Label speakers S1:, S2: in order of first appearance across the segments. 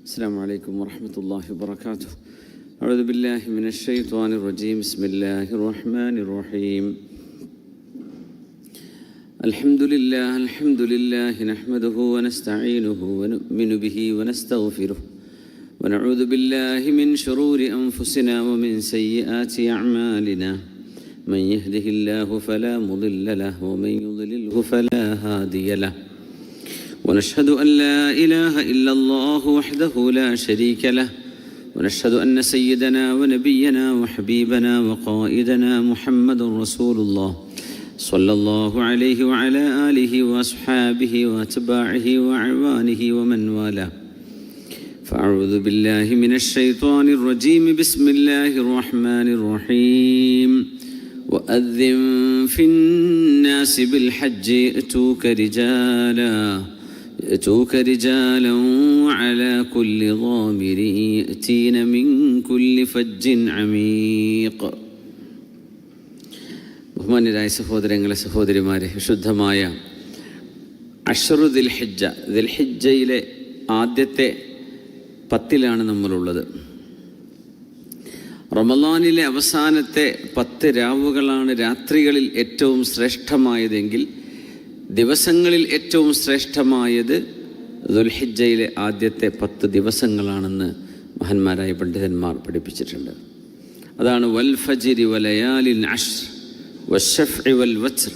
S1: السلام عليكم ورحمة الله وبركاته. أعوذ بالله من الشيطان الرجيم. بسم الله الرحمن الرحيم. الحمد لله نحمده ونستعينه ونؤمن به ونستغفره ونعوذ بالله من شرور أنفسنا ومن سيئات أعمالنا. من يهده الله فلا مضل له ومن يضلله فلا هادي له. ونشهد أن لا إله إلا الله وحده لا شريك له. ونشهد أن سيدنا ونبينا وحبيبنا وقائدنا محمد رسول الله صلى الله عليه وعلى آله وأصحابه وأتباعه وأعوانه ومن والاه. فأعوذ بالله من الشيطان الرجيم. بسم الله الرحمن الرحيم. وأذن في الناس بالحج يأتوك رجالا وعلى كل ضامر يأتين من كل فج عميق. ബഹുമാന്യരായ സഹോദരങ്ങളെ സഹോദരിമാരെ, വിശുദ്ധമായ അശ്റു ദിൽഹിജ്ജയിലെ ആദ്യത്തെ 10 നമ്മളുള്ളത്. റമളാനിലെ അവസാനത്തെ 10 രാവുകളാണ് രാത്രികളിൽ ഏറ്റവും ശ്രേഷ്ഠമായതെങ്കിൽ ദിവസങ്ങളിൽ ഏറ്റവും ശ്രേഷ്ഠമായത് ദുൽഹിജ്ജയിലെ ആദ്യത്തെ 10 ദിവസങ്ങളാണെന്ന് മഹാന്മാരായ പണ്ഡിതന്മാർ പഠിപ്പിച്ചിട്ടുണ്ട്. അതാണ് വൽ ഫജ്രി വലയാലിൻ അശ്ർ വശഫ്ഇ വൽ വത്ർ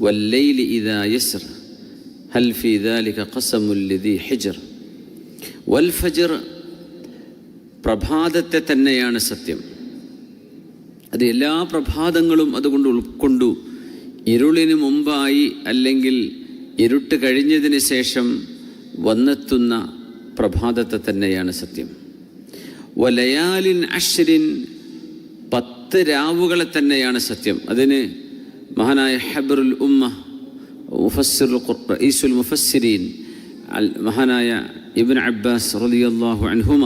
S1: വല്ലൈലി ഇദാ യസ്ർ ഹൽ ഫീ ദാലിക ഖസമുൽ ലിദി ഹിജ്ർ. വൽ ഫജ്ർ, പ്രഭാതത്തെ തന്നെയാണ് സത്യം. അത് എല്ലാ പ്രഭാതങ്ങളും അതുകൊണ്ട് ഉൾക്കൊണ്ടു. ഇരുളിന് മുമ്പായി അല്ലെങ്കിൽ ഇരുട്ട് കഴിഞ്ഞതിന് ശേഷം വന്നെത്തുന്ന പ്രഭാതത്തെ തന്നെയാണ് സത്യം. വലയാലിൻ അശ്രിൻ, 10 രാവുകളെ തന്നെയാണ് സത്യം. അതിന് മഹാനായ ഹബ്റുൽ ഉമ്മ റഈസുൽ മുഫസ്സിരീൻ മഹാനായ ഇബ്നു അബ്ബാസ് റളിയല്ലാഹു അൻഹുമ,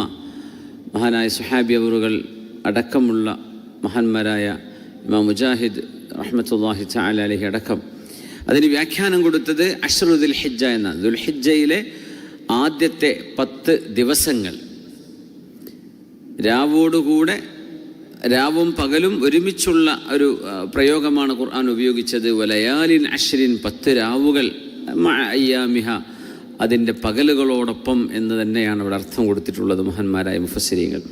S1: മഹാനായ സുഹാബി അവറുകൾ അടക്കമുള്ള മഹാന്മാരായ ഇമാം മുജാഹിദ് റഹ്മത്തുള്ളാഹി തആല അലൈഹി അടക്കം അതിന് വ്യാഖ്യാനം കൊടുത്തത് അശ്റു ദുൽഹിജ്ജ എന്ന ദുൽഹിജ്ജയിലെ ആദ്യത്തെ 10 ദിവസങ്ങൾ. രാവോടുകൂടെ രാവും പകലും ഒരുമിച്ചുള്ള ഒരു പ്രയോഗമാണ് ഖുർആൻ ഉപയോഗിച്ചത്. വലയാലിൻ അശ്രിൻ, 10 രാവുകൾ മഅ അയ്യാമിഹ, അതിൻ്റെ പകലുകളോടൊപ്പം എന്ന് തന്നെയാണ് അവിടെ അർത്ഥം കൊടുത്തിട്ടുള്ളത് മഹാന്മാരായ മുഫസ്സിരീങ്ങൾ.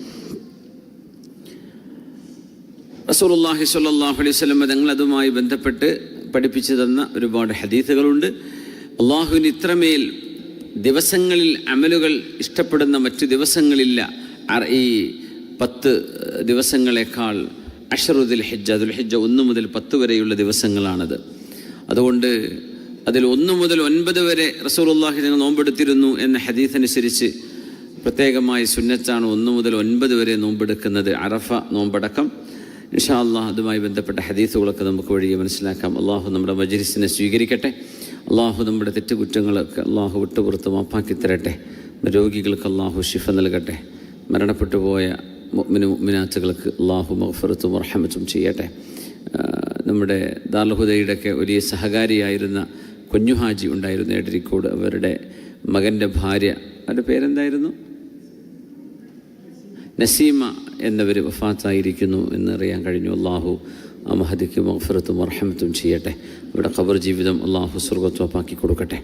S1: റസൂലുള്ളാഹി സ്വല്ലല്ലാഹു അലൈഹി വസല്ലം തങ്ങൾ അതുമായി ബന്ധപ്പെട്ട് പഠിപ്പിച്ചു തന്ന ഒരുപാട് ഹദീസുകളുണ്ട്. അള്ളാഹുവിന് ഇത്രമേൽ ദിവസങ്ങളിൽ അമലുകൾ ഇഷ്ടപ്പെടുന്ന മറ്റു ദിവസങ്ങളില്ല. ഈ 10 ദിവസങ്ങളെക്കാൾ അശ്റു ദുൽഹിജ്ജ 1 മുതൽ 10 വരെയുള്ള ദിവസങ്ങളാണത്. അതുകൊണ്ട് അതിൽ 1 മുതൽ 9 വരെ റസൂലുള്ളാഹി തങ്ങൾ നോമ്പെടുത്തിരുന്നു എന്ന ഹദീസനുസരിച്ച് പ്രത്യേകമായ സുന്നത്താണ് 1 മുതൽ 9 വരെ നോമ്പെടുക്കുന്നത്, അറഫ നോമ്പടക്കം. ഇൻഷാ അല്ലാഹ് അതുമായി ബന്ധപ്പെട്ട ഹദീസുകളൊക്കെ നമുക്ക് വഴിയെ മനസ്സിലാക്കാം. അള്ളാഹു നമ്മുടെ മജ്‌ലിസിനെ സ്വീകരിക്കട്ടെ. അള്ളാഹു നമ്മുടെ തെറ്റുകുറ്റങ്ങളൊക്കെ അള്ളാഹു വിട്ടുപുറത്ത് മാപ്പാക്കി തരട്ടെ. രോഗികൾക്ക് അള്ളാഹു ശിഫ നൽകട്ടെ. മരണപ്പെട്ടു പോയ മുഅ്മിനാത്തുകൾക്ക് അള്ളാഹു മഗ്ഫിറത്തും റഹ്മത്തും ചെയ്യട്ടെ. നമ്മുടെ ദാറുൽ ഹുദയുടെയൊക്കെ വലിയ സഹകാരിയായിരുന്ന കുഞ്ഞുഹാജി ഉണ്ടായിരുന്നു എടരിക്കോട്. അവരുടെ മകൻ്റെ ഭാര്യ, അവരുടെ പേരെന്തായിരുന്നു? നസീമ എന്നവർ വഫാത്തായിരിക്കുന്നു എന്നറിയാൻ കഴിഞ്ഞു. അള്ളാഹു ആ മഹദിക്ക് മഗ്ഫിറത്തും റഹ്മത്തും ചെയ്യട്ടെ. അവരുടെ ഖബർ ജീവിതം അള്ളാഹു സ്വർഗ്ഗത്വമാക്കി കൊടുക്കട്ടെ.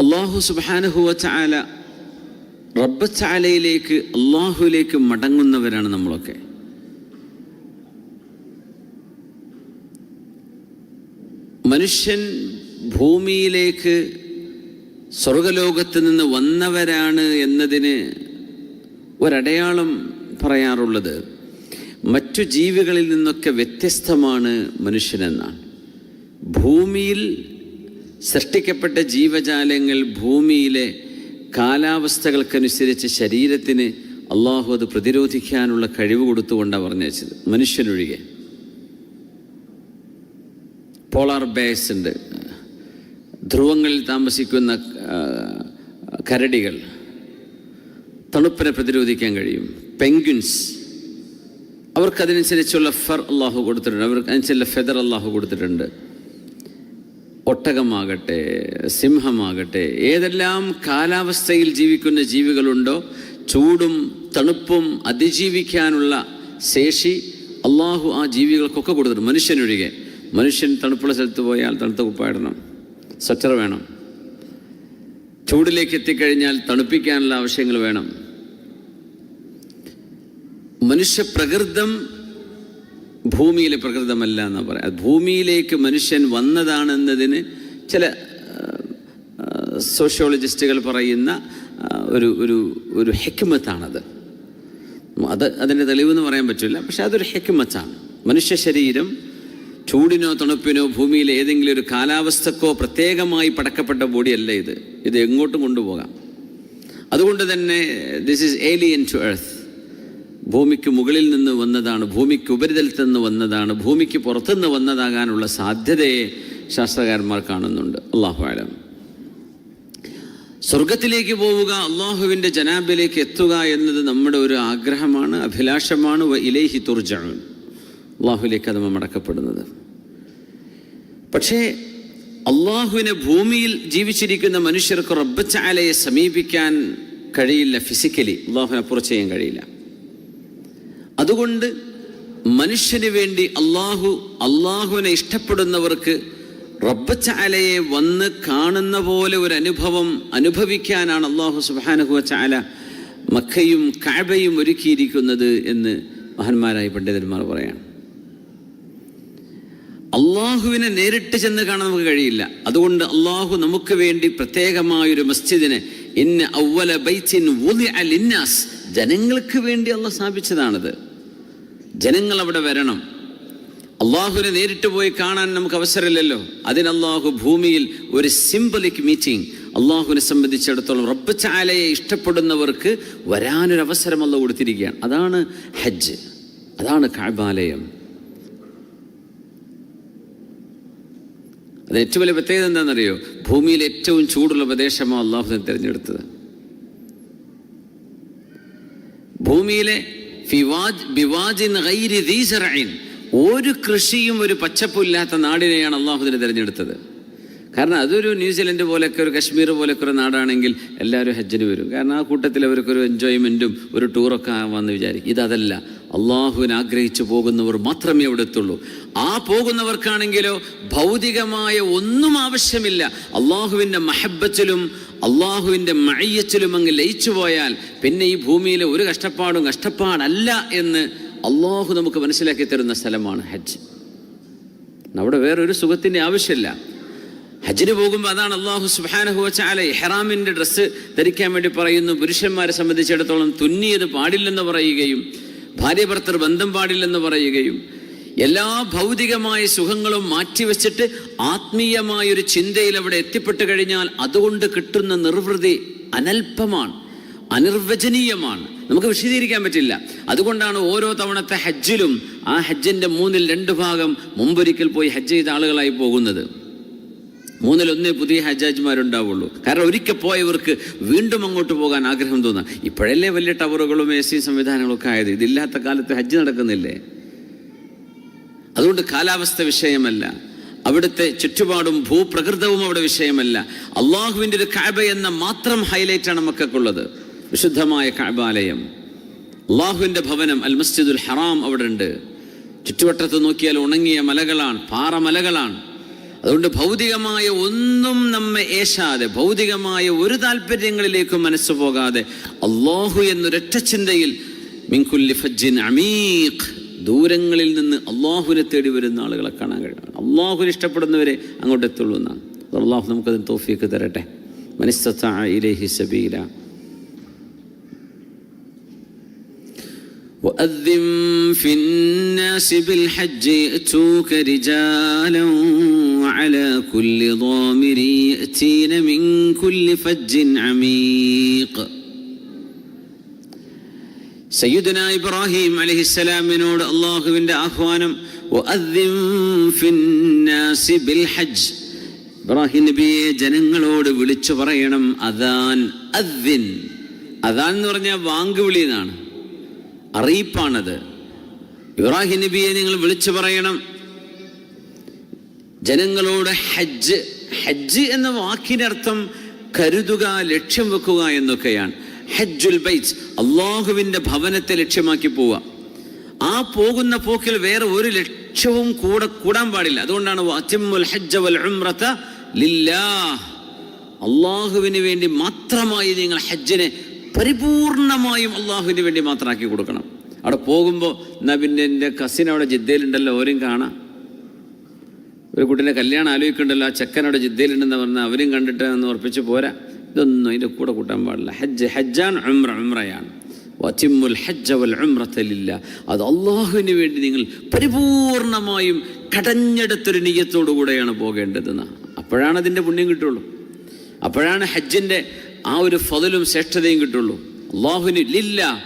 S1: അള്ളാഹു സുബ്ഹാനഹു വ തആല റബ്ബ് തആലയിലേക്ക് അള്ളാഹുവിലേക്ക് മടങ്ങുന്നവരാണ് നമ്മളൊക്കെ. മനുഷ്യൻ ഭൂമിയിലേക്ക് സ്വർഗലോകത്ത് നിന്ന് വന്നവരാണ് എന്നതിന് ഒരടയാളം പറയാറുള്ളത് മറ്റു ജീവികളിൽ നിന്നൊക്കെ വ്യത്യസ്തമാണ് മനുഷ്യനെന്നാണ്. ഭൂമിയിൽ സൃഷ്ടിക്കപ്പെട്ട ജീവജാലങ്ങൾ ഭൂമിയിലെ കാലാവസ്ഥകൾക്കനുസരിച്ച് ശരീരത്തിന് അള്ളാഹു അത് പ്രതിരോധിക്കാനുള്ള കഴിവ് കൊടുത്തുകൊണ്ടാണ് പറഞ്ഞു വെച്ചത്, മനുഷ്യനൊഴികെ. പോളാർ ബേഴ്സ് ഉണ്ട്, ധ്രുവങ്ങളിൽ താമസിക്കുന്ന കരടികൾ, തണുപ്പിനെ പ്രതിരോധിക്കാൻ കഴിയും. പെൻഗ്വിൻസ്, അവർക്കതിനനുസരിച്ചുള്ള ഫർ അള്ളാഹു കൊടുത്തിട്ടുണ്ട്, അവർക്ക് അനുസരിച്ചുള്ള ഫെദർ അള്ളാഹു കൊടുത്തിട്ടുണ്ട്. ഒട്ടകമാകട്ടെ, സിംഹമാകട്ടെ, ഏതെല്ലാം കാലാവസ്ഥയിൽ ജീവിക്കുന്ന ജീവികളുണ്ടോ ചൂടും തണുപ്പും അതിജീവിക്കാനുള്ള ശേഷി അള്ളാഹു ആ ജീവികൾക്കൊക്കെ കൊടുത്തിട്ടുണ്ട്, മനുഷ്യനൊഴികെ. മനുഷ്യൻ തണുപ്പുള്ള സ്ഥലത്ത് പോയാൽ തണുത്ത കുപ്പായിടണം, സ്വെറ്റർ വേണം. ചൂടിലേക്ക് എത്തിക്കഴിഞ്ഞാൽ തണുപ്പിക്കാനുള്ള ആവശ്യങ്ങൾ വേണം. മനുഷ്യപ്രകൃതം ഭൂമിയിലെ പ്രകൃതമല്ല എന്നാണ് പറയാം. ഭൂമിയിലേക്ക് മനുഷ്യൻ വന്നതാണെന്നതിന് ചില സോഷ്യോളജിസ്റ്റുകൾ പറയുന്ന ഒരു ഹിക്മത്താണത്. അതിൻ്റെ തെളിവെന്ന് പറയാൻ പറ്റില്ല, പക്ഷെ അതൊരു ഹിക്മത്താണ്. മനുഷ്യ ശരീരം ചൂടിനോ തണുപ്പിനോ ഭൂമിയിലെ ഏതെങ്കിലും ഒരു കാലാവസ്ഥക്കോ പ്രത്യേകമായി പടക്കപ്പെട്ട ബോഡിയല്ല ഇത് എങ്ങോട്ടും കൊണ്ടുപോകാം. അതുകൊണ്ട് തന്നെ this is alien to earth. ഭൂമിക്ക് മുകളിൽ നിന്ന് വന്നതാണ്, ഭൂമിക്ക് ഉപരിതലത്തിൽ നിന്ന് വന്നതാണ്, ഭൂമിക്ക് പുറത്തുനിന്ന് വന്നതാകാനുള്ള സാധ്യതയെ ശാസ്ത്രകാരന്മാർ കാണുന്നുണ്ട്. അല്ലാഹു അലം. സ്വർഗത്തിലേക്ക് പോവുക, അള്ളാഹുവിൻ്റെ ജനാബിലേക്ക് എത്തുക എന്നത് നമ്മുടെ ഒരു ആഗ്രഹമാണ്, അഭിലാഷമാണ്. ഇലൈഹി തുർജഊൻ, അള്ളാഹുവിലേക്ക് അത് മടക്കപ്പെടുന്നത്. പക്ഷേ അള്ളാഹുവിനെ ഭൂമിയിൽ ജീവിച്ചിരിക്കുന്ന മനുഷ്യർക്ക് റബ്ബ് തആലയെ സമീപിക്കാൻ കഴിയില്ല. ഫിസിക്കലി അള്ളാഹുവിനെ അപ്രോച്ച് ചെയ്യാൻ കഴിയില്ല. അതുകൊണ്ട് മനുഷ്യന് വേണ്ടി അള്ളാഹുവിനെ ഇഷ്ടപ്പെടുന്നവർക്ക് റബ്ബ് തആലയെ വന്ന് കാണുന്ന പോലെ ഒരു അനുഭവം അനുഭവിക്കാനാണ് അള്ളാഹു സുബ്ഹാനഹു വ തആല മക്കയും കഅബയും ഒരുക്കിയിരിക്കുന്നത് എന്ന് മഹാന്മാരായ പണ്ഡിതന്മാർ പറയാം. അള്ളാഹുവിനെ നേരിട്ട് ചെന്ന് കാണാൻ നമുക്ക് കഴിയില്ല. അതുകൊണ്ട് അള്ളാഹു നമുക്ക് വേണ്ടി പ്രത്യേകമായൊരു മസ്ജിദിനെ, ഇന്ന അവ്വല ബൈത്തിൻ വുദിഅ ലിന്നാസ്, ജനങ്ങൾക്ക് വേണ്ടി അള്ളാഹ് സ്ഥാപിച്ചതാണത്. ജനങ്ങൾ അവിടെ വരണം. അള്ളാഹുവിനെ നേരിട്ട് പോയി കാണാൻ നമുക്ക് അവസരമില്ലല്ലോ. അതിന് അള്ളാഹു ഭൂമിയിൽ ഒരു സിംബലിക് മീറ്റിംഗ്, അള്ളാഹുവിനെ സംബന്ധിച്ചിടത്തോളം റബ്ബ് തആലയെ ഇഷ്ടപ്പെടുന്നവർക്ക് വരാനൊരവസരം അള്ളാഹു കൊടുത്തിരിക്കുകയാണ്. അതാണ് ഹജ്ജ്, അതാണ് കഅബാലയം. അത് ഏറ്റവും വലിയ പ്രത്യേകത എന്താണെന്നറിയോ? ഭൂമിയിൽ ഏറ്റവും ചൂടുള്ള പ്രദേശമാണ് അള്ളാഹു തിരഞ്ഞെടുത്തത്. ഭൂമിയിലെ ഒരു കൃഷിയും ഒരു പച്ചപ്പില്ലാത്ത നാടിനെയാണ് അള്ളാഹുദിനെ തിരഞ്ഞെടുത്തത്. കാരണം അതൊരു ന്യൂസിലൻഡ് പോലെയൊക്കെ ഒരു കശ്മീർ പോലെയൊക്കെ ഒരു നാടാണെങ്കിൽ എല്ലാവരും ഹജ്ജിന് വരും. കാരണം ആ കൂട്ടത്തിൽ അവർക്കൊരു എൻജോയ്മെൻറ്റും ഒരു ടൂറൊക്കെ ആവാമെന്ന് വിചാരിക്കും. ഇതല്ല, അള്ളാഹുവിനെ ആഗ്രഹിച്ചു പോകുന്നവർ മാത്രമേ അവിടെ എത്തുള്ളൂ. ആ പോകുന്നവർക്കാണെങ്കിലോ ഭൗതികമായ ഒന്നും ആവശ്യമില്ല. അള്ളാഹുവിൻ്റെ മഹബ്ബത്തിലും അള്ളാഹുവിൻ്റെ മഅയ്യത്തിലും അങ്ങ് ലയിച്ചു പോയാൽ പിന്നെ ഈ ഭൂമിയിലെ ഒരു കഷ്ടപ്പാടല്ല എന്ന് അള്ളാഹു നമുക്ക് മനസ്സിലാക്കി തരുന്ന സ്ഥലമാണ് ഹജ്ജ്. അവിടെ വേറൊരു സുഖത്തിൻ്റെ ആവശ്യമില്ല. ഹജ്ജിന് പോകുമ്പോൾ അതാണ് അള്ളാഹു സുബ്ഹാനഹു വ തആല ഇഹ്റാമിൻ്റെ ഡ്രസ്സ് ധരിക്കാൻ വേണ്ടി പറയുന്നു. പുരുഷന്മാരെ സംബന്ധിച്ചിടത്തോളം തുന്നിയത് പാടില്ലെന്ന് പറയുകയും ഭാര്യ ഭർത്തൃ ബന്ധം പാടില്ലെന്ന് പറയുകയും എല്ലാ ഭൗതികമായ സുഖങ്ങളും മാറ്റിവെച്ചിട്ട് ആത്മീയമായൊരു ചിന്തയിൽ അവിടെ എത്തിപ്പെട്ട് കഴിഞ്ഞാൽ അതുകൊണ്ട് കിട്ടുന്ന നിർവൃതി അനൽപമാണ്, അനിർവചനീയമാണ്, നമുക്ക് വിശദീകരിക്കാൻ പറ്റില്ല. അതുകൊണ്ടാണ് ഓരോ തവണത്തെ ഹജ്ജിലും ആ ഹജ്ജിൻ്റെ 2 ഭാഗം മുമ്പൊരിക്കൽ പോയി ഹജ്ജ് ചെയ്ത ആളുകളായി പോകുന്നത്. 1 പുതിയ ഹജ്ജാജ്മാരുണ്ടാവുള്ളൂ. കാരണം ഒരിക്കൽ പോയവർക്ക് വീണ്ടും അങ്ങോട്ട് പോകാൻ ആഗ്രഹം തോന്നാം. ഇപ്പോഴല്ലേ വലിയ ടവറുകളും AC സംവിധാനങ്ങളൊക്കെ ആയത്. ഇതില്ലാത്ത കാലത്ത് ഹജ്ജ് നടക്കുന്നില്ലേ? അതുകൊണ്ട് കാലാവസ്ഥ വിഷയമല്ല, അവിടുത്തെ ചുറ്റുപാടും ഭൂപ്രകൃതവും അവിടെ വിഷയമല്ല. അള്ളാഹുവിൻ്റെ ഒരു കഅബ എന്ന മാത്രം ഹൈലൈറ്റാണ് മക്കൾക്കുള്ളത്. വിശുദ്ധമായ കഅബാലയം, അള്ളാഹുവിൻ്റെ ഭവനം അൽ മസ്ജിദുൽ ഹറാം അവിടെ ഉണ്ട്. ചുറ്റുവട്ടത്ത് നോക്കിയാൽ ഉണങ്ങിയ മലകളാണ്, പാറമലകളാണ്. അതുകൊണ്ട് ഭൗതികമായ ഒന്നും നമ്മെ ഏശാതെ, ഭൗതികമായ ഒരു താല്പര്യങ്ങളിലേക്കും മനസ്സ് പോകാതെ അള്ളാഹു എന്നൊരൊറ്റ ചിന്തയിൽ മിൻ കുല്ലി ഫജ്ജിൻ അമീഖ്, ദൂരങ്ങളിൽ നിന്ന് അള്ളാഹുവിനെ തേടി വരുന്ന ആളുകളെ കാണാൻ കഴിയും. അള്ളാഹുവിനെ ഇഷ്ടപ്പെടുന്നവരെ അങ്ങോട്ട് എത്തുള്ളൂ എന്നാണ്. അള്ളാഹു നമുക്കതിന് തൗഫീഖ് തരട്ടെ. മനിസ്തതഅ ഇലൈഹി സബീല. وأذن في الناس بالحج يأتوك رجالا وعلى كل ضامر يأتين من كل فج عميق. സയ്യിദുനാ ഇബ്രാഹിം അലൈഹിസ്സലാമിനോട് അള്ളാഹുവിൻ്റെ ആഹ്വാനം, വഅദ്ദിൻ ഫിന്നാസി ബിൽ ഹജ്ജ്, ഇബ്രാഹിം നബിയെ ജനങ്ങളോട് വിളിച്ചു പറയണം. അദാൻ, അദ്ദിൻ, അദാൻ എന്ന് പറഞ്ഞാൽ വാങ്കുവിളി എന്നാണ്, അറിയിപ്പാണത്. ഇബ്രാഹിം നബിയെ നിങ്ങൾ വിളിച്ചു പറയണം, ജനങ്ങളോട് ഹജ്ജ് ഹജ്ജ് എന്ന വാക്കിനർത്ഥം കരുതുക, ലക്ഷ്യം വെക്കുക എന്നൊക്കെയാണ്. ഹജ്ജുൽ ബൈത്ത്, അള്ളാഹുവിൻ്റെ ഭവനത്തെ ലക്ഷ്യമാക്കി പോവുക. ആ പോകുന്ന പോക്കിൽ വേറെ ഒരു ലക്ഷ്യവും കൂടാൻ പാടില്ല. അതുകൊണ്ടാണ് വഅതിമ്മുൽ ഹജ്ജ വൽ ഉംറത ലില്ലാഹ്, അള്ളാഹുവിന് വേണ്ടി മാത്രമായി നിങ്ങൾ ഹജ്ജിനെ പരിപൂർണമായും അള്ളാഹുവിന് വേണ്ടി മാത്രമാക്കി കൊടുക്കണം. അവിടെ പോകുമ്പോൾ എന്നാൽ പിന്നെ എൻ്റെ കസിൻ അവിടെ ജിദ്ദയിലുണ്ടല്ലോ, ഓരും കാണാം. ഒരു കുട്ടീൻ്റെ കല്യാണം ആലോചിക്കണ്ടല്ലോ, ആ ചെക്കൻ അവിടെ ജിദ്ദയിലുണ്ടെന്ന് പറഞ്ഞാൽ അവരും കണ്ടിട്ട് എന്ന് ഉറപ്പിച്ച് പോരാ. ഇതൊന്നും അതിൻ്റെ കൂടെ കൂട്ടാൻ പാടില്ല. ഹജ്ജാൻ ഉംറയാണ്. വഅതിമ്മുൽ ഹജ്ജ വൽ ഉംറത ലില്ലാഹ്, അത് അള്ളാഹുവിന് വേണ്ടി നിങ്ങൾ പരിപൂർണമായും കടഞ്ഞെടുത്തൊരു നിയ്യത്തോടു കൂടെയാണ് പോകേണ്ടതെന്ന്. അപ്പോഴാണ് അതിൻ്റെ പുണ്യം കിട്ടുള്ളൂ. അപ്പോഴാണ് ഹജ്ജിൻ്റെ ആ ഒരു ഫദലും ശ്രേഷ്ഠതയും കിട്ടുള്ളൂ. അള്ളാഹുവിന് ലില്ലാഹ്,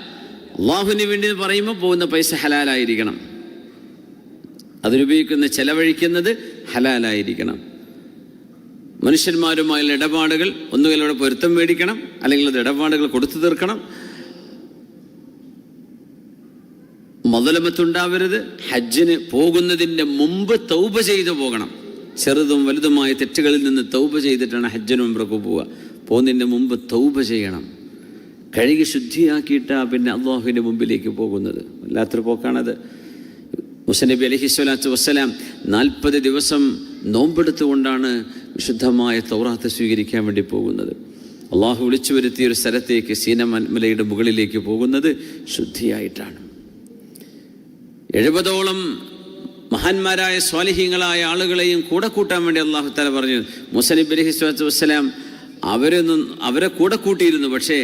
S1: അള്ളാഹുവിന് വേണ്ടി പറയുമ്പോൾ പോകുന്ന പൈസ ഹലാലായിരിക്കണം, അതിനുപയോഗിക്കുന്ന ചെലവഴിക്കുന്നത് ഹലാലായിരിക്കണം. മനുഷ്യന്മാരുമായുള്ള ഇടപാടുകൾ ഒന്നുകിൽ അവിടെ പൊരുത്തം മേടിക്കണം, അല്ലെങ്കിൽ അത് ഇടപാടുകൾ കൊടുത്തു തീർക്കണം. മദലമത്തുണ്ടാവരുത്. ഹജ്ജിന് പോകുന്നതിൻ്റെ മുമ്പ് തൗബ ചെയ്തു പോകണം. ചെറുതും വലുതുമായ തെറ്റുകളിൽ നിന്ന് തൗബ ചെയ്തിട്ടാണ് ഹജ്ജിന് ഉംറക്ക് പോവുക. പോകുന്നതിൻ്റെ മുമ്പ് തൗബ ചെയ്യണം. കഴുകി ശുദ്ധിയാക്കിയിട്ടാണ് പിന്നെ അള്ളാഹുവിൻ്റെ മുമ്പിലേക്ക് പോകുന്നത്. വല്ലാത്തൊരു പോക്കാണത്. മൂസാ നബി അലൈഹി സ്വലാത്തു വസ്സലാം 40 ദിവസം നോമ്പെടുത്തുകൊണ്ടാണ് വിശുദ്ധമായ തൗറാത്ത് സ്വീകരിക്കാൻ വേണ്ടി പോകുന്നത്. അള്ളാഹു വിളിച്ചു വരുത്തിയ ഒരു സ്ഥലത്തേക്ക്, സീനാ മലയുടെ മുകളിലേക്ക് പോകുന്നത് ശുദ്ധിയായിട്ടാണ്. 70ഓളം മഹാന്മാരായ സ്വാലിഹീങ്ങളായ ആളുകളെയും കൂടെ കൂട്ടാൻ വേണ്ടി അള്ളാഹു തആല പറഞ്ഞു. മൂസാ നബി അലൈഹി സ്വലാത്തു വസ്സലാം അവരെ കൂടെ കൂട്ടിയിരുന്നു. പക്ഷേ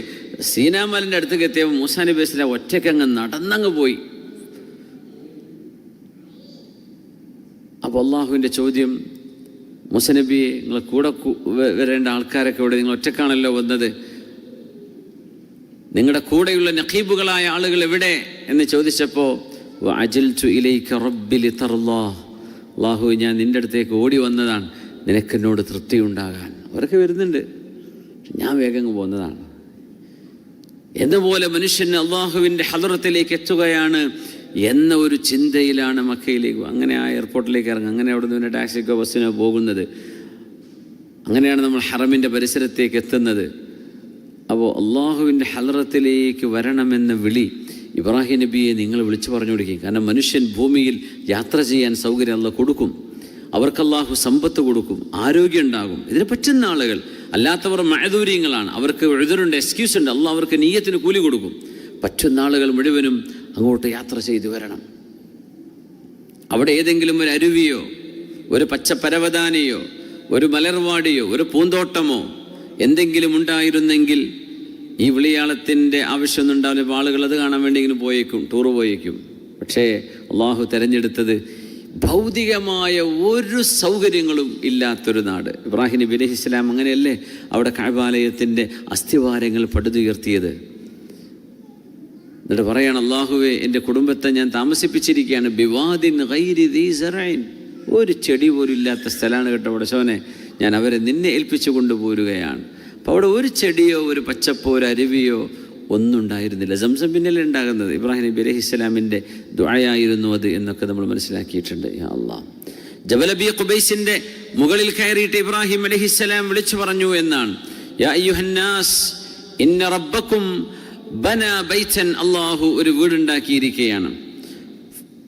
S1: സീനാ മലൻ്റെ അടുത്തേക്ക് എത്തിയപ്പോൾ മൂസാ നബി അലൈഹി സ്വലാം ഒറ്റയ്ക്കങ്ങ് നടന്നങ്ങ് പോയി. അപ്പോൾ അള്ളാഹുവിൻ്റെ ചോദ്യം, മൂസാ നബിയെ, നിങ്ങൾ കൂടെ വരേണ്ട ആൾക്കാരൊക്കെ ഇവിടെ, നിങ്ങൾ ഒറ്റക്കാണല്ലോ വന്നത്, നിങ്ങളുടെ കൂടെയുള്ള നഖീബുകളായ ആളുകൾ എവിടെ എന്ന് ചോദിച്ചപ്പോൾ വഅജൽതു ഇലൈക റബ്ബി ലിതർളാ, അള്ളാഹു ഞാൻ നിൻ്റെ അടുത്തേക്ക് ഓടി വന്നതാണ് നിനക്കെന്നോട് തൃപ്തിയുണ്ടാകാൻ. അവരൊക്കെ വരുന്നുണ്ട്, ഞാൻ വേഗം പോകുന്നതാണ്. എന്നപോലെ മനുഷ്യന് അള്ളാഹുവിൻ്റെ ഹദറത്തിലേക്ക് എത്തുകയാണ് എന്ന ഒരു ചിന്തയിലാണ് മക്കയിലേക്ക്, അങ്ങനെ ആ എയർപോർട്ടിലേക്ക് ഇറങ്ങുക, അങ്ങനെ അവിടെ നിന്ന് ടാക്സിക്കോ ബസ്സിനോ പോകുന്നത്. അങ്ങനെയാണ് നമ്മൾ ഹറമിൻ്റെ പരിസരത്തേക്ക് എത്തുന്നത്. അപ്പോൾ അള്ളാഹുവിൻ്റെ ഹദറത്തിലേക്ക് വരണമെന്ന വിളി ഇബ്രാഹിം നബിയെ നിങ്ങൾ വിളിച്ചു പറഞ്ഞു കൊടുക്കും. കാരണം മനുഷ്യൻ ഭൂമിയിൽ യാത്ര ചെയ്യാൻ സൗകര്യം അള്ളാഹ് കൊടുക്കും. അവർക്ക് അള്ളാഹു സമ്പത്ത് കൊടുക്കും, ആരോഗ്യം ഉണ്ടാകും. ഇതിന് പറ്റുന്ന ആളുകൾ, അല്ലാത്തവർ മഅദൂര്യങ്ങളാണ്, അവർക്ക് ഉദ്റുണ്ട്, എക്സ്ക്യൂസ് ഉണ്ട്. അള്ളാഹ് അവർക്ക് നിയ്യത്തിന് കൂലി കൊടുക്കും. പറ്റുന്ന ആളുകൾ മുഴുവനും അങ്ങോട്ട് യാത്ര ചെയ്തു വരണം. അവിടെ ഏതെങ്കിലും ഒരു അരുവിയോ ഒരു പച്ച പരവതാനിയോ ഒരു മലർവാടിയോ ഒരു പൂന്തോട്ടമോ എന്തെങ്കിലും ഉണ്ടായിരുന്നെങ്കിൽ ഈ വിളിയാളത്തിൻ്റെ ആവശ്യമൊന്നും ഉണ്ടാവില്ല. ആളുകൾ അത് കാണാൻ വേണ്ടി പോയേക്കും, ടൂറ് പോയേക്കും. പക്ഷേ അള്ളാഹു തിരഞ്ഞെടുത്തത് ഭൗതികമായ ഒരു സൗകര്യങ്ങളും ഇല്ലാത്തൊരു നാട്. ഇബ്രാഹിം നബി അലൈഹി സ്വലാം അങ്ങനെയല്ലേ അവിടെ കഅബാലയത്തിൻ്റെ അസ്ഥിവാരങ്ങൾ പടുതുയർത്തിയത്. എന്നിട്ട് പറയാണ്, അള്ളാഹുവേ, എൻ്റെ കുടുംബത്തെ ഞാൻ താമസിപ്പിച്ചിരിക്കുകയാണ് ബിവാദിൻ ഗൈരി ദീ സറൈൻ, ഒരു ചെടി പോലും ഇല്ലാത്ത സ്ഥലമാണ് കേട്ടോ അവിടെ സോനെ, ഞാൻ അവരെ നിന്നെ ഏൽപ്പിച്ചു കൊണ്ടുപോരുകയാണ്. അപ്പോൾ അവിടെ ഒരു ചെടിയോ ഒരു പച്ചപ്പോ ഒരു അരുവിയോ ഒന്നും ഉണ്ടായിരുന്നില്ല. സംസം പിന്നല്ലേ ഉണ്ടാകുന്നത്. ഇബ്രാഹിം നബി അലൈഹി സ്വലാമിൻ്റെ ദുആയായിരുന്നു അത് എന്നൊക്കെ നമ്മൾ മനസ്സിലാക്കിയിട്ടുണ്ട്. യാ അല്ലാഹ്, ജബൽ അബീ ഖുബൈസിൻ്റെ മുകളിൽ കയറിയിട്ട് ഇബ്രാഹിം അലൈഹി സ്വലാം വിളിച്ചു പറഞ്ഞു എന്നാണ്, യാ അയ്യുഹന്നാസ് ഇന്ന റബ്ബക്കും ബന ബൈതൻ, അല്ലാഹു ഒരു വീടുണ്ടാക്കിയിരിക്കുകയാണ്.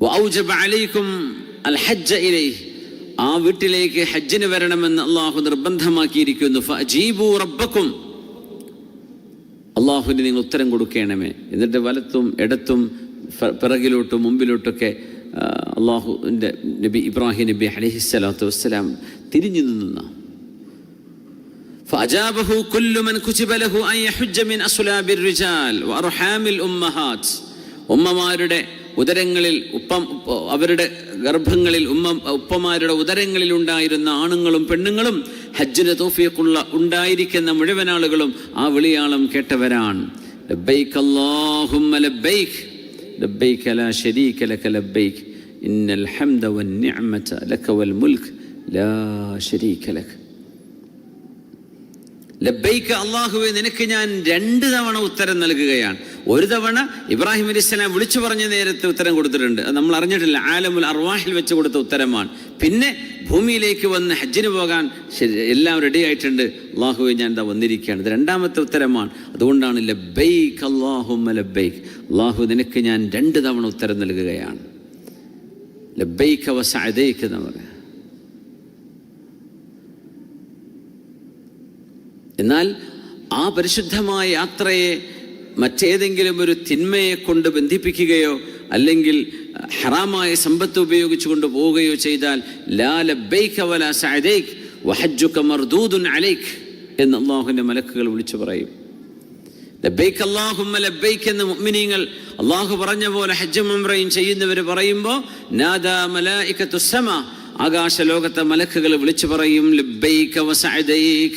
S1: വഔജബ അലൈക്കും അൽ ഹജ്ജ ഇലൈഹി, ആ വീട്ടിലേക്ക് ഹജ്ജിന് വരണമെന്ന് അള്ളാഹു നിർബന്ധമാക്കിയിരിക്കുന്നു. ഫഅജീബു റബ്ബക്കും, അള്ളാഹുവിന് നിങ്ങൾ ഉത്തരം കൊടുക്കണമേ. എന്നിട്ട് വലത്തും ഇടത്തും പിറകിലോട്ടും മുമ്പിലോട്ടൊക്കെ അള്ളാഹുവിൻ്റെ നബി ഇബ്രാഹിം നബി അലൈഹിസ്സലാത്തു വസ്സലാം തിരിഞ്ഞു നിന്ന. فأجابه كل من كتب له أن يحج من أصلاب الرجال وأرحام الأمهات, ഉമ്മമാരുടെ ഉദരങ്ങളിൽ അവരുടെ ഗർഭങ്ങളിൽ ഉപ്പമാരുടെ ഉദരങ്ങളിൽ ഉണ്ടായിരുന്ന ആണുങ്ങളും പെണ്ണുങ്ങളും ഹജ്ജിന് തൗഫീഖുള്ള ഉണ്ടായിരിക്കുന്ന മുഴുവൻ ആളുകളും ആ വിളിയാളം കേട്ടവരാണ്. ലബ്ബൈക അല്ലാഹുമ്മ ലബ്ബൈക ലബ്ബൈക ലാ ശരീക ലക ലബ്ബൈക ഇന്നൽ ഹംദ വൻ നിഅമത ലക വൽ മുൽക്ക് ലാ ശരീക ലക. ലബ്ബൈക, അല്ലാഹുവേ, നിനക്ക് ഞാൻ 2 തവണ ഉത്തരം നൽകുകയാണ്. ഒരു തവണ ഇബ്രാഹിം അലൈഹിസ്സലാം വിളിച്ചു പറഞ്ഞ നേരത്തെ ഉത്തരം കൊടുത്തിട്ടുണ്ട്. അത് നമ്മൾ അറിഞ്ഞിട്ടില്ല. ആലമുൽ അർവാഹിൽ വെച്ച് കൊടുത്ത ഉത്തരമാണ്. പിന്നെ ഭൂമിയിലേക്ക് വന്ന് ഹജ്ജിന് പോകാൻ എല്ലാം റെഡി ആയിട്ടുണ്ട്. അല്ലാഹുവേ ഞാൻ ഇതാ വന്നിരിക്കുകയാണ്. ഇത് രണ്ടാമത്തെ ഉത്തരമാണ്. അതുകൊണ്ടാണ് ലബ്ബൈക് അല്ലാഹുമ്മ ലബ്ബൈക്, അല്ലാഹു നിനക്ക് ഞാൻ 2 തവണ ഉത്തരം നൽകുകയാണ്. ലബ്ബൈക വസഅദൈക എന്ന് പറയാം. എന്നാൽ ആ പരിശുദ്ധമായ യാത്രയെ മറ്റേതെങ്കിലും ഒരു തിന്മയെ കൊണ്ട് ബന്ധിപ്പിക്കുകയോ അല്ലെങ്കിൽ ഹറാമായ സമ്പത്ത് ഉപയോഗിച്ചു കൊണ്ട് പോവുകയോ ചെയ്താൽ ലാ ലബ്ബൈക വലാ സഅദൈക വഹജ്ജുക മർദൂദുൻ അലൈക എന്ന് അല്ലാഹുവിൻ്റെ മലക്കുകൾ വിളിച്ചു പറയും. ലബ്ബൈക അല്ലാഹുമ്മ ലബ്ബൈക എന്ന് മുഅ്മിനീങ്ങൾ അല്ലാഹു പറഞ്ഞ പോലെ ഹജ്ജും ഉംറയും ചെയ്യുന്നവർ പറയുമ്പോൾ നാദാ മലായികത്തുസ് സമാ, ആകാശ ലോകത്തെ മലക്കുകൾ വിളിച്ചു പറയും ലബ്ബൈക വസഅദൈക,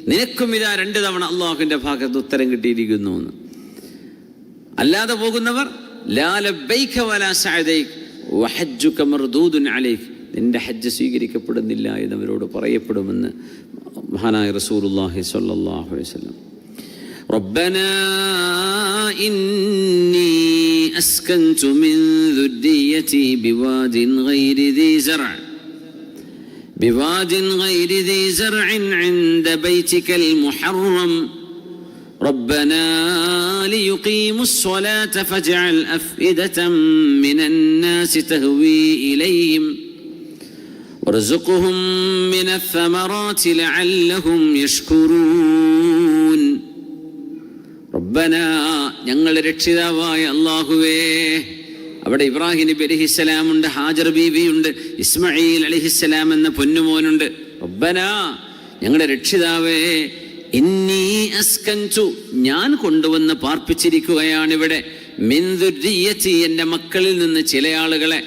S1: നിനക്കും ഇതാ 2 തവണ അള്ളാഹുവിൻ്റെ ഭാഗത്ത് ഉത്തരം കിട്ടിയിരിക്കുന്നു എന്ന്. അല്ലാതെ പോകുന്നവർ ലാ ലബ്ബൈക വലാ സഅദൈക വഹജ്ജുക മർദൂദുൻ അലൈക, നിന്റെ ഹജ്ജ് സ്വീകരിക്കപ്പെടുന്നില്ല എന്നവരോട് പറയപ്പെടുമെന്ന് മഹാനായ റസൂലുള്ളാഹി സ്വല്ലല്ലാഹു അലൈഹി വസല്ലം. റബ്ബനാ ഇന്നി അസ്കൻതു മിൻ ദുർരിയതി ബിവാദിൻ ഗൈരി ദീ സർഅ بواد غير ذي زرع عند بيتك المحرم ربنا ليقيموا الصلاة فاجعل أفئدة من الناس تهوي إليهم وارزقهم من الثمرات لعلهم يشكرون. ربنا ഞങ്ങളുടെ രക്ഷിതാവായ അല്ലാഹുവേ, അവിടെ ഇബ്രാഹിം നബി അലൈഹിസ്സലാം ഉണ്ട്, ഹാജർ ബീവിയുണ്ട്, ഇസ്മായിൽ അലൈഹിസ്സലാം എന്ന പൊന്നുമോനുണ്ട്. റബ്ബനാ ഞങ്ങളുടെ രക്ഷിതാവേ, ഇന്നി അസ്കൻതു ഞാൻ കൊണ്ടുവന്ന് പാർപ്പിച്ചിരിക്കുകയാണ് ഇവിടെ, മിൻ ദുർരിയതി എൻ്റെ മക്കളിൽ നിന്ന് ചില ആളുകളെ.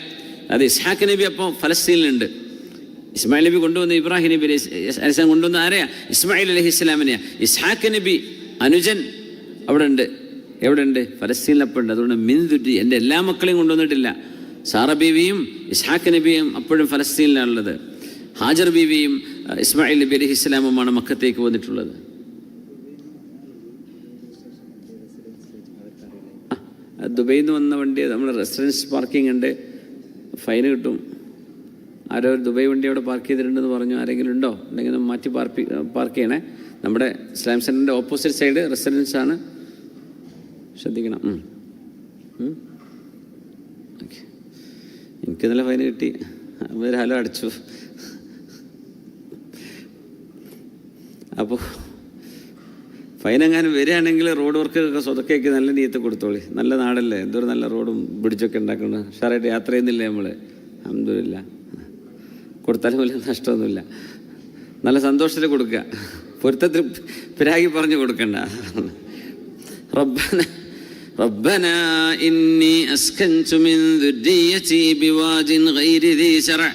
S1: അത് ഇസ്ഹാഖ് നബി അപ്പോൾ ഫലസ്തീനിലുണ്ട്. ഇസ്മായിൽ നബി കൊണ്ടുവന്ന് ഇബ്രാഹിം നബി അലൈഹിസ്സലാം കൊണ്ടുവന്ന് ആരെയാ? ഇസ്മായിൽ അലൈഹിസ്സലാമിനെയാ. ഇസ്ഹാഖ് നബി അനുജൻ അവിടെ ഉണ്ട്. എവിടെ ഉണ്ട്? ഫലസ്തീനിലപ്പോൾ ഉണ്ട്. അതുകൊണ്ട് മിൻ ദുർരി, എൻ്റെ എല്ലാ മക്കളെയും കൊണ്ടുവന്നിട്ടില്ല. സാറ ബീവിയും ഇസ്ഹാഖ് നബിയും അപ്പോഴും ഫലസ്തീനിലാണുള്ളത്. ഹാജർ ബീവിയും ഇസ്മായിൽ നബി അലൈഹി ഇസ്ലാമുമാണ് മക്കത്തേക്ക് വന്നിട്ടുള്ളത്. ദുബൈയിൽ നിന്ന് വന്ന വണ്ടി നമ്മൾ റെസിഡൻസ് പാർക്കിംഗ് ഉണ്ട്, ഫൈന് കിട്ടും. ആരോ ദുബൈ വണ്ടി അവിടെ പാർക്ക് ചെയ്തിട്ടുണ്ടെന്ന് പറഞ്ഞു. ആരെങ്കിലും ഉണ്ടോ? ഉണ്ടെങ്കിൽ മാറ്റി പാർക്ക് ചെയ്യണേ. നമ്മുടെ ഇസ്ലാം സെൻ്ററിൻ്റെ ഓപ്പോസിറ്റ് സൈഡ് റെസിഡൻസ് ആണ്, ശ്രദ്ധിക്കണം. എനിക്ക് നല്ല ഫൈന് കിട്ടി, അവർ ഹലോ അടിച്ചു. അപ്പോൾ ഫൈനെങ്ങാനും വരികയാണെങ്കിൽ റോഡ് വർക്കൊക്കെ സ്വതക്കൊക്കെ നല്ല നീയത്ത് കൊടുത്തോളി. നല്ല നാടല്ലേ, എന്തൊരു നല്ല റോഡും ബ്രിഡ്ജൊക്കെ ഉണ്ടാക്കണം. ഉഷാറായിട്ട് യാത്ര ചെയ്യുന്നില്ലേ നമ്മൾ? അൽഹംദുലില്ലാ, കൊടുത്താലും വലിയ നഷ്ടമൊന്നുമില്ല. നല്ല സന്തോഷത്തിൽ കൊടുക്കുക, പൊരുത്തത്തിൽ പിരാഗി പറഞ്ഞു കൊടുക്കണ്ട. ربنا إني أسكنت من ذريتي بواد غير ذي زرع.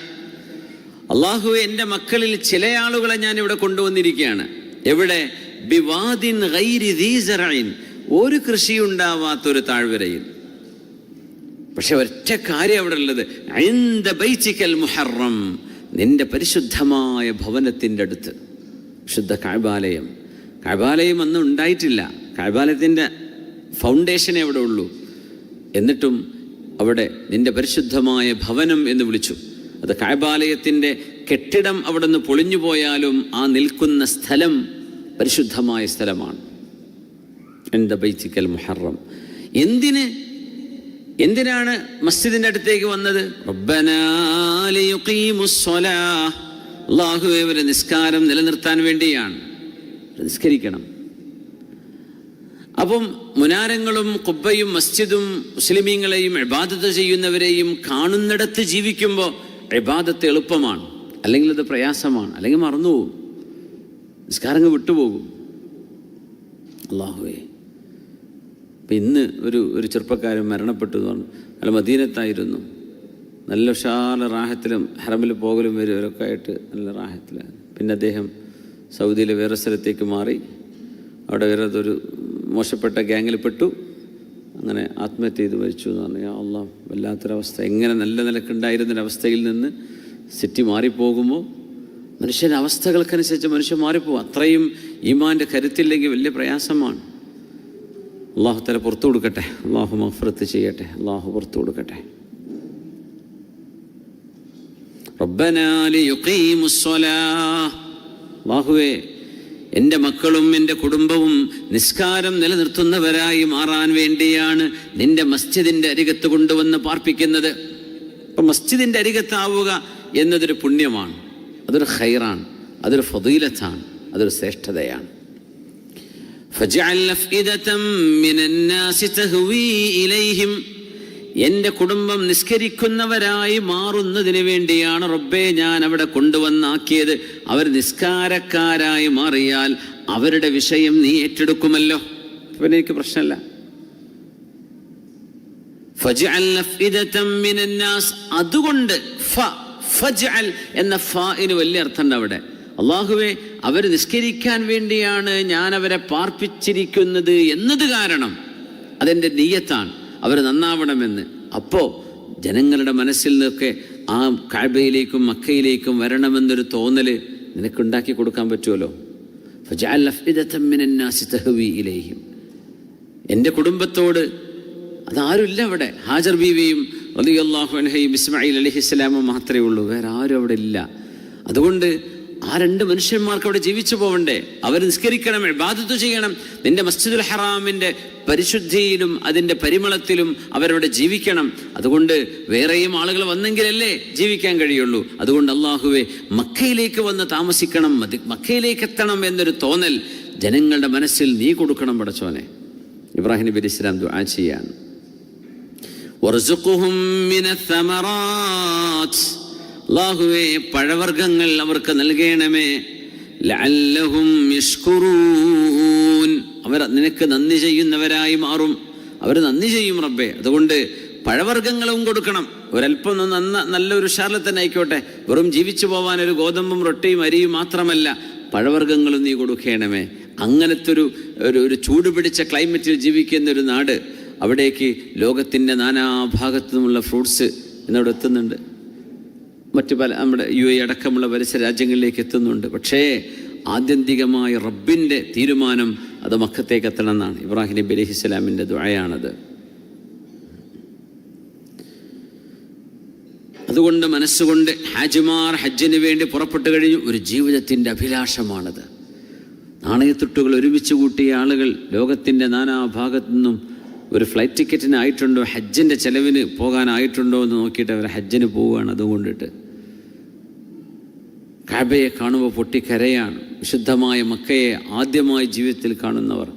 S1: അല്ലാഹു എൻ്റെ മക്കളിൽ ചില ആളുകളെ ഞാൻ ഇവിടെ കൊണ്ടുവന്നിരിക്കുകയാണ്. എവിടെ? ബിവാദിൻ ഗൈരി ദീ സറഇൻ, ഒരു കൃഷി ഉണ്ടാവാത്തൊരു താഴ്വരയിൽ. പക്ഷെ ഒറ്റ കാര്യം അവിടെ ഉള്ളത്, ഇൻദ ബൈതിക്കൽ മുഹറം, നിന്റെ പരിശുദ്ധമായ ഭവനത്തിൻ്റെ അടുത്ത്. ശുദ്ധ കഅബാലയം. കഅബാലയം അന്ന് ഉണ്ടായിട്ടില്ല. കഅബാലയത്തിൻ്റെ ഫൗണ്ടേഷനേ അവിടെ ഉള്ളൂ. എന്നിട്ടും അവിടെ നിന്റെ പരിശുദ്ധമായ ഭവനം എന്ന് വിളിച്ചു. അത് കഅബാലയത്തിൻ്റെ കെട്ടിടം അവിടെ നിന്ന് പൊളിഞ്ഞു പോയാലും ആ നിൽക്കുന്ന സ്ഥലം പരിശുദ്ധമായ സ്ഥലമാണ്. ഇൻദ ബൈതിക്കൽ മുഹറം. എന്തിനാണ് മസ്ജിദിൻ്റെ അടുത്തേക്ക് വന്നത്? റബ്ബനാ ലിയുഖീമുസ്സലാഹ്, അല്ലാഹുവേ അവരെ നിസ്കാരം നിലനിർത്താൻ വേണ്ടിയാണ്. നിസ്കരിക്കണം. അപ്പം മുനാരങ്ങളും കുബ്ബയും മസ്ജിദും മുസ്ലിമീങ്ങളെയും ഇബാദത്ത് ചെയ്യുന്നവരെയും കാണുന്നിടത്ത് ജീവിക്കുമ്പോൾ ഇബാദത്ത് എളുപ്പമാണ്, അല്ലെങ്കിൽ അത് പ്രയാസമാണ്, അല്ലെങ്കിൽ മറന്നുപോകും, നിസ്കാരങ്ങൾ വിട്ടുപോകും. അല്ലാഹുവേ, അപ്പം ഇന്ന് ഒരു ചെറുപ്പക്കാരൻ മരണപ്പെട്ടു എന്ന് പറഞ്ഞു. അയാൾ മദീനത്തായിരുന്നു. നല്ല ഉഷാല റാഹത്തിലും ഹറമിൽ പോകലും വരുവരൊക്കെ ആയിട്ട് നല്ല റാഹത്തിലാണ്. പിന്നെ അദ്ദേഹം സൗദിയിലെ വേറെ സ്ഥലത്തേക്ക് മാറി. അവിടെ വേറെ ഒരു മോശപ്പെട്ട ഗ്യാങ്ങിൽ പെട്ടു. അങ്ങനെ ആത്മഹത്യ ചെയ്ത് മരിച്ചു എന്ന് പറഞ്ഞു. യാ അല്ലാഹ്, വല്ലാത്തൊരവസ്ഥ. എങ്ങനെ നല്ല നിലക്കുണ്ടായിരുന്നൊരവസ്ഥയിൽ നിന്ന് സിറ്റി മാറിപ്പോകുമ്പോൾ മനുഷ്യൻ്റെ അവസ്ഥകൾക്കനുസരിച്ച് മനുഷ്യൻ മാറിപ്പോകും. അത്രയും ഈമാൻ്റെ കരുത്തില്ലെങ്കിൽ വലിയ പ്രയാസമാണ്. അള്ളാഹു തആല പുറത്തു കൊടുക്കട്ടെ, അള്ളാഹു മഗ്ഫിറത്ത് ചെയ്യട്ടെ, അള്ളാഹു പുറത്തു കൊടുക്കട്ടെ. റബ്ബനാ ലിയുഖീമുസ്സലാഹ്, അള്ളാഹുവേ എൻ്റെ മക്കളും എൻ്റെ കുടുംബവും നിസ്കാരം നിലനിർത്തുന്നവരായി മാറാൻ വേണ്ടിയാണ് നിന്റെ മസ്ജിദിൻ്റെ അരികത്ത് കൊണ്ടുവന്ന് പാർപ്പിക്കുന്നത്. അപ്പം മസ്ജിദിൻ്റെ അരികത്താവുക എന്നതൊരു പുണ്യമാണ്, അതൊരു ഖൈറാണ്, അതൊരു ഫദീലത്താണ്, അതൊരു ശ്രേഷ്ഠതയാണ്. ഫജ്അൽ അഫ്ഇദതം മിനന്നാസി തഹ്വീ ഇലൈഹിം, എൻ്റെ കുടുംബം നിസ്കരിക്കുന്നവരായി മാറുന്നതിന് വേണ്ടിയാണ് റബ്ബേ ഞാൻ അവിടെ കൊണ്ടുവന്നാക്കിയത്. അവർ നിസ്കാരക്കാരായി മാറിയാൽ അവരുടെ വിഷയം നീ ഏറ്റെടുക്കുമല്ലോ, പിന്നെ എനിക്ക് പ്രശ്നമല്ല. ഫജ്അൽ അഫ്ഇദതം മിനന്നാസ്, അതുകൊണ്ട് ഫജ്അൽ എന്ന ഫാഇന് വലിയ അർത്ഥമുണ്ട് അവിടെ. അള്ളാഹുവേ അവർ നിസ്കരിക്കാൻ വേണ്ടിയാണ് ഞാൻ അവരെ പാർപ്പിച്ചിരിക്കുന്നത് എന്നത് കാരണം, അതെൻ്റെ നിയ്യത്താണ്, അവർ നന്നാവണമെന്ന്. അപ്പോൾ ജനങ്ങളുടെ മനസ്സിൽ നിന്നൊക്കെ ആ കഅബയിലേക്കും മക്കയിലേക്കും വരണമെന്നൊരു തോന്നൽ നിനക്കുണ്ടാക്കി കൊടുക്കാൻ പറ്റുമല്ലോ. ഫജഅൽ അഫ്ഇദതം മിനന്നാസി തഹ്വീ ഇലൈഹിം, എൻ്റെ കുടുംബത്തോട് അതാരുമില്ല അവിടെ. ഹാജർ ബീവിയും റളിയല്ലാഹു അൻഹയും ഇസ്മായിൽ അലൈഹിസ്സലാമും മാത്രമേ ഉള്ളൂ, വേറെ ആരും അവിടെ ഇല്ല. അതുകൊണ്ട് ആ രണ്ട് മനുഷ്യന്മാർക്ക് അവിടെ ജീവിച്ചു പോവണ്ടേ? അവർ നിസ്കരിക്കണം, ഇബാദത്ത് ചെയ്യണം, നിന്റെ മസ്ജിദുൽ ഹറാമിൻ്റെ പരിശുദ്ധിയിലും അതിൻ്റെ പരിമളത്തിലും അവരവിടെ ജീവിക്കണം. അതുകൊണ്ട് വേറെയും ആളുകൾ വന്നെങ്കിലല്ലേ ജീവിക്കാൻ കഴിയുള്ളൂ. അതുകൊണ്ട് അള്ളാഹുവേ മക്കയിലേക്ക് വന്ന് താമസിക്കണം, മക്കയിലേക്ക് എത്തണം എന്നൊരു തോന്നൽ ജനങ്ങളുടെ മനസ്സിൽ നീ കൊടുക്കണം പടച്ചോനെ. ഇബ്രാഹിം നബി അലൈഹി സ്വലാം ദുആ ചെയ്യാണ്, വർസുഖുഹും മിനസ്സമറാത്ത്, അല്ലാഹുവേ പഴവർഗ്ഗങ്ങൾ അവർക്ക് നൽകണമേ, ലഅല്ലഹും യഷ്കുറൂൻ, അവർ നിനക്ക് നന്ദി ചെയ്യുന്നവരായി മാറും. അവർ നന്ദി ചെയ്യും റബ്ബേ. അതുകൊണ്ട് പഴവർഗ്ഗങ്ങളും കൊടുക്കണം. ഒരല്പം നല്ലൊരു ഉഷാറിൽ തന്നെ ആയിക്കോട്ടെ, വെറും ജീവിച്ചു പോവാൻ ഒരു ഗോതമ്പും റൊട്ടിയും അരിയും മാത്രമല്ല, പഴവർഗ്ഗങ്ങളും നീ കൊടുക്കണമേ. അങ്ങനത്തെ ഒരു ചൂട് പിടിച്ച ക്ലൈമറ്റിൽ ജീവിക്കുന്നൊരു നാട്, അവിടേക്ക് ലോകത്തിൻ്റെ നാനാഭാഗത്തു നിന്നുള്ള ഫ്രൂട്ട്സ് ഇന്നവിടെ എത്തുന്നുണ്ട്. മറ്റു പല നമ്മുടെ UAE അടക്കമുള്ള പരിസര രാജ്യങ്ങളിലേക്ക് എത്തുന്നുണ്ട്. പക്ഷേ ആത്യന്തികമായ റബ്ബിൻ്റെ തീരുമാനം അത് മക്കത്തേക്ക് എത്തണം എന്നാണ്. ഇബ്രാഹിം നബി അലൈഹി സ്വലാമിൻ്റെ ദുആയാണത്. അതുകൊണ്ട് മനസ്സുകൊണ്ട് ഹാജിമാർ ഹജ്ജിന് വേണ്ടി പുറപ്പെട്ടു കഴിഞ്ഞു. ഒരു ജീവിതത്തിൻ്റെ അഭിലാഷമാണത്. നാണയത്തുട്ടുകൾ ഒരുമിച്ച് കൂട്ടിയ ആളുകൾ ലോകത്തിൻ്റെ നാനാഭാഗത്തു നിന്നും ഒരു ഫ്ലൈറ്റ് ടിക്കറ്റിനായിട്ടുണ്ടോ, ഹജ്ജിൻ്റെ ചെലവിന് പോകാനായിട്ടുണ്ടോ എന്ന് നോക്കിയിട്ട് അവർ ഹജ്ജിന് പോവുകയാണ്. അതുകൊണ്ടിട്ട് കഅബയെ കാണുമ്പോൾ പൊട്ടിക്കരയാണ്. വിശുദ്ധമായ മക്കയെ ആദ്യമായി ജീവിതത്തിൽ കാണുന്നവർ,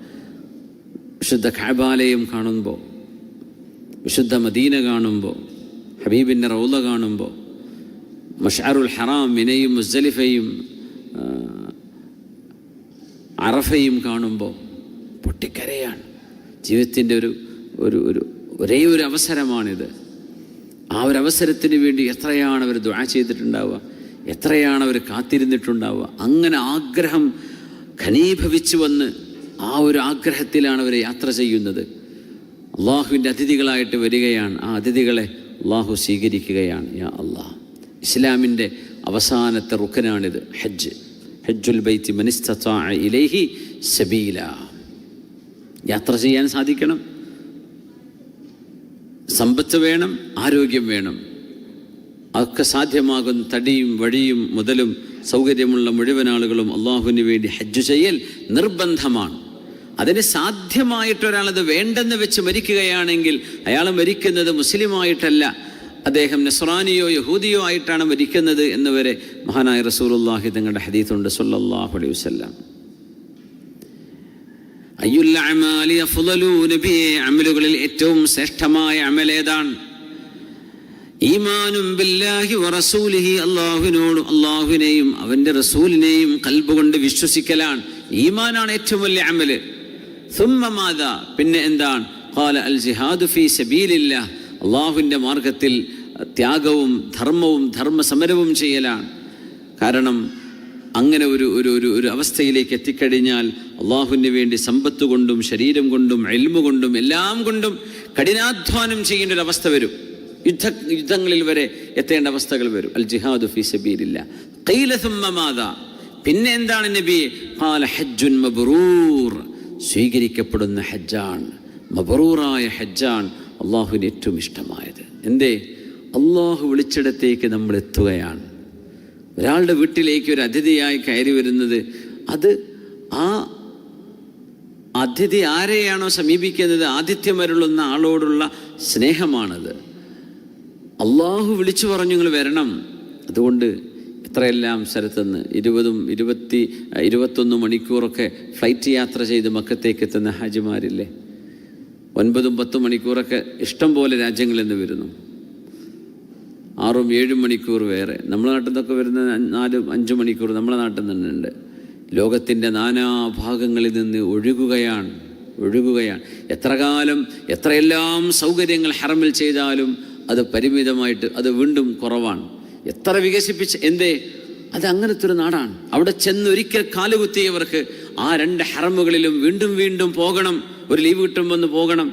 S1: വിശുദ്ധ കഅബാലയം കാണുമ്പോൾ, വിശുദ്ധ മദീന കാണുമ്പോൾ, ഹബീബിൻ്റെ റൗള കാണുമ്പോൾ, മശ്അറുൽ ഹറാം മിനയും മുസ്ദലിഫയും അറഫയും കാണുമ്പോൾ പൊട്ടിക്കരയാണ്. ജീവിതത്തിൻ്റെ ഒരേ ഒരു അവസരമാണിത്. ആ ഒരു അവസരത്തിന് വേണ്ടി എത്രയാണ് അവർ ദുആ ചെയ്തിട്ടുണ്ടാവുക, എത്രയാണ് അവർ കാത്തിരുന്നിട്ടുണ്ടാവുക. അങ്ങനെ ആഗ്രഹം ഘനീഭവിച്ചു വന്ന് ആ ഒരു ആഗ്രഹത്തിലാണ് അവർ യാത്ര ചെയ്യുന്നത്. അള്ളാഹുവിൻ്റെ അതിഥികളായിട്ട് വരികയാണ്. ആ അതിഥികളെ അള്ളാഹു സ്വീകരിക്കുകയാണ്. യാ അള്ളാഹ്, ഇസ്ലാമിൻ്റെ അവസാനത്തെ റുക്കനാണിത്, ഹജ്ജുൽ ബൈത്തി മൻ ഇസ്തതാഅ ഇലൈഹി സബീല. യാത്ര ചെയ്യാൻ സാധിക്കണം, സമ്പത്ത് വേണം, ആരോഗ്യം വേണം. അതൊക്കെ സാധ്യമാകും. തടിയും വഴിയും മുതലും സൗകര്യമുള്ള മുഴുവൻ ആളുകളും അള്ളാഹുവിന് വേണ്ടി ഹജ്ജ് ചെയ്യൽ നിർബന്ധമാണ്. അതിന് സാധ്യമായിട്ടൊരാളത് വേണ്ടെന്ന് വെച്ച് മരിക്കുകയാണെങ്കിൽ അയാൾ മരിക്കുന്നത് മുസ്ലിമായിട്ടല്ല, അദ്ദേഹം നസ്രാനിയോ യഹൂദിയോ ആയിട്ടാണ് മരിക്കുന്നത് എന്നുവരെ മഹാനായ റസൂലുള്ളാഹി തങ്ങളുടെ ഹദീസുണ്ട് സ്വല്ലല്ലാഹു അലൈഹി വസല്ലം. അയ്യുൽ അഅമാലി അഫ്ളലു, നബിയെ അമലുകളിൽ ഏറ്റവും ശ്രേഷ്ഠമായ അമലേതാണ്? ഈമാനും ബില്ലാഹി വറസൂലിഹി, അല്ലാഹുവിനോടും അല്ലാഹുവിനെയും അവൻ്റെ റസൂലിനെയും ഖൽബ് കൊണ്ട് വിശ്വസിക്കലാണ്. ഈമാനാണ് ഏറ്റവും വലിയ അമല്. സുമ്മ മാദാ, പിന്നെ എന്താണ്? ഖാല അൽ ജിഹാദു ഫീ സബീലില്ലാഹ്, അള്ളാഹുവിൻ്റെ മാർഗത്തിൽ ത്യാഗവും ധർമ്മവും ധർമ്മസമരവും ചെയ്യലാണ്. കാരണം അങ്ങനെ ഒരു അവസ്ഥയിലേക്ക് എത്തിക്കഴിഞ്ഞാൽ അള്ളാഹുവിന് വേണ്ടി സമ്പത്ത് കൊണ്ടും ശരീരം കൊണ്ടും ഇൽമു കൊണ്ടും എല്ലാം കൊണ്ടും കഠിനാധ്വാനം ചെയ്യേണ്ട ഒരു അവസ്ഥ വരും. യുദ്ധങ്ങളിൽ വരെ എത്തേണ്ട അവസ്ഥകൾ വരും. അൽ ജിഹാദു ഫീ സബീലില്ലാഹ്. ഖീല സുമ്മ മാദാ, പിന്നെ എന്താണ് നബി? ഖാല ഹജ്ജുൻ മബ്റൂർ, സ്വീകരിക്കപ്പെടുന്ന ഹജ്ജാണ്. മബ്റൂറായ ഹജ്ജാണ് അള്ളാഹുവിന് ഏറ്റവും ഇഷ്ടമായത്. എന്തേ? അള്ളാഹു വിളിച്ചിടത്തേക്ക് നമ്മൾ എത്തുകയാണ്. ഒരാളുടെ വീട്ടിലേക്ക് ഒരു അതിഥിയായി കയറി വരുന്നത്, അത് ആ അതിഥി ആരെയാണോ സമീപിക്കുന്നത്, ആതിഥ്യമരുളുന്ന ആളോടുള്ള സ്നേഹമാണത്. അള്ളാഹു വിളിച്ചു പറഞ്ഞു നിങ്ങൾ വരണം. അതുകൊണ്ട് എത്രയെല്ലാം സ്ഥലത്തുനിന്ന് 20-21 മണിക്കൂറൊക്കെ ഫ്ലൈറ്റ് യാത്ര ചെയ്ത് മക്കത്തേക്ക് എത്തുന്ന ഹാജിമാരില്ലേ? 9-10 മണിക്കൂറൊക്കെ ഇഷ്ടം പോലെ രാജ്യങ്ങളിൽ നിന്ന് വരുന്നു. 6-7 മണിക്കൂർ വേറെ. നമ്മളെ നാട്ടിൽ നിന്നൊക്കെ വരുന്ന 4-5 മണിക്കൂർ നമ്മളെ നാട്ടിൽ നിന്നുണ്ട്. ലോകത്തിൻ്റെ നാനാഭാഗങ്ങളിൽ നിന്ന് ഒഴുകുകയാണ്. എത്ര കാലം എത്രയെല്ലാം സൗകര്യങ്ങൾ ഹറമിൽ ചെയ്താലും അത് പരിമിതമായിട്ട് അത് വീണ്ടും കുറവാണ്. എത്ര വികസിപ്പിച്ച് എന്തേ? അത് അങ്ങനത്തെ ഒരു നാടാണ്. അവിടെ ചെന്നൊരിക്കൽ കാലുകുത്തിയവർക്ക് ആ 2 ഹറമുകളിലും വീണ്ടും വീണ്ടും പോകണം. ഒരു ലീവ് കിട്ടുമ്പോൾ ഒന്ന് പോകണം,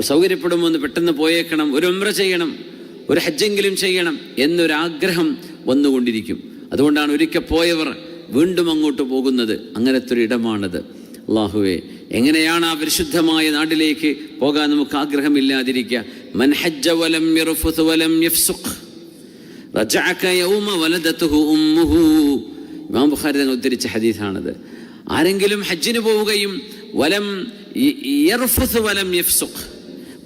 S1: സൗകര്യപ്പെടുമ്പോൾ ഒന്ന് പെട്ടെന്ന് പോയേക്കണം, ഒരു ഉംറ ചെയ്യണം, ഒരു ഹജ്ജെങ്കിലും ചെയ്യണം എന്നൊരാഗ്രഹം വന്നുകൊണ്ടിരിക്കും. അതുകൊണ്ടാണ് ഒരിക്കൽ പോയവർ വീണ്ടും അങ്ങോട്ട് പോകുന്നത്. അങ്ങനത്തെ ഒരു ഇടമാണത്. അല്ലാഹുവേ, എങ്ങനെയാണ് ആ പരിശുദ്ധമായ നാട്ടിലേക്ക് പോകാൻ നമുക്ക് ആഗ്രഹമില്ലാതിരിക്കുക? മൻ ഹജ്ജ വലം യർഫുത് വലം യഫ്സുഖ് റജഅക യൗമ വലദതുഹു ഉമ്മുഹു. ഇമാം ബുഖാരി തങ്ങൾ ഉദ്ധരിച്ച ഹദീസാണത്. ആരെങ്കിലും ഹജ്ജിന് പോവുകയും വലം യർഫുത് വലം യഫ്സുഖ്,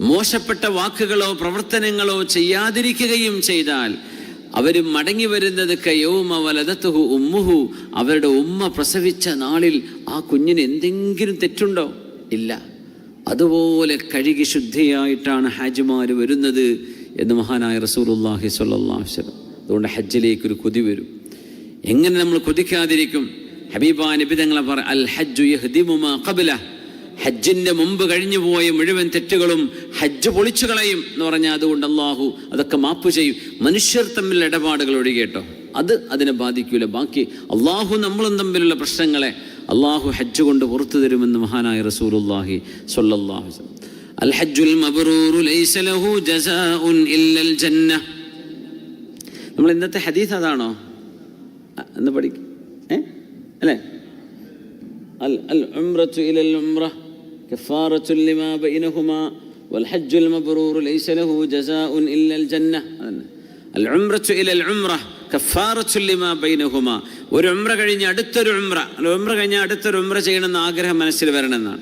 S1: മോശപ്പെട്ട വാക്കുകളോ പ്രവർത്തനങ്ങളോ ചെയ്യാതിരിക്കുകയും ചെയ്താൽ അവർ മടങ്ങി വരുന്നത് കയൗമ വലദതുഹു ഉമ്മുഹു, അവരുടെ ഉമ്മ പ്രസവിച്ച നാളിൽ ആ കുഞ്ഞിന് എന്തെങ്കിലും തെറ്റുണ്ടോ? ഇല്ല. അതുപോലെ കഴുകി ശുദ്ധിയായിട്ടാണ് ഹാജിമാർ വരുന്നത് എന്ന് മഹാനായ റസൂലുള്ളാഹി സ്വല്ലല്ലാഹു അലൈഹി വസല്ലം. അതുകൊണ്ട് ഹജ്ജിലേക്കൊരു കൊതി വരും. എങ്ങനെ നമ്മൾ കൊതിക്കാതിരിക്കും? ഹബീബാ നബി തങ്ങളെ പറ, അൽ ഹജ്ജു യഹ്ദിമു മാ ഖബ്ല, ഹജ്ജിൻ്റെ മുമ്പ് കഴിഞ്ഞു പോയ മുഴുവൻ തെറ്റുകളും ഹജ്ജ് പൊളിച്ചു കളയും എന്ന് പറഞ്ഞാൽ, അതുകൊണ്ട് അള്ളാഹു അതൊക്കെ മാപ്പ് ചെയ്യും. മനുഷ്യർ തമ്മിൽ ഇടപാടുകൾ ഒഴികേട്ടോ, അതിനെ ബാധിക്കൂല. ബാക്കി അള്ളാഹു നമ്മളും തമ്മിലുള്ള പ്രശ്നങ്ങളെ അള്ളാഹു ഹജ്ജ് കൊണ്ട് പുറത്തു തരുമെന്ന് മഹാനായ റസൂലുള്ളാഹി സ്വല്ലല്ലാഹു അലൈഹി വസല്ലം. അൽ ഹജ്ജുൽ മബ്റൂറു ലൈസ ലഹു ജസാഉൻ ഇല്ലൽ ജന്ന. നമ്മൾ ഇന്നത്തെ ഹദീസ് അതാണോ എന്ന് പഠിക്കും അല്ലേ? അൽ ഉംറത്തു ഇലൽ ഉംറ കഫാറത്തുൻ ലിമാ ബൈനഹുമാ വൽ ഹജ്ജുൽ മബ്റൂറു ലൈസ ലഹു ജസാഉൻ ഇല്ലൽ ജന്ന. അൽ ഉംറത്തു ഇലൽ ഉംറ കഫാറത്തുൻ ലിമാ ബൈനഹുമാ. ഒരു ഉംറ കഴിഞ്ഞ് അടുത്തൊരു ഉംറ ചെയ്യണമെന്ന് ആഗ്രഹം മനസ്സിൽ വരണമെന്നാണ്.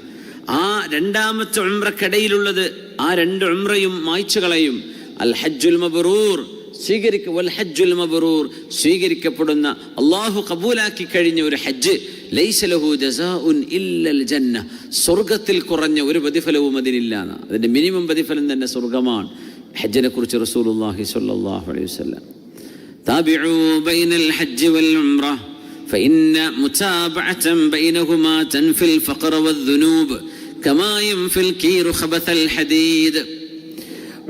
S1: ആ രണ്ടാമത്തെ ഉംറക്കിടയിലുള്ളത് ആ 2 ഉംറയും മായ്ച്ചു കളയും. അൽ ഹജ്ജുൽ മബ്റൂർ വൽ ഹജ്ജുൽ മബ്റൂർ, സ്വീകരിക്കപ്പെടുന്ന അള്ളാഹു കബൂലാക്കി കഴിഞ്ഞ ഒരു ഹജ്ജ്, ലൈസ ലഹു ജസാഉൻ ഇല്ലൽ ജന്ന, സ്വർഗത്തിൽ കുറഞ്ഞ ഒരു പ്രതിഫലവും അതിനില്ലാന്ന്. അതിൻ്റെ മിനിമം പ്രതിഫലം തന്നെ സ്വർഗമാണ്. ഹജ്ജിനെ കുറിച്ച് റസൂലുള്ളാഹി സ്വല്ലല്ലാഹു അലൈഹി വസല്ലം, താബിഉ ബൈനൽ ഹജ്ജ് വൽ ഉംറ ഫഇന്ന മുതാബഅതൻ ബൈനഹുമാ തൻഫിൽ ഫഖറ വദ്ദുനൂബ് കമാ യൻഫിൽ കീറു ഖബതൽ ഹദീദ്.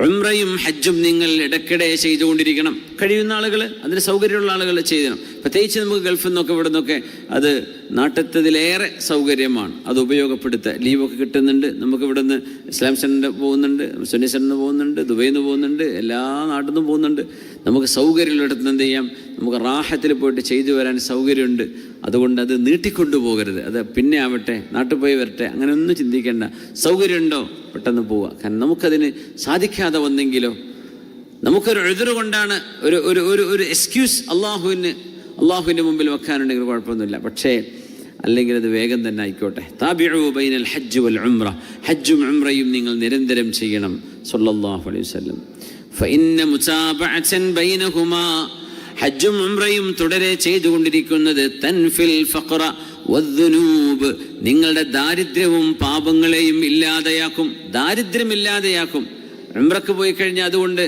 S1: ഉംറയും ഹജ്ജും നിങ്ങൾ ഇടയ്ക്കിടെ ചെയ്തുകൊണ്ടിരിക്കണം. കഴിയുന്ന ആളുകൾ, അതിന് സൗകര്യമുള്ള ആളുകൾ ചെയ്യണം. പ്രത്യേകിച്ച് നമുക്ക് ഗൾഫിൽ നിന്നൊക്കെ ഇവിടെ നിന്നൊക്കെ അത് നാട്ടിലത്തേതിലേറെ സൗകര്യമാണ്. അത് ഉപയോഗപ്പെടുത്തുക. ലീവൊക്കെ കിട്ടുന്നുണ്ട്. നമുക്ക് ഇവിടെ നിന്ന് ഇസ്ലാം സെൻ്ററിൽ പോകുന്നുണ്ട്, സുന്നി സെൻ്ററിൽ പോകുന്നുണ്ട്, ദുബൈയിൽ നിന്ന് പോകുന്നുണ്ട്, എല്ലാ നാട്ടിൽ നിന്നും പോകുന്നുണ്ട്. നമുക്ക് സൗകര്യമുള്ളിടത്ത് എന്ത് ചെയ്യാം? നമുക്ക് റാഹത്തിൽ പോയിട്ട് ചെയ്തു വരാൻ സൗകര്യമുണ്ട്. അതുകൊണ്ട് അത് നീട്ടിക്കൊണ്ടു പോകരുത്. അത് പിന്നെ ആവട്ടെ, നാട്ടിൽ പോയി വരട്ടെ, അങ്ങനെ ഒന്നും ചിന്തിക്കേണ്ട. സൗകര്യമുണ്ടോ പെട്ടെന്ന് പോവുക. കാരണം നമുക്കതിന് സാധിക്കാതെ വന്നെങ്കിലോ, നമുക്കൊരു എഴുതറ് കൊണ്ടാണ് ഒരു എക്സ്ക്യൂസ് അള്ളാഹുവിൻ്റെ മുമ്പിൽ വെക്കാനുണ്ടെങ്കിൽ കുഴപ്പമൊന്നുമില്ല. പക്ഷേ അല്ലെങ്കിൽ അത് വേഗം തന്നെ ആയിക്കോട്ടെ. താബിഉ ബൈനൽ ഹജ്ജ് വൽ ഉംറ, ഹജ്ജും ഉംറയും നിങ്ങൾ നിരന്തരം ചെയ്യണം. സ്വല്ലല്ലാഹു അലൈഹി വസല്ലം. ഫഇന്ന മുതാബഅതൻ ബൈനഹുമാ, ഹജ്ജും ഉംറയും തുടരെ ചെയ്തുകൊണ്ടിരിക്കുന്നത് തൻഫിൽ ഫഖറ വദ്ദുനൂബ്, നിങ്ങളുടെ ദാരിദ്ര്യവും പാപങ്ങളെയും ഇല്ലാതെയാക്കും. ദാരിദ്ര്യമില്ലാതെയാക്കും. ഉംറക്ക് പോയി കഴിഞ്ഞാൽ അതുകൊണ്ട്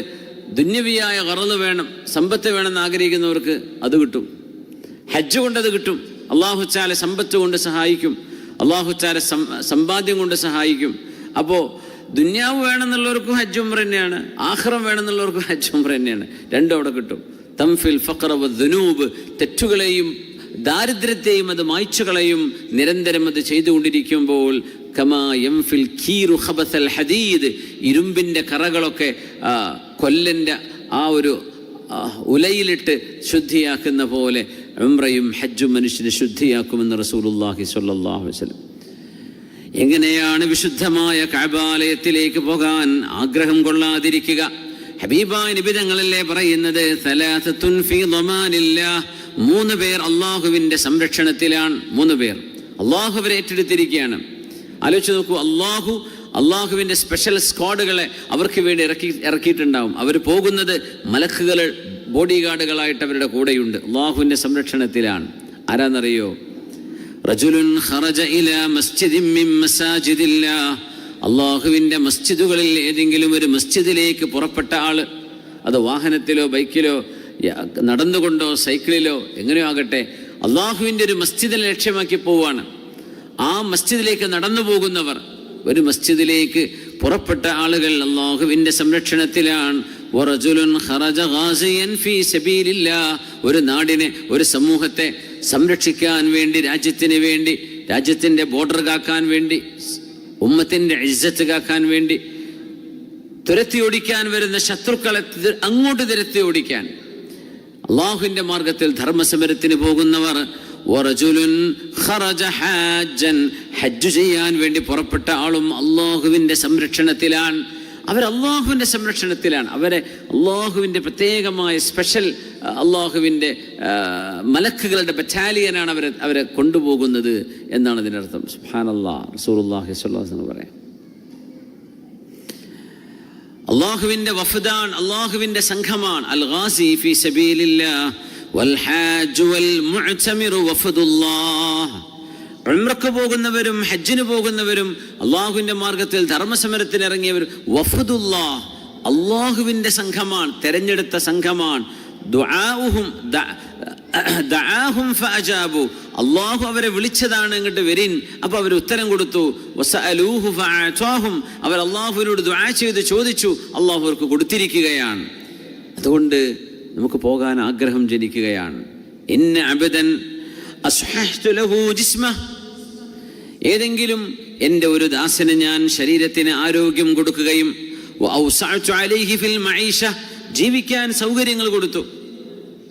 S1: ദുന്യവിയായ ഖറള് വേണം, സമ്പത്ത് വേണമെന്ന് ആഗ്രഹിക്കുന്നവർക്ക് അത് കിട്ടും. ഹജ്ജ് കൊണ്ടത് കിട്ടും. അല്ലാഹു തആല സമ്പത്ത് കൊണ്ട് സഹായിക്കും. അല്ലാഹു തആല സമ്പാദ്യം കൊണ്ട് സഹായിക്കും. അപ്പോൾ ദുന്യാവ് വേണമെന്നുള്ളവർക്കും ഹജ്ജ് ഉംറ തന്നെയാണ്, ആഖിറം വേണമെന്നുള്ളവർക്കും ഹജ്ജ് ഉംറ തന്നെയാണ്. രണ്ടും അവിടെ കിട്ടും. തൻഫിൽ ഫഖറ വദ്ദുനൂബ്, തെറ്റുകളെയും ദാരിദ്ര്യത്തെയും അത് മായ്ച്ചു കളയും. നിരന്തരം അത് ചെയ്തുകൊണ്ടിരിക്കുമ്പോൾ കമാ യൻഫിൽ കീറു ഖബതൽ ഹദീദ്, ഇരുമ്പിൻ്റെ കറകളൊക്കെ കൊല്ലൻ്റെ ആ ഒരു ഉലയിലിട്ട് ശുദ്ധിയാക്കുന്ന പോലെ ഉംറയും ഹജ്ജും മനുഷ്യനെ ശുദ്ധിയാക്കുമെന്ന് റസൂലുള്ളാഹി സ്വല്ലല്ലാഹു അലൈഹി വസല്ലം. എങ്ങനെയാണ് വിശുദ്ധമായ കഅബാലയത്തിലേക്ക് പോകാൻ ആഗ്രഹം കൊള്ളാതിരിക്കുക? ഹബീബായ നബി തങ്ങളല്ലേ പറയുന്നത്, സലാസത്തുൻ ഫീ ദമാനില്ലാഹ്, 3 പേർ അള്ളാഹുവിൻ്റെ സംരക്ഷണത്തിലാണ്. 3 പേർ അള്ളാഹു അവരെ ഏറ്റെടുത്തിരിക്കുകയാണ്. ആലോചിച്ച് നോക്കൂ, അള്ളാഹുവിൻ്റെ സ്പെഷ്യൽ സ്ക്വാഡുകളെ അവർക്ക് വേണ്ടി ഇറക്കിയിട്ടുണ്ടാവും. അവർ പോകുന്നത് മലക്കുകൾ ബോഡി ഗാർഡുകളായിട്ട് അവരുടെ കൂടെയുണ്ട്. അള്ളാഹുവിൻ്റെ സംരക്ഷണത്തിലാണ്. ആരാന്നറിയോ? റജുലുൻ ഖറജ ഇലാ മസ്ജിദിൻ മിൻ മസാജിദില്ലാഹ്, അള്ളാഹുവിൻ്റെ മസ്ജിദുകളിൽ ഏതെങ്കിലും ഒരു മസ്ജിദിലേക്ക് പുറപ്പെട്ട ആള്, അത് വാഹനത്തിലോ ബൈക്കിലോ നടന്നുകൊണ്ടോ സൈക്കിളിലോ എങ്ങനെയോ ആകട്ടെ, അള്ളാഹുവിൻ്റെ ഒരു മസ്ജിദിനെ ലക്ഷ്യമാക്കി പോവാണ്. ആ മസ്ജിദിലേക്ക് നടന്നു പോകുന്നവർ, ഒരു മസ്ജിദിലേക്ക് പുറപ്പെട്ട ആളുകൾ അള്ളാഹുവിൻ്റെ സംരക്ഷണത്തിലാണ്. വറജുലുൻ ഖറജ ഗാസിയൻ ഫീ സബീലില്ലാഹ്, ഒരു നാടിനെ, ഒരു സമൂഹത്തെ സംരക്ഷിക്കാൻ വേണ്ടി, രാജ്യത്തിന് വേണ്ടി, രാജ്യത്തിൻ്റെ ബോർഡർ കാക്കാൻ വേണ്ടി, ഉമ്മത്തിൻ്റെ ഇസ്സത്ത് കാക്കാൻ വേണ്ടി തുരത്തി ഓടിക്കാൻ വരുന്ന ശത്രുക്കളെ അങ്ങോട്ട് തുരത്തി ഓടിക്കാൻ അള്ളാഹുവിൻ്റെ മാർഗത്തിൽ ധർമ്മസമരത്തിന് പോകുന്നവർ. വറജുലുൻ ഖറജ ഹാജ്ജൻ, ഹജ്ജ് ചെയ്യാൻ വേണ്ടി പുറപ്പെട്ട ആളും അള്ളാഹുവിൻ്റെ സംരക്ഷണത്തിലാണ്. അവർ അള്ളാഹുവിൻ്റെ സംരക്ഷണത്തിലാണ്. അവരെ അള്ളാഹുവിൻ്റെ പ്രത്യേകമായ സ്പെഷ്യൽ അള്ളാഹുവിൻ്റെ മലക്കുകളുടെ ബറ്റാലിയനാണ് അവരെ കൊണ്ടുപോകുന്നത് എന്നാണ് ഇതിനർത്ഥം. സുബ്ഹാനല്ലാഹ്, റസൂലുള്ളാഹി സ്വല്ലല്ലാഹു അലൈഹി വസല്ലം പറയാം, അള്ളാഹുവിൻ്റെ വഫദാൻ, അള്ളാഹുവിൻ്റെ സംഘമാണ്. അൽ ഗാസി ഫീ സബീലില്ലാഹ് വൽ ഹാജ് വൽ മുഅ്തമിറു വഫദുല്ലാഹ്. ഉംറക്ക് പോകുന്നവരും ഹജ്ജിന് പോകുന്നവരും അള്ളാഹുവിൻ്റെ മാർഗത്തിൽ ധർമ്മസമരത്തിന് ഇറങ്ങിയവരും വഫദുല്ലാഹ്, അള്ളാഹുവിൻ്റെ സംഘമാണ്, തെരഞ്ഞെടുത്ത സംഘമാണ്. ദഅാഹും ഫഅജാബു, അള്ളാഹു അവരെ വിളിച്ചതാണ്, ഇങ്ങോട്ട് വരിൻ, അപ്പോൾ അവർ ഉത്തരം കൊടുത്തു. വസഅലൂഹു ഫഅഅതാഹും, അവർ അള്ളാഹുവിനോട് ദുആ ചെയ്ത് ചോദിച്ചു, അള്ളാഹു അവർക്ക് കൊടുത്തിരിക്കുകയാണ്. അതുകൊണ്ട് നമുക്ക് പോകാൻ ആഗ്രഹം ജനിക്കുകയാണ്. ഇന്ന അബദൻ അസ്ഹഹ്തു ലഹു ജിസ്മഹ്, ഏതെങ്കിലും എൻ്റെ ഒരു ദാസന് ഞാൻ ശരീരത്തിന് ആരോഗ്യം കൊടുക്കുകയും വഔസഅതു അലൈഹി ഫിൽ മഈഷ, ജീവിക്കാൻ സൗകര്യങ്ങൾ കൊടുത്തു,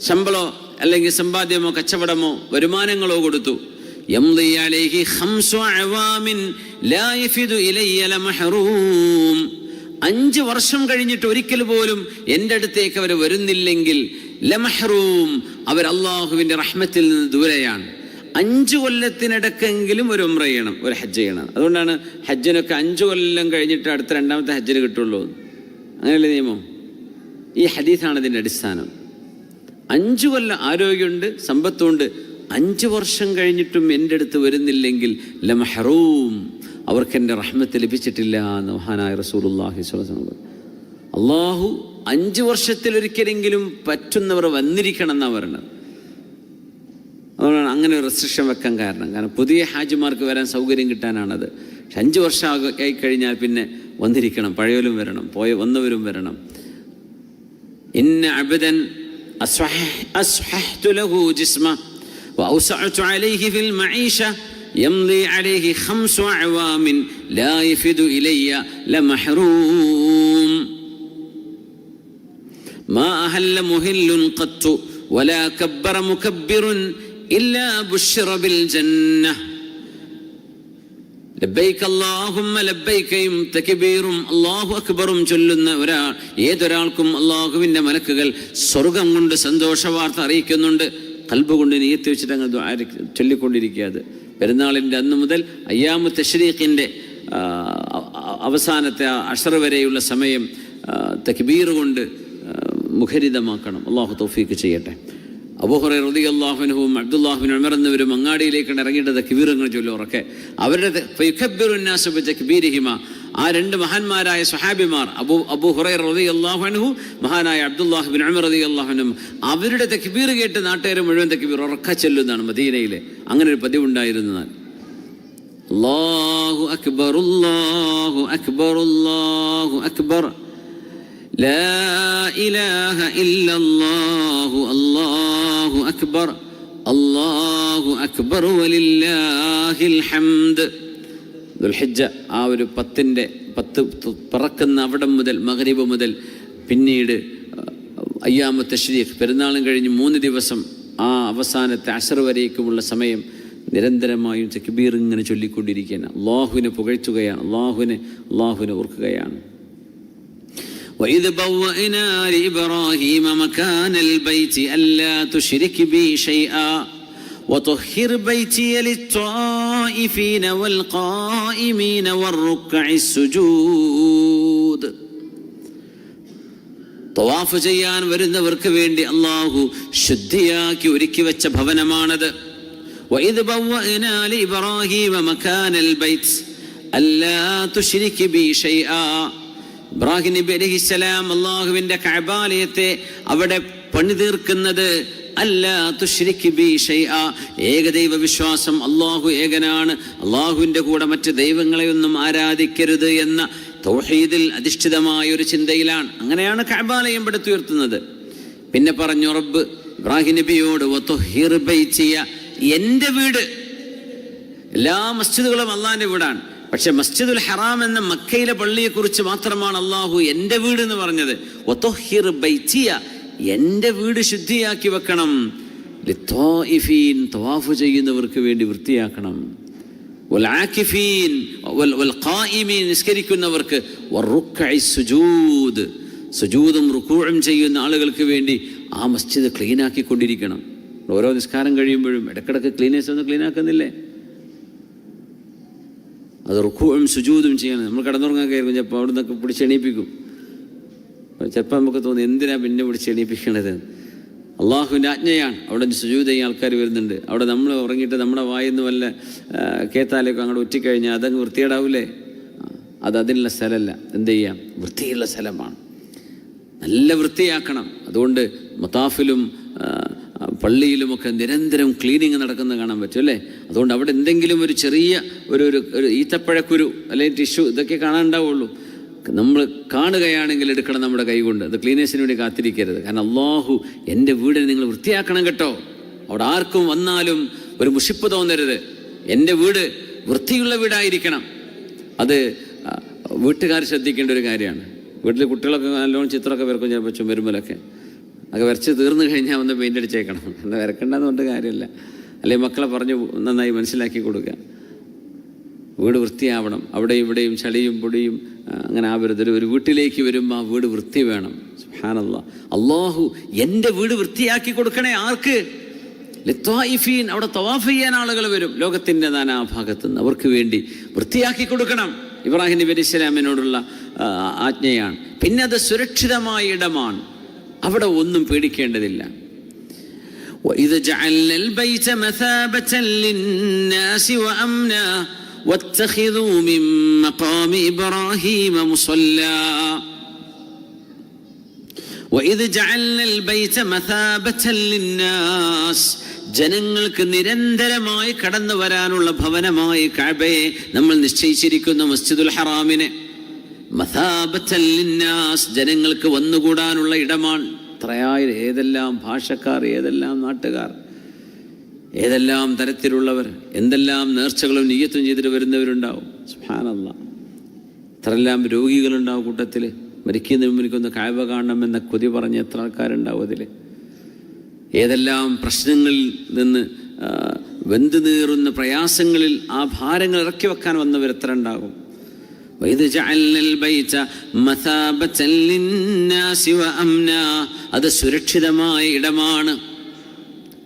S1: ശമ്പളോ അല്ലെങ്കിൽ സമ്പാദ്യമോ കച്ചവടമോ വരുമാനങ്ങളോ കൊടുത്തു. യംളി അലൈഹി 5 അവാമിൻ ലാ യഫിദു ഇലയ്യ ലമഹറൂം, 5 വർഷം കഴിഞ്ഞിട്ട് ഒരിക്കൽ പോലും എൻ്റെ അടുത്തേക്ക് അവർ വരുന്നില്ലെങ്കിൽ ലമഹറൂം, അവർ അള്ളാഹുവിൻ്റെ റഹ്മത്തിൽ നിന്ന് ദൂരെയാണ്. 5 കൊല്ലത്തിനിടക്കെങ്കിലും ഒരു ഉംറ ചെയ്യണം, ഒരു ഹജ്ജ് ചെയ്യണം. അതുകൊണ്ടാണ് ഹജ്ജിനൊക്കെ 5 കൊല്ലം കഴിഞ്ഞിട്ട് അടുത്ത 2ാമത്തെ ഹജ്ജിന് കിട്ടുള്ളൂ. അങ്ങനെയല്ലേ നിയമം? ഈ ഹദീസാണ് ഇതിൻ്റെ അടിസ്ഥാനം. 5 കൊല്ലം ആരോഗ്യമുണ്ട്, സമ്പത്തുണ്ട്, 5 വർഷം കഴിഞ്ഞിട്ടും എൻ്റെ അടുത്ത് വരുന്നില്ലെങ്കിൽ ലമഹറൂം, അവർക്ക് എൻ്റെ റഹ്മത്ത് ലഭിച്ചിട്ടില്ല എന്ന് മഹാനായ റസൂലുള്ളാഹി സ്വല്ലല്ലാഹു അലൈഹി വസല്ലം. അള്ളാഹു 5 വർഷത്തിലൊരിക്കലെങ്കിലും പറ്റുന്നവർ വന്നിരിക്കണം എന്നാണ് പറയുന്നത്. അതുകൊണ്ടാണ് അങ്ങനെ ഒരു റെസ്ട്രിക്ഷൻ വെക്കാൻ കാരണം പുതിയ ഹാജിമാർക്ക് വരാൻ സൗകര്യം കിട്ടാനാണത്. പക്ഷെ 5 വർഷം ആയി കഴിഞ്ഞാൽ പിന്നെ വന്നിരിക്കണം, പഴയവരും വരണം, വന്നവരും വരണം. ഇന്ന അബ്ദൻ അസ്ഹഹ്തു ലഹു ജിസ്മഹ് വഔസഅതു അലൈഹി ഫിൽ മഈഷ യംളി അലൈഹി 5 അവാമിൻ ലാ യഫിദു ഇലയ്യ ലമഹറൂം മാ അഹല്ല മുഹില്ലുൻ ഖത്തു വലാ കബ്ബറ മുകബ്ബിറുൻ ഇല്ലാ ബുശ്ശിറ ബിൽ ജന്നഹ് ലബ്ബൈക അല്ലാഹുമ്മ ലബ്ബൈകയും തക്ബീറും അല്ലാഹു അക്ബറും ചൊല്ലുന്ന ഏതൊരാൾക്കും അള്ളാഹുവിൻ്റെ മലക്കുകൾ സ്വർഗം കൊണ്ട് സന്തോഷ വാർത്ത അറിയിക്കുന്നുണ്ട്. ഖൽബ് കൊണ്ട് നിയത്ത് വെച്ചിട്ട് അങ്ങ് ചൊല്ലിക്കൊണ്ടിരിക്കുക. അത് പെരുന്നാളിൻ്റെ അന്ന് മുതൽ അയ്യാമു തശ്രീഖിൻ്റെ അവസാനത്തെ അശ്ർ വരെയുള്ള സമയം തക്ബീർ കൊണ്ട് മുഖരിതമാക്കണം. അള്ളാഹു തൗഫീക്ക് ചെയ്യട്ടെ. അബൂ ഹുറൈറ റളിയല്ലാഹു അൻഹുവും അബ്ദുല്ലാഹ് ബിൻ ഉമർ എന്നിവരും അങ്ങാടിയിലേക്ക് ഇറങ്ങിയിട്ട് തക്ബീറുകൾ ചൊല്ലുറക്കെ അവരുടെ ഫയുകബ്ബിറുൻ നാസു ബിതക്ബീരിഹിമാ. ആ 2 മഹാന്മാരായ സ്വഹാബിമാർ അബൂ ഹുറൈറ റളിയല്ലാഹു അൻഹു, മഹാനായ അബ്ദുല്ലാഹ് ബിൻ ഉമർ റളിയല്ലാഹു അൻഹു, അവരുടെ തക്ബീർ കേട്ട് നാട്ടുകാർ മുഴുവൻ തക്ബീർ ഉറക്ക ചൊല്ലുന്നതാണ് മദീനയിൽ. അങ്ങനെ ഒരു പതിവുണ്ടായിരുന്നതാണ്. അല്ലാഹു അക്ബർ അല്ലാഹു അക്ബർ അല്ലാഹു അക്ബർ لا إله إلا الله الله أكبر الله أكبر ولله الحمد. ദുൽഹിജ്ജ ആ ഒരു 10 പറക്കുന്ന അവിടം മുതൽ മഗ്രിബ് മുതൽ പിന്നീട് അയ്യാമു തശ്രീഖ് പെരുന്നാളും കഴിഞ്ഞ് 3 ദിവസം ആ അവസാനത്തെ അശ്ർ വരേക്കുമുള്ള സമയം നിരന്തരമായും തക്ബീർ ഇങ്ങനെ ചൊല്ലിക്കൊണ്ടിരിക്കുകയാണ്. അള്ളാഹുവിനെ പുകഴ്ത്തുകയാണ്, അള്ളാഹുവിനെ ഓർക്കുകയാണ്. وَإِذْ بَوَّأْنَا لِإِبْرَاهِيمَ مَكَانَ الْبَيْتِ أَلَّا تُشْرِكْ بِي شَيْئًا وَطَهِّرْ بَيْتِيَ لِلطَّائِفِينَ وَالْقَائِمِينَ وَالرُّكَّعِ السُّجُودِ. തവാഫ് ചെയ്യാൻ വരുന്നവർക്ക് വേണ്ടി അള്ളാഹു ശുദ്ധിയാക്കി ഒരുക്കി വെച്ച ഭവനമാണത്. وَإِذْ بَوَّأْنَا لِإِبْرَاهِيمَ مَكَانَ الْبَيْتِ أَلَّا تُشْرِكْ بِي شَيْئًا. ഇബ്രാഹിം നബി അലൈഹിസ്സലാം അള്ളാഹുവിൻ്റെ കഅബാലയത്തെ അവിടെ പണി തീർക്കുന്നത് അല്ലാ തുശ്രിക് ബി ഷൈഅ, ഏകദൈവ വിശ്വാസം, അള്ളാഹു ഏകനാണ്, അള്ളാഹുവിൻ്റെ കൂടെ മറ്റ് ദൈവങ്ങളെയൊന്നും ആരാധിക്കരുത് എന്ന തൗഹീദിൽ അധിഷ്ഠിതമായ ഒരു ചിന്തയിലാണ്. അങ്ങനെയാണ് കഅബാലയം പടുത്തുയർത്തുന്നത്. പിന്നെ പറഞ്ഞു റബ്ബ് ഇബ്രാഹിം നബിയോട് വതുഹിർ ബൈതിയ, എൻ്റെ വീട്. എല്ലാ മസ്ജിദുകളും അള്ളാഹിൻ്റെ വീടാണ്. പക്ഷെ മസ്ജിദുൽ ഹറാം എന്ന മക്കയിലെ പള്ളിയെക്കുറിച്ച് മാത്രമാണ് അള്ളാഹു എൻ്റെ വീട് എന്ന് പറഞ്ഞത്. വതുഹിർ ബൈതിയ, എൻ്റെ വീട് ശുദ്ധിയാക്കി വെക്കണം. ലിത്വാഇഫീൻ, തവാഫ് ചെയ്യുന്നവർക്ക് വേണ്ടി വൃത്തിയാക്കണം. വൽആകിഫീൻ വൽഖായിമീൻ, നിസ്കരിക്കുന്നവർക്ക്. വറുക്കഇ സുജൂദ്, സുജൂദും റുകൂഉം ചെയ്യുന്ന ആളുകൾക്ക് വേണ്ടി ആ മസ്ജിദ് ക്ലീനാക്കിക്കൊണ്ടിരിക്കണം. ഓരോ നിസ്കാരം കഴിയുമ്പോഴും ഇടക്കിടക്ക് ക്ലീനേഴ്സ് ഒന്ന് ക്ലീനാക്കുന്നില്ലേ? അത് റുകൂഉം സുജൂദും ചെയ്യണം. നമ്മൾ കിടന്നുറങ്ങാൻ കയറും, ചിലപ്പോൾ അവിടെ നിന്നൊക്കെ പിടിച്ച് എണീപ്പിക്കും. ചിലപ്പോൾ നമുക്ക് തോന്നി എന്തിനാ പിന്നെ പിടിച്ച് എണീപ്പിക്കണത്? അള്ളാഹുവിൻ്റെ ആജ്ഞയാണ്. അവിടെ സുജൂദ് ചെയ്യാൻ ആൾക്കാർ വരുന്നുണ്ട്. അവിടെ നമ്മൾ ഉറങ്ങിയിട്ട് നമ്മുടെ വായിന്ന് വല്ല കേത്താലേക്ക് അങ്ങോട്ട് ഒറ്റിക്കഴിഞ്ഞാൽ അതങ്ങ് വൃത്തികേടാവില്ലേ? അതിനുള്ള സ്ഥലമല്ല. എന്ത് ചെയ്യാം? വൃത്തിയുള്ള സ്ഥലമാണ്, നല്ല വൃത്തിയാക്കണം. അതുകൊണ്ട് മതാഫിലും പള്ളിയിലുമൊക്കെ നിരന്തരം ക്ലീനിങ് നടക്കുന്നത് കാണാൻ പറ്റും അല്ലേ? അതുകൊണ്ട് അവിടെ എന്തെങ്കിലും ഒരു ചെറിയ ഒരു ഈത്തപ്പഴക്കുരു അല്ലെങ്കിൽ ടിഷ്യൂ ഇതൊക്കെ കാണാനുണ്ടാവുള്ളൂ. നമ്മൾ കാണുകയാണെങ്കിൽ എടുക്കണം നമ്മുടെ കൈകൊണ്ട്. അത് ക്ലീനേഴ്സിന് വേണ്ടി കാത്തിരിക്കരുത്. കാരണം അള്ളാഹു എൻ്റെ വീടിനെ നിങ്ങൾ വൃത്തിയാക്കണം കേട്ടോ. അവിടെ ആർക്കും വന്നാലും ഒരു മുഷിപ്പ് തോന്നരുത്. എൻ്റെ വീട് വൃത്തിയുള്ള വീടായിരിക്കണം. അത് വീട്ടുകാർ ശ്രദ്ധിക്കേണ്ട ഒരു കാര്യമാണ്. വീട്ടിൽ കുട്ടികളൊക്കെ നല്ലോണം ചിത്രമൊക്കെ വരക്കും, ചിലപ്പോൾ ചുമരുമലൊക്കെ ഒക്കെ വരച്ച് തീർന്നു കഴിഞ്ഞാൽ ഒന്ന് പെയിൻ്റ് അടിച്ചേക്കണം. എന്നാൽ വരക്കണ്ടെന്ന് കൊണ്ട് കാര്യമില്ല. അല്ലെങ്കിൽ മക്കളെ പറഞ്ഞ് നന്നായി മനസ്സിലാക്കി കൊടുക്കുക. വീട് വൃത്തിയാവണം. അവിടെയും ഇവിടെയും ചളിയും പൊടിയും അങ്ങനെ ആവരുത്. ഒരു വീട്ടിലേക്ക് വരുമ്പോൾ ആ വീട് വൃത്തി വേണം. സുബ്ഹാനല്ലാഹ്, അള്ളാഹു എൻ്റെ വീട് വൃത്തിയാക്കി കൊടുക്കണേ. ആർക്ക്? ലിത്വായിഫീൻ, അവിടെ തവാഫ് ചെയ്യാൻ ആളുകൾ വരും ലോകത്തിൻ്റെ നാനാഭാഗത്തു നിന്ന്. അവർക്ക് വേണ്ടി വൃത്തിയാക്കി കൊടുക്കണം. ഇബ്രാഹിം നബി അലൈഹി സ്വലാമിനോടുള്ള ആജ്ഞയാണ്. പിന്നെ അത് സുരക്ഷിതമായ ഇടമാണ്, അവിടെ ഒന്നും പേടിക്കേണ്ടതില്ല. وَإِذْ جَعَلْنَا الْبَيْتَ مَثَابَةً لِلنَّاسِ وَأَمْنًا وَاتَّخِذُوا مِن مَّقَامِ إِبْرَاهِيمَ مُصَلًّى وَإِذْ جَعَلْنَا الْبَيْتَ مَثَابَةً لِلنَّاسِ, ജനങ്ങൾക്ക് നിരന്തരമായി കടന്നു വരാനുള്ള ഭവനമായി കഅബയെ നമ്മൾ നിശ്ചയിച്ചിരിക്കുന്നു. മസ്ജിദുൽ ഹറാമിനെ മഥാബത്തൻ ലിന്നാസ്, ജനങ്ങൾക്ക് വന്നുകൂടാനുള്ള ഇടമാണ്. എത്രയായി ഏതെല്ലാം ഭാഷക്കാർ, ഏതെല്ലാം നാട്ടുകാർ, ഏതെല്ലാം തരത്തിലുള്ളവർ, എന്തെല്ലാം നേർച്ചകളും നിയ്യത്തും ചെയ്തിട്ട് വരുന്നവരുണ്ടാവും. സുബ്ഹാനല്ലാഹ്, എത്രയെല്ലാം രോഗികളുണ്ടാവും കൂട്ടത്തിൽ. മരിക്കുന്നതിന് മുമ്പ് എനിക്കൊന്ന് കഅബ കാണണമെന്ന കൊതി പറഞ്ഞ് എത്ര ആൾക്കാരുണ്ടാവും അതിൽ. ഏതെല്ലാം പ്രശ്നങ്ങളിൽ നിന്ന് വെന്തു നീറുന്ന പ്രയാസങ്ങളിൽ ആ ഭാരങ്ങൾ ഇറക്കി വെക്കാൻ വന്നവർ എത്ര ഉണ്ടാകും. وَإِذْ جَعَلْنَا الْبَيْتَ مَثَابَةً لِلنَّاسِ وَأَمْنًا, അത് സുരക്ഷിതമായ ഇടമാണ്.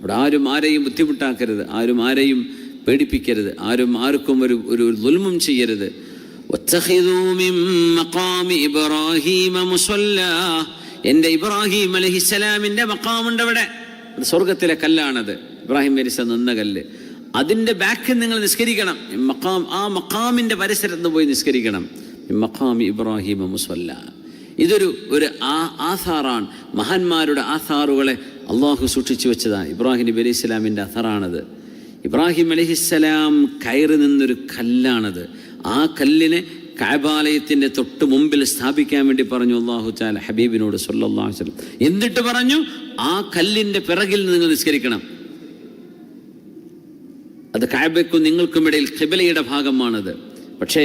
S1: അവിടെ ആരും ആരെയും ബുദ്ധിമുട്ടാക്കരുത്, ആരും ആരെയും പേടിപ്പിക്കരുത്, ആരും ആർക്കും ഒരു ദുൽമും ചെയ്യരുത്. وَاتَّخِذُوا مِن مَّقَامِ إِبْرَاهِيمَ مُصَلًّى, എൻ്റെ ഇബ്രാഹിം അലൈഹിസ്സലാമിൻ്റെ മഖാമുണ്ട് അവിടെ. അത് സ്വർഗത്തിലെ കല്ലാണത്, ഇബ്രാഹിം മരിച്ച നിന്ന കല്ല്. അതിൻ്റെ ബാക്കിൽ നിങ്ങൾ നിസ്കരിക്കണം. മഖാം, ആ മഖാമിൻ്റെ പരിസരത്ത് പോയി നിസ്കരിക്കണം. മഖാമി ഇബ്രാഹിമ മുസല്ല. ഇതൊരു ആധാറാണ്. മഹാന്മാരുടെ ആധാറുകളെ അള്ളാഹു സൂക്ഷിച്ചു വെച്ചതാണ്. ഇബ്രാഹിം നബി അലൈഹി സ്വലാമിൻ്റെ ആധാറാണത്. ഇബ്രാഹിം അലൈഹിസ്സലാം കയറി നിന്നൊരു കല്ലാണത്. ആ കല്ലിനെ കഅബാലയത്തിൻ്റെ തൊട്ട് മുമ്പിൽ സ്ഥാപിക്കാൻ വേണ്ടി പറഞ്ഞു അള്ളാഹു തആല ഹബീബിനോട് സ്വല്ലല്ലാഹു അലൈഹി വസല്ലം. എന്നിട്ട് പറഞ്ഞു, ആ കല്ലിൻ്റെ പിറകിൽ നിങ്ങൾ നിസ്കരിക്കണം. അത് കഅബയ്ക്കും നിങ്ങൾക്കും ഇടയിൽ ഖിബലയുടെ ഭാഗമാണത്. പക്ഷേ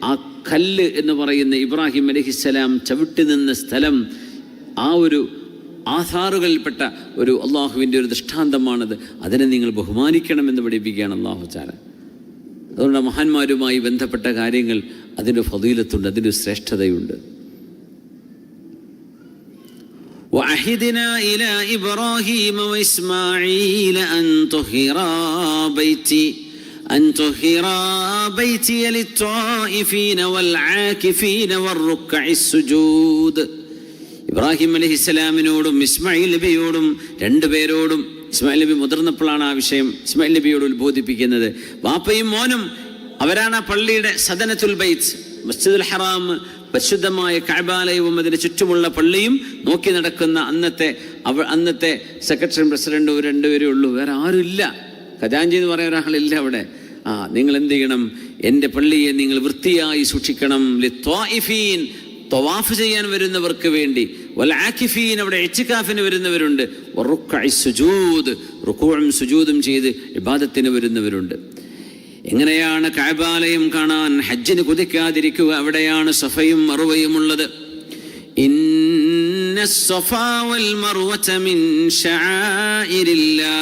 S1: ആ കല്ല് എന്ന് പറയുന്ന ഇബ്രാഹിം അലൈഹിസ്സലാം ചവിട്ടി നിന്ന സ്ഥലം, ആ ഒരു ആധാറുകളിൽപ്പെട്ട ഒരു അള്ളാഹുവിൻ്റെ ഒരു ദൃഷ്ടാന്തമാണത്. അതിനെ നിങ്ങൾ ബഹുമാനിക്കണമെന്ന് പഠിപ്പിക്കുകയാണ് അള്ളാഹു തആല. അതുകൊണ്ട് മഹാന്മാരുമായി ബന്ധപ്പെട്ട കാര്യങ്ങൾ അതിന് ഫളീലത്തുണ്ട്, അതിന് ശ്രേഷ്ഠതയുണ്ട്. وعهدنا إلى إبراهيم وإسماعيل أن طهرا بيتي للطائفين والعاكفين والركع السجود. ഇബ്രാഹിം അലൈഹിസ്സലാമിനോടും ഇസ്മായിൽ നബിയോടും രണ്ടുപേരോടും, ഇസ്മായിൽ നബി മുതിർന്നപ്പോഴാണ് ആ വിഷയം ഇസ്മായിൽ നബിയോട് ഉത്ബോധിപ്പിക്കുന്നത്. വാപ്പയും മോനും അവരാണ് ആ പള്ളിയുടെ സദനത്തുൽ ബൈത്ത്, മസ്ജിദുൽ ഹറാം, പരിശുദ്ധമായ കഅബാലയവും അതിന് ചുറ്റുമുള്ള പള്ളിയും നോക്കി നടക്കുന്ന അന്നത്തെ സെക്രട്ടറിയും പ്രസിഡന്റും രണ്ടുപേരേ ഉള്ളൂ, വേറെ ആരുമില്ല. ഖജാൻജി എന്ന് പറയുന്ന ഒരാളില്ല അവിടെ. നിങ്ങൾ എന്ത് ചെയ്യണം? എൻ്റെ പള്ളിയെ നിങ്ങൾ വൃത്തിയായി സൂക്ഷിക്കണം. ലിത്വാഇഫീൻ, തവാഫ് ചെയ്യാൻ വരുന്നവർക്ക് വേണ്ടി, വൽ ആകിഫീൻ, അവിടെ ഇഅ്തികാഫിന് വരുന്നവരുണ്ട്, വറുക്അഇ സുജൂദ്, റുകൂഉം സുജൂദും ചെയ്ത് ഇബാദത്തിന് വരുന്നവരുണ്ട്. എങ്ങനെയാണ് കഅബാലയം കാണാൻ ഹജ്ജിന് കുതിക്കാതിരിക്കുക? അവിടെയാണ് സഫയും മർവയും ഉള്ളത്. ഇന്നസ് സഫാ വൽ മർവത മിൻ ശആഇരില്ലാഹ്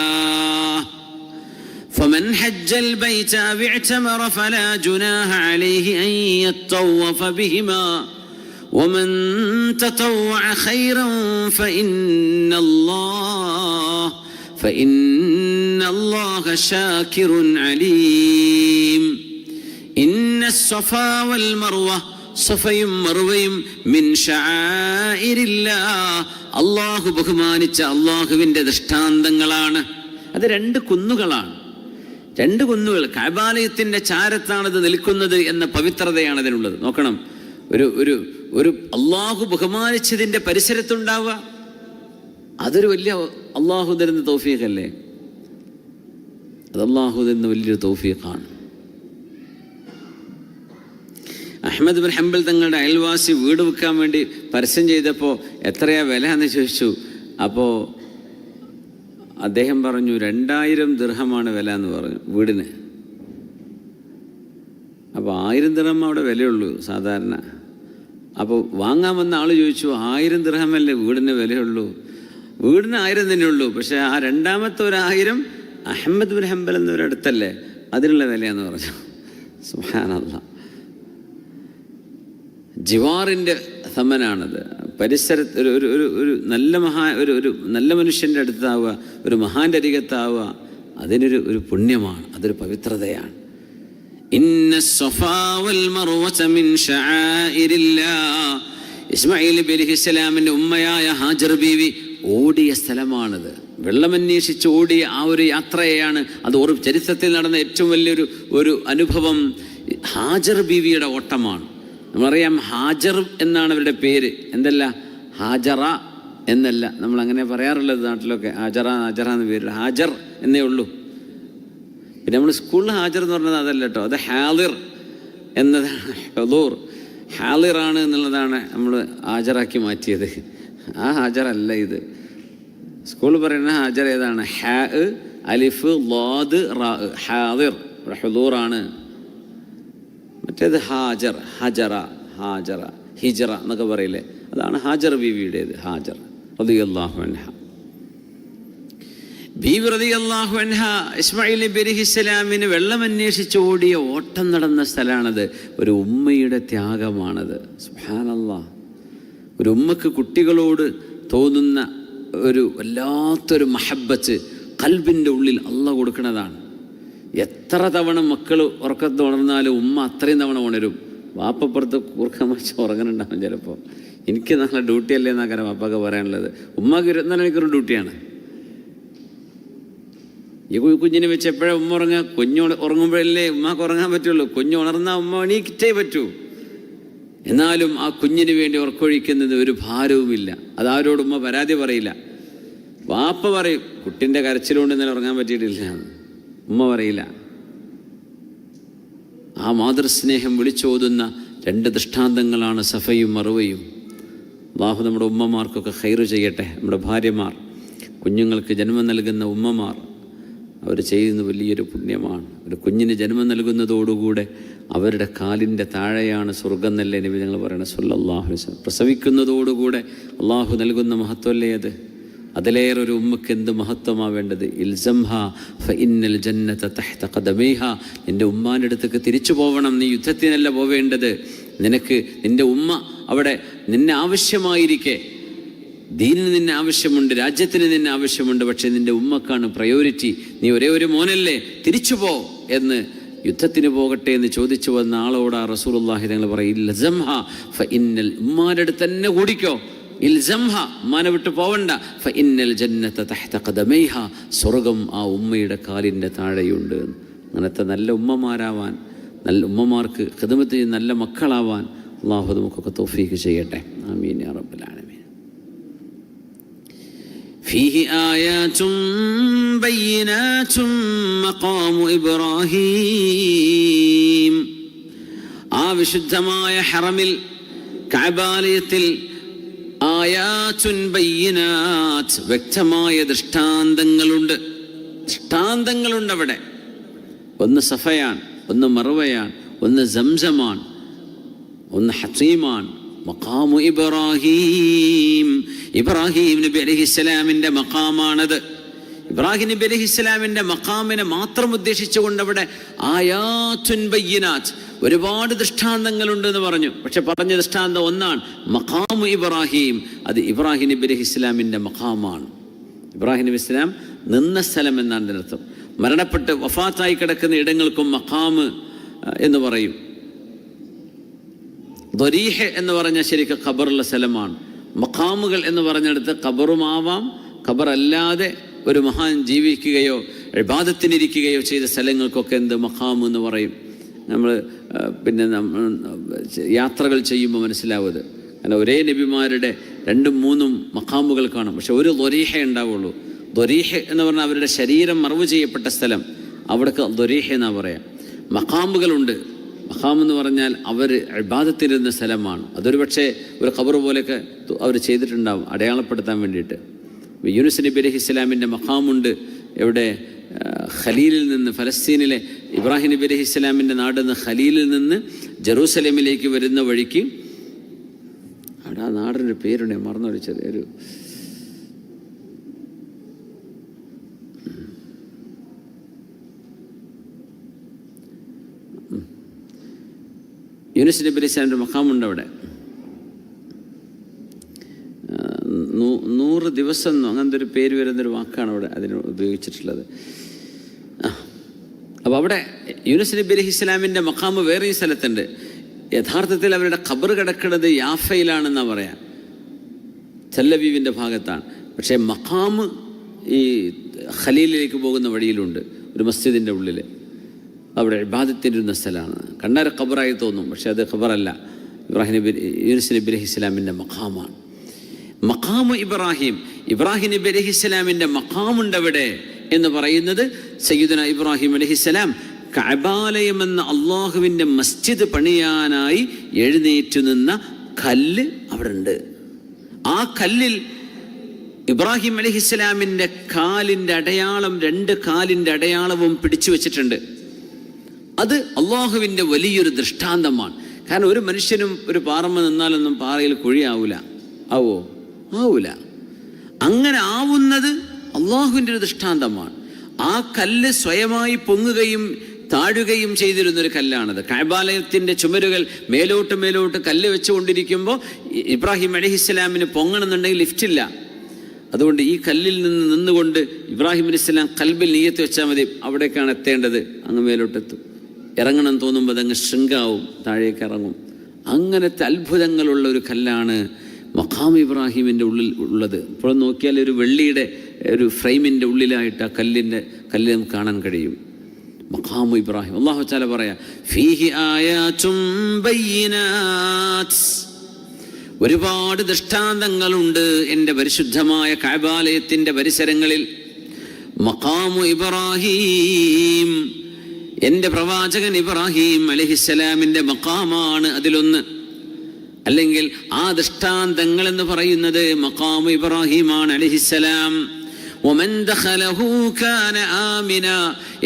S1: فمن حج البيت أو اعتمر فلا جناح عليه أن يطوف بهما ومن تطوع خيرا فإن الله شاكر عليم. إن الصفا والمروة, സഫയും മറുവയും മിൻ ശആഇരില്ലാഹ്, അല്ലാഹു ബഹുമാനിച്ച അല്ലാഹുവിൻ്റെ ദൃഷ്ടാന്തങ്ങളാണ്. അത് രണ്ട് കുന്നുകളാണ്, രണ്ട് കുന്നുകൾ. കഅബാലയത്തിൻ്റെ ചാരത്താണത് നിൽക്കുന്നത് എന്ന പവിത്രതയാണ് അതിനുള്ളത്. നോക്കണം, ഒരു അള്ളാഹു ബഹുമാനിച്ചതിൻ്റെ പരിസരത്തുണ്ടാവുക, അതൊരു വലിയ അള്ളാഹു തരുന്ന തൗഫീഖല്ലേ? അത് അള്ളാഹു തരുന്ന വലിയൊരു തൗഫീഖാണ്. അഹ്മദ് ബിൻ ഹംബൽ തങ്ങളുടെ അയൽവാസി വീട് വിൽക്കാൻ വേണ്ടി പരസ്യം ചെയ്തപ്പോൾ എത്രയാ വില എന്ന് ചോദിച്ചു. അപ്പോൾ അദ്ദേഹം പറഞ്ഞു 2000 ദിർഹമാണ് വില എന്ന് പറഞ്ഞു വീടിന്. അപ്പോൾ 1000 ദിർഹം അവിടെ വിലയുള്ളൂ സാധാരണ. അപ്പോൾ വാങ്ങാൻ വന്ന ആൾ ചോദിച്ചു, 1000 ദിർഹമല്ലേ വീടിന് വിലയുള്ളൂ? വീടിന് 1000 തന്നെ ഉള്ളൂ, പക്ഷേ ആ രണ്ടാമത്തെ 1000 അഹ്മദ് ബിൻ ഹംബൽ എന്നൊരടുത്തല്ലേ, അതിനുള്ള വിലയെന്ന് പറഞ്ഞു. സുബ്ഹാനല്ലാഹ്, ജിവാറിൻ്റെ സമനാണത്. പരിസരത്ത് ഒരു നല്ല മനുഷ്യൻ്റെ അടുത്താവുക, ഒരു മഹാൻ്റെ അരികത്താവുക, അതിനൊരു പുണ്യമാണ്, അതൊരു പവിത്രതയാണ്. ഇന്ന സ്വഫാ വൽ മർവത മിൻ ശആഇരില്ലാഹ്. ഇസ്മായിൽ നബി അലൈഹിസ്സലാമിൻ്റെ ഉമ്മയായ ഹാജർ ബീവി ഓടിയ സ്ഥലമാണത്. വെള്ളമന്വേഷിച്ച് ഓടിയ ആ ഒരു യാത്രയെയാണ് അത്. ഒരു ചരിത്രത്തിൽ നടന്ന ഏറ്റവും വലിയൊരു അനുഭവം ഹാജർ ബീവിയുടെ ഓട്ടമാണ്. നമ്മളറിയാം, ഹാജർ എന്നാണ് അവരുടെ പേര്, എന്തല്ല ഹാജറ എന്നല്ല നമ്മളങ്ങനെ പറയാറുള്ളത് നാട്ടിലൊക്കെ. ഹാജറ എന്ന് പേര്, ഹാജർ എന്നേ ഉള്ളൂ. പിന്നെ നമ്മൾ സ്കൂളിൽ ഹാജർ എന്ന് പറഞ്ഞത് അതല്ല കേട്ടോ, അത് ഹാളിർ എന്നതാണ്. ഹുദൂർ ഹാളിറാണ് എന്നുള്ളതാണ് നമ്മൾ ഹാജറാക്കി മാറ്റിയത്. ആ ഹാജർ അല്ല ഇത്. സ്കൂളിൽ പറയുന്ന ഹാജർ ഏതാണ്? ഹാ അലിഫ് ലാദ് റാ, ഹാളിർ ഹുദൂറാണ്. മറ്റേത് ഹാജർ, ഹിജറ എന്നൊക്കെ പറയില്ലേ, അതാണ് ഹാജർ ബീവിയുടേത്. ഹാജർ റളിയല്ലാഹു അൻഹ, ബീവി റളിയല്ലാഹു അൻഹ ഇസ്മായിൽ നബി അലൈഹിസ്സലാമിന് വെള്ളമന്വേഷിച്ച് ഓടിയ ഓട്ടം നടന്ന സ്ഥലമാണത്. ഒരു ഉമ്മയുടെ ത്യാഗമാണത്. സുബ്ഹാനല്ലാഹ്, ഒരു ഉമ്മക്ക് കുട്ടികളോട് തോന്നുന്ന ഒരു വല്ലാത്തൊരു മഹബ്ബത്ത് ഖൽബിൻ്റെ ഉള്ളിൽ അള്ളാഹ് കൊടുക്കുന്നതാണ്. എത്ര തവണ മക്കൾ ഉറക്കത്ത് ഉണർന്നാലും ഉമ്മ അത്രയും തവണ ഉണരും. വാപ്പപ്പുറത്ത് കൂർക്കം വെച്ച് ഉറങ്ങുന്നുണ്ടാവും ചിലപ്പോൾ. എനിക്ക് നല്ല ഡ്യൂട്ടി അല്ലേ എന്നാക്കാരം വാപ്പൊക്കെ പറയാനുള്ളത്. ഉമ്മക്ക് 24 മണിക്കൂർ ഡ്യൂട്ടിയാണ്. ഈ കുഞ്ഞിനെ വെച്ച് എപ്പോഴാണ് ഉമ്മ ഉറങ്ങുക? കുഞ്ഞ് ഉറങ്ങുമ്പോഴല്ലേ ഉമ്മക്ക് ഉറങ്ങാൻ പറ്റുള്ളൂ. കുഞ്ഞ് ഉണർന്നാൽ ഉമ്മ എണീറ്റേ പറ്റൂ. എന്നാലും ആ കുഞ്ഞിന് വേണ്ടി ഉറക്കൊഴിക്കുന്നത് ഒരു ഭാരവുമില്ല. അതാരോട് ഉമ്മ പരാതി പറയില്ല. വാപ്പ പറയും, കുട്ടിൻ്റെ കരച്ചിലുകൊണ്ട് ഇന്നലെ ഉറങ്ങാൻ പറ്റിയിട്ടില്ല. ഉമ്മ പറയില്ല. ആ മാതൃസ്നേഹം വിളിച്ചോതുന്ന 2 ദൃഷ്ടാന്തങ്ങളാണ് സഫയും മറുവയും. അല്ലാഹു നമ്മുടെ ഉമ്മമാർക്കൊക്കെ ഖൈറ് ചെയ്യട്ടെ. നമ്മുടെ ഭാര്യമാർ, കുഞ്ഞുങ്ങൾക്ക് ജന്മം നൽകുന്ന ഉമ്മമാർ, അവർ ചെയ്യുന്ന വലിയൊരു പുണ്യമാണ്. ഒരു കുഞ്ഞിന് ജന്മം നൽകുന്നതോടുകൂടെ അവരുടെ കാലിൻ്റെ താഴെയാണ് സ്വർഗം എന്നല്ലേ നബി ഞങ്ങൾ പറയണത് സല്ലല്ലാഹു അലൈഹി വസല്ലം. പ്രസവിക്കുന്നതോടുകൂടെ അള്ളാഹു നൽകുന്ന മഹത്വമല്ലേ അത്. അതിലേറെ ഒരു ഉമ്മക്ക് എന്ത് മഹത്വമാവേണ്ടത്. ഇൽസംഹ ഫഇന്നൽ ജന്നത തഹ്ത ഖദമൈഹ. നിൻ്റെ ഉമ്മാൻ്റെ അടുത്തേക്ക് തിരിച്ചു പോവണം. നീ യുദ്ധത്തിനല്ല പോവേണ്ടത്. നിനക്ക് നിൻ്റെ ഉമ്മ അവിടെ നിന്നെ ആവശ്യമായിരിക്കെ, ദീനിന് നിന്നെ ആവശ്യമുണ്ട്, രാജ്യത്തിന് നിന്നെ ആവശ്യമുണ്ട്, പക്ഷേ നിൻ്റെ ഉമ്മക്കാണ് പ്രയോറിറ്റി. നീ ഒരേ ഒരു മോനല്ലേ, തിരിച്ചു പോ എന്ന്, യുദ്ധത്തിന് പോകട്ടെ എന്ന് ചോദിച്ചു വന്ന ആളോട് ആ റസൂലുള്ളാഹി തങ്ങൾ പറയും, ഇൽസംഹ ഫഇന്നൽ, ഉമ്മാൻ്റെ അടുത്ത് തന്നെ കൂടിക്കോ, ഇൽസംഹ, ഉമ്മാനെ വിട്ട് പോവണ്ട, ഫഇന്നൽ ജന്നത തഹ്ത ഖദമൈഹ, സ്വർഗം ആ ഉമ്മയുടെ കാലിൻ്റെ താഴെയുണ്ട്. അങ്ങനത്തെ നല്ല ഉമ്മമാരാവാൻ, നല്ല ഉമ്മമാർക്ക് ഖിദ്മത്ത് ചെയ്ത് നല്ല മക്കളാവാൻ അല്ലാഹു നമുക്കൊക്കെ തൗഫീഖ് ചെയ്യട്ടെ. ആമീൻ യാ റബ്ബൽ ആലമീൻ. ഫീഹി ആയാതും ബയ്യിനാതും മഖാമു ഇബ്രാഹീം. ആ വിശുദ്ധമായ ഹറമിൽ, കഅബാലയത്തിൽ ആയാതുൻ ബയ്യിനാത്ത്, വ്യക്തമായ ദൃഷ്ടാന്തങ്ങളുണ്ട്. ദൃഷ്ടാന്തങ്ങളുണ്ട് അവിടെ. ഒന്ന് സഫയാൻ, ഒന്ന് മർവയാൻ, ഒന്ന് സംസമാൻ, ഒന്ന് ഹസീമാൻ. മഖാമു ഇബ്രാഹീം, ഇബ്രാഹിം നബി അലൈഹിസ്സലാമിൻ്റെ മഖാമാണത്. ഇബ്രാഹിം നബി അലൈഹിസ്സലാമിൻ്റെ മഖാമിനെ മാത്രം ഉദ്ദേശിച്ചുകൊണ്ട് അവിടെ ആയാതുൻ ബയ്യിനാത്ത്, ഒരുപാട് ദൃഷ്ടാന്തങ്ങളുണ്ട് എന്ന് പറഞ്ഞു. പക്ഷെ പറഞ്ഞ ദൃഷ്ടാന്തം ഒന്നാണ്, മഖാമു ഇബ്രാഹിം. അത് ഇബ്രാഹിം നബി അലൈഹിസ്സലാമിൻ്റെ മഖാമാണ്. ഇബ്രാഹിം നബി ഇസ്ലാം നിന്ന സ്ഥലം എന്നാണ് അതിനർത്ഥം. മരണപ്പെട്ട് വഫാത്തായി കിടക്കുന്ന ഇടങ്ങൾക്കും മഖാമ് എന്ന് പറയും. ദരീഹ് എന്ന് പറഞ്ഞാൽ ശരിക്കും ഖബറുള്ള സ്ഥലമാണ്. മഖാമുകൾ എന്ന് പറഞ്ഞെടുത്ത് ഖബറുമാവാം, ഖബറല്ലാതെ ഒരു മഹാൻ ജീവിക്കുകയോ ഇബാദത്തിനിരിക്കുകയോ ചെയ്ത സ്ഥലങ്ങൾക്കൊക്കെ എന്ത് മഖാമ് എന്ന് പറയും. നമ്മൾ പിന്നെ യാത്രകൾ ചെയ്യുമ്പോൾ മനസ്സിലാവുന്നത്. കാരണം ഒരേ നബിമാരുടെ 2-3 മഖാമുകൾ കാണും, പക്ഷെ ഒരു ദരീഹ ഉണ്ടാവുള്ളൂ. ദരീഹ് എന്ന് പറഞ്ഞാൽ അവരുടെ ശരീരം മറവ് ചെയ്യപ്പെട്ട സ്ഥലം, അവിടേക്ക് ദരീഹ് എന്നാണ് പറയാം. മഖാമുകളുണ്ട്. മഖാം എന്ന് പറഞ്ഞാൽ അവർ ഇബാദത്തിരുന്ന സ്ഥലമാണ്. അതൊരു പക്ഷേ ഒരു ഖബർ പോലെയൊക്കെ അവർ ചെയ്തിട്ടുണ്ടാവും അടയാളപ്പെടുത്താൻ വേണ്ടിയിട്ട്. യൂനുസ് നബി അലൈഹിസ്സലാമിൻ്റെ മഖാമുണ്ട് എവിടെ? ഖലീലിൽ നിന്ന്, ഫലസ്തീനിലെ ഇബ്രാഹിം നബി അലൈഹിസ്സലാമിൻ്റെ നാടെന്ന് ഖലീലിൽ നിന്ന് ജെറൂസലേമിലേക്ക് വരുന്ന വഴിക്ക്, അവിടെ ആ നാടിൻ്റെ പേരുണ്ട്, മറന്നൊഴിച്ചത്. ഒരു യൂനുസ് നബി അലൈഹിസ്സലാമിൻ്റെ മഖാമുണ്ട് അവിടെ. 100 ദിവസം എന്നോ അങ്ങനത്തെ ഒരു പേര് വരുന്നൊരു വാക്കാണ് അവിടെ അതിന് ഉപയോഗിച്ചിട്ടുള്ളത്. അപ്പോൾ അവിടെ യൂനുസ് നബി അലൈഹിസ്സലാമിൻ്റെ മഖാമ് വേറെയും സ്ഥലത്തുണ്ട്. യഥാർത്ഥത്തിൽ അവരുടെ ഖബർ കിടക്കുന്നത് യാഫയിലാണെന്നാണ് പറയാം, തെല്ലവീവിൻ്റെ ഭാഗത്താണ്. പക്ഷേ മഖാമ് ഈ ഖലീലിലേക്ക് പോകുന്ന വഴിയിലുണ്ട്, ഒരു മസ്ജിദിൻ്റെ ഉള്ളിൽ. അവിടെ ഇബാദത്തിൻ്റെ സ്ഥലമാണ്. കണ്ടാൽ ഖബറായി തോന്നും, പക്ഷെ അത് ഖബറല്ല. ഇബ്രാഹിം നബി, യൂനുസ് നബി അലൈഹിസ്സലാമിൻ്റെ മഖാമാണ്. മഖാമു ഇബ്രാഹിം, ഇബ്രാഹിം നബി അലൈഹിസ്സലാമിൻ്റെ മഖാമുണ്ട് അവിടെ എന്ന് പറയുന്നത് സയ്യിദുനാ ഇബ്രാഹിം അലൈഹിസ്സലാം കഅബാലയം എന്ന അള്ളാഹുവിൻ്റെ മസ്ജിദ് പണിയാനായി എഴുന്നേറ്റു നിന്ന കല്ല് അവിടെ ഉണ്ട്. ആ കല്ലിൽ ഇബ്രാഹിം അലൈഹിസ്സലാമിൻ്റെ കാലിൻ്റെ അടയാളം, 2 കാലിൻ്റെ അടയാളവും പിടിച്ചു വച്ചിട്ടുണ്ട്. അത് അള്ളാഹുവിൻ്റെ വലിയൊരു ദൃഷ്ടാന്തമാണ്. കാരണം ഒരു മനുഷ്യനും ഒരു പാറമ്മ നിന്നാലൊന്നും പാറയിൽ കുഴിയാവൂല. ആവോ? ആവൂല. അങ്ങനെ ആവുന്നത് അള്ളാഹുവിൻ്റെ ഒരു ദൃഷ്ടാന്തമാണ്. ആ കല്ല് സ്വയമായി പൊങ്ങുകയും താഴുകയും ചെയ്തിരുന്നൊരു കല്ലാണത്. കഅബാലയത്തിൻ്റെ ചുമരുകൾ മേലോട്ട് കല്ല് വെച്ചുകൊണ്ടിരിക്കുമ്പോൾ ഇബ്രാഹിം അലൈഹിസ്സലാമിന് പൊങ്ങണമെന്നുണ്ടെങ്കിൽ ലിഫ്റ്റില്ല. അതുകൊണ്ട് ഈ കല്ലിൽ നിന്നുകൊണ്ട് ഇബ്രാഹിം അലൈഹിസ്സലാം ഖൽബിൽ നിയ്യത്ത് വെച്ചാൽ മതി, അവിടേക്കാണ് എത്തേണ്ടത്. അങ്ങ് മേലോട്ടെത്തും. ഇറങ്ങണം തോന്നുമ്പോൾ അതങ്ങ് ശൃംഗാവും, താഴേക്ക് ഇറങ്ങും. അങ്ങനത്തെ അത്ഭുതങ്ങളുള്ള ഒരു കല്ലാണ് മഖാം ഇബ്രാഹിമിൻ്റെ ഉള്ളിൽ ഉള്ളത്. ഇപ്പോൾ നോക്കിയാൽ ഒരു വെള്ളിയുടെ ഒരു ഫ്രെയിമിൻ്റെ ഉള്ളിലായിട്ട് ആ കല്ല് നമുക്ക് കാണാൻ കഴിയും. മഖാമു ഇബ്രാഹിം. അല്ലാഹു തആല പറയാ, ഫീഹി ആയാതും ബയ്യിനാത്ത്, ഒരുപാട് ദൃഷ്ടാന്തങ്ങളുണ്ട് എൻ്റെ പരിശുദ്ധമായ കഅബാലയത്തിൻ്റെ പരിസരങ്ങളിൽ. മഖാമു ഇബ്രാഹിം, എൻ്റെ പ്രവാചകൻ ഇബ്രാഹിം അലൈഹിസ്സലാമിൻ്റെ മഖാമാണ് അതിലൊന്ന്. അല്ലെങ്കിൽ ആ ദൃഷ്ടാന്തങ്ങൾ എന്ന് പറയുന്നത് മഖാമു ഇബ്രാഹിമാണ് അലൈഹിസ്സലാം. വമൻ ദഖലഹു കാന ആമിന,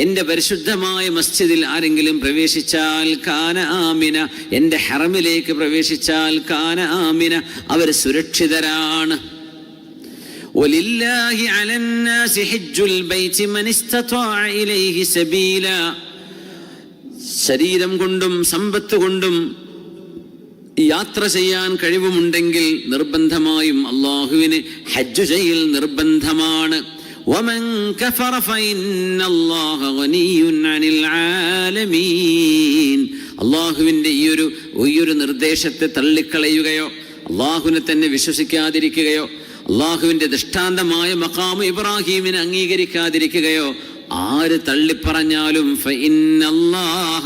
S1: എൻ്റെ പരിശുദ്ധമായ മസ്ജിദിൽ ആരെങ്കിലും പ്രവേശിച്ചാൽ കാന ആമിന, എൻ്റെ ഹറമിലേക്ക് പ്രവേശിച്ചാൽ കാന ആമിന, അവർ സുരക്ഷിതരാണ്. വലില്ലാഹി അലന്നാസി ഹജ്ജുൽ ബൈതി മൻ ഇസ്തതാഅ ഇലൈഹി സബീല. ശരീരം കൊണ്ടും സമ്പത്ത് കൊണ്ടും യാത്ര ചെയ്യാൻ കഴിവുമുണ്ടെങ്കിൽ നിർബന്ധമായും അല്ലാഹുവിന് ഹജ്ജ് ചെയ്യൽ നിർബന്ധമാണ്. വമൻ കഫറ ഫഇന്നല്ലാഹ ഗനിയ്യുൻ അനിൽ ആലമീൻ. അല്ലാഹുവിൻ്റെ ഈ ഒരു നിർദ്ദേശത്തെ തള്ളിക്കളയുകയോ അല്ലാഹുവിനെ തന്നെ വിശ്വസിക്കാതിരിക്കുകയോ അല്ലാഹുവിൻ്റെ ദൃഷ്ടാന്തമായ മഖാമു ഇബ്രാഹീമിനെ അംഗീകരിക്കാതിരിക്കുകയോ ആര് തള്ളിപ്പറഞ്ഞാലും ഫഇന്നല്ലാഹ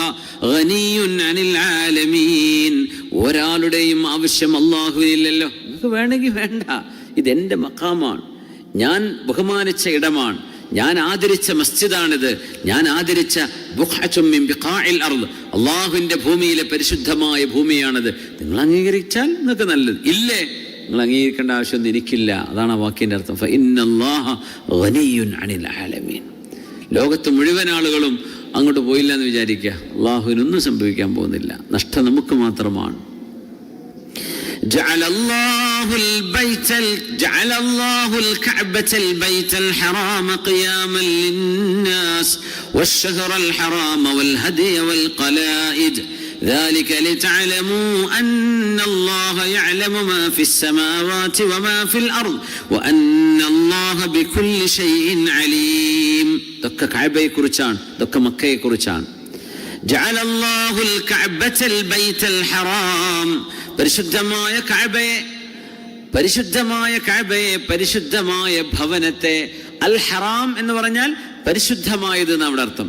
S1: ഗനിയ്യുൻ അനിൽ ആലമീൻ. ഒരാളുടെയും ആവശ്യം അല്ലാഹുവിനില്ലല്ലോ. നിങ്ങൾക്ക് വേണമെങ്കിൽ വേണ്ട, ഇതെൻ്റെ മഖാമാണ്, ഞാൻ ബഹുമാനിച്ച ഇടമാണ്, ഞാൻ ആദരിച്ച മസ്ജിദാണിത്, ഞാൻ ആദരിച്ച ബുഖഅത്തും മിൻ ബിഖാഇൽ അർദ്, അല്ലാഹുവിൻ്റെ ഭൂമിയിലെ പരിശുദ്ധമായ ഭൂമിയാണിത്. നിങ്ങൾ അംഗീകരിച്ചാൽ നിങ്ങൾക്ക് നല്ലത്, ഇല്ലേ നിങ്ങൾ അംഗീകരിക്കേണ്ട ആവശ്യമൊന്നും എനിക്കില്ല. അതാണ് ആ വാക്കിൻ്റെ അർത്ഥം. ഫഇന്നല്ലാഹ ഗനിയ്യുൻ അനിൽ ആലമീൻ. ലോകത്ത് മുഴുവൻ ആളുകളും അങ്ങോട്ട് പോയില്ല എന്ന് വിചാരിക്കുക, അള്ളാഹുവിനൊന്നും സംഭവിക്കാൻ പോകുന്നില്ല, നഷ്ടം നമുക്ക് മാത്രമാണ്. جعل الله الكعبة البيت الحرام قياما للناس والشهر الحرام والهدي والقلائد ذلك لتعلموا أن الله يعلم ما في السماوات وما في الأرض وأن الله بكل شيء عليم. ദൊക്കെ കഅബയെക്കുറിച്ചാണ്, ദൊക്കെ മക്കയെക്കുറിച്ചാണ്. ജഅല അല്ലാഹുൽ കഅബത്തൽ ബൈത്തൽ ഹറാം. പരിശുദ്ധമായ കഅബയെ പരിശുദ്ധമായ ഭവനത്തെ, അൽ ഹറാം എന്ന് പറഞ്ഞാൽ പരിശുദ്ധമായത് എന്നാണ് അവിടെ അർത്ഥം.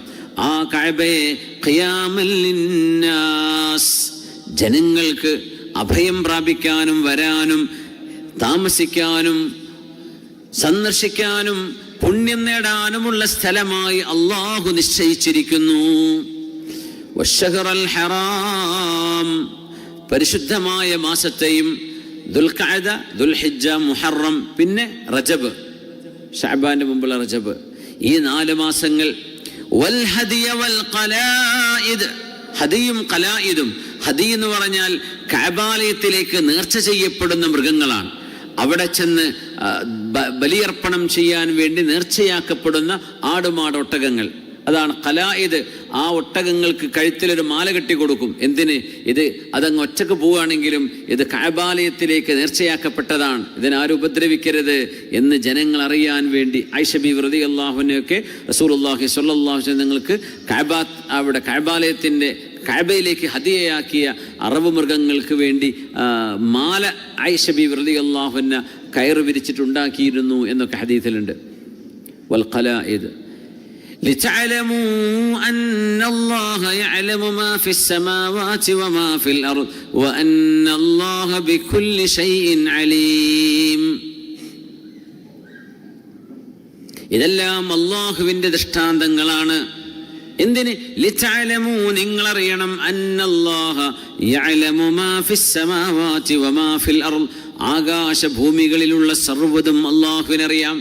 S1: ആ കഅബയെ ഖിയാമൽ ലിന്നാസ്, ജനങ്ങൾക്ക് അഭയം പ്രാപിക്കാനും വരാനും താമസിക്കാനും സന്ദർശിക്കാനും പുണ്യം നേടാനുമുള്ള സ്ഥലമായി അല്ലാഹു നിശ്ചയിച്ചിരിക്കുന്നു. വശഹറൽ ഹറാം, പരിശുദ്ധമായ മാസത്തെയും, ദുൽഖഅദ, ദുൽഹിജ്ജ, മുഹറം, പിന്നെ റജബ്, ശഅബാന്റെ മുമ്പുള്ള റജബ്, ഈ 4 മാസങ്ങൾ. വൽ ഹദിയ വൽ ഖലായിദ്, ഹദിയും ഖലായിദും. ഹദി എന്ന് പറഞ്ഞാൽ കഅബാലയത്തിലേക്ക് നേർച്ച ചെയ്യപ്പെടുന്ന മൃഗങ്ങളാണ്. അവിടെ ചെന്ന് ബലിയർപ്പണം ചെയ്യാൻ വേണ്ടി നേർച്ചയാക്കപ്പെടുന്ന ആടുമാടൊട്ടകങ്ങൾ, അതാണ് ഖലായിദ്. ആ ഒട്ടകങ്ങൾക്ക് കഴുത്തിലൊരു മാല കെട്ടി കൊടുക്കും. എന്തിന്? അതങ്ങ് ഒറ്റക്ക് പോവുകയാണെങ്കിലും ഇത് കഅബാലയത്തിലേക്ക് നേർച്ചയാക്കപ്പെട്ടതാണ്, ഇതിനാരും ഉപദ്രവിക്കരുത് എന്ന് ജനങ്ങൾ അറിയാൻ വേണ്ടി. ആയിഷ ബീവി റളിയല്ലാഹു അൻഹയൊക്കെ റസൂലുള്ളാഹി സ്വല്ലല്ലാഹു അലൈഹി വസല്ലം നിങ്ങൾക്ക് അവിടെ കഅബാലയത്തിൻ്റെ കഅബയിലേക്ക് ഹദിയയാക്കിയ അറബ് മൃഗങ്ങൾക്ക് വേണ്ടി മാല ആയിഷ ബീവി റളിയല്ലാഹു അൻഹ കയറ് വിരിച്ചിട്ടുണ്ടാക്കിയിരുന്നു എന്നൊക്കെ ഹദീസിലുണ്ട്. വൽ ഖലായിദ് لتعلموا أن الله يعلم ما في السماوات وما في الأرض وأن الله بكل شيء عليم. ഇതെല്ലാം അല്ലാഹുവിൻ്റെ ദൃഷ്ടാന്തങ്ങളാണ്. എന്തിന്? ലിതഅലമൂ, നിങ്ങളറിയണം, അന്നല്ലാഹ യഅലമു മാ ഫിസ് സമാവാതി വമാ ഫിൽ അർദ്, ആകാശഭൂമികളിലുള്ള സർവ്വതും അല്ലാഹുവിനറിയാം.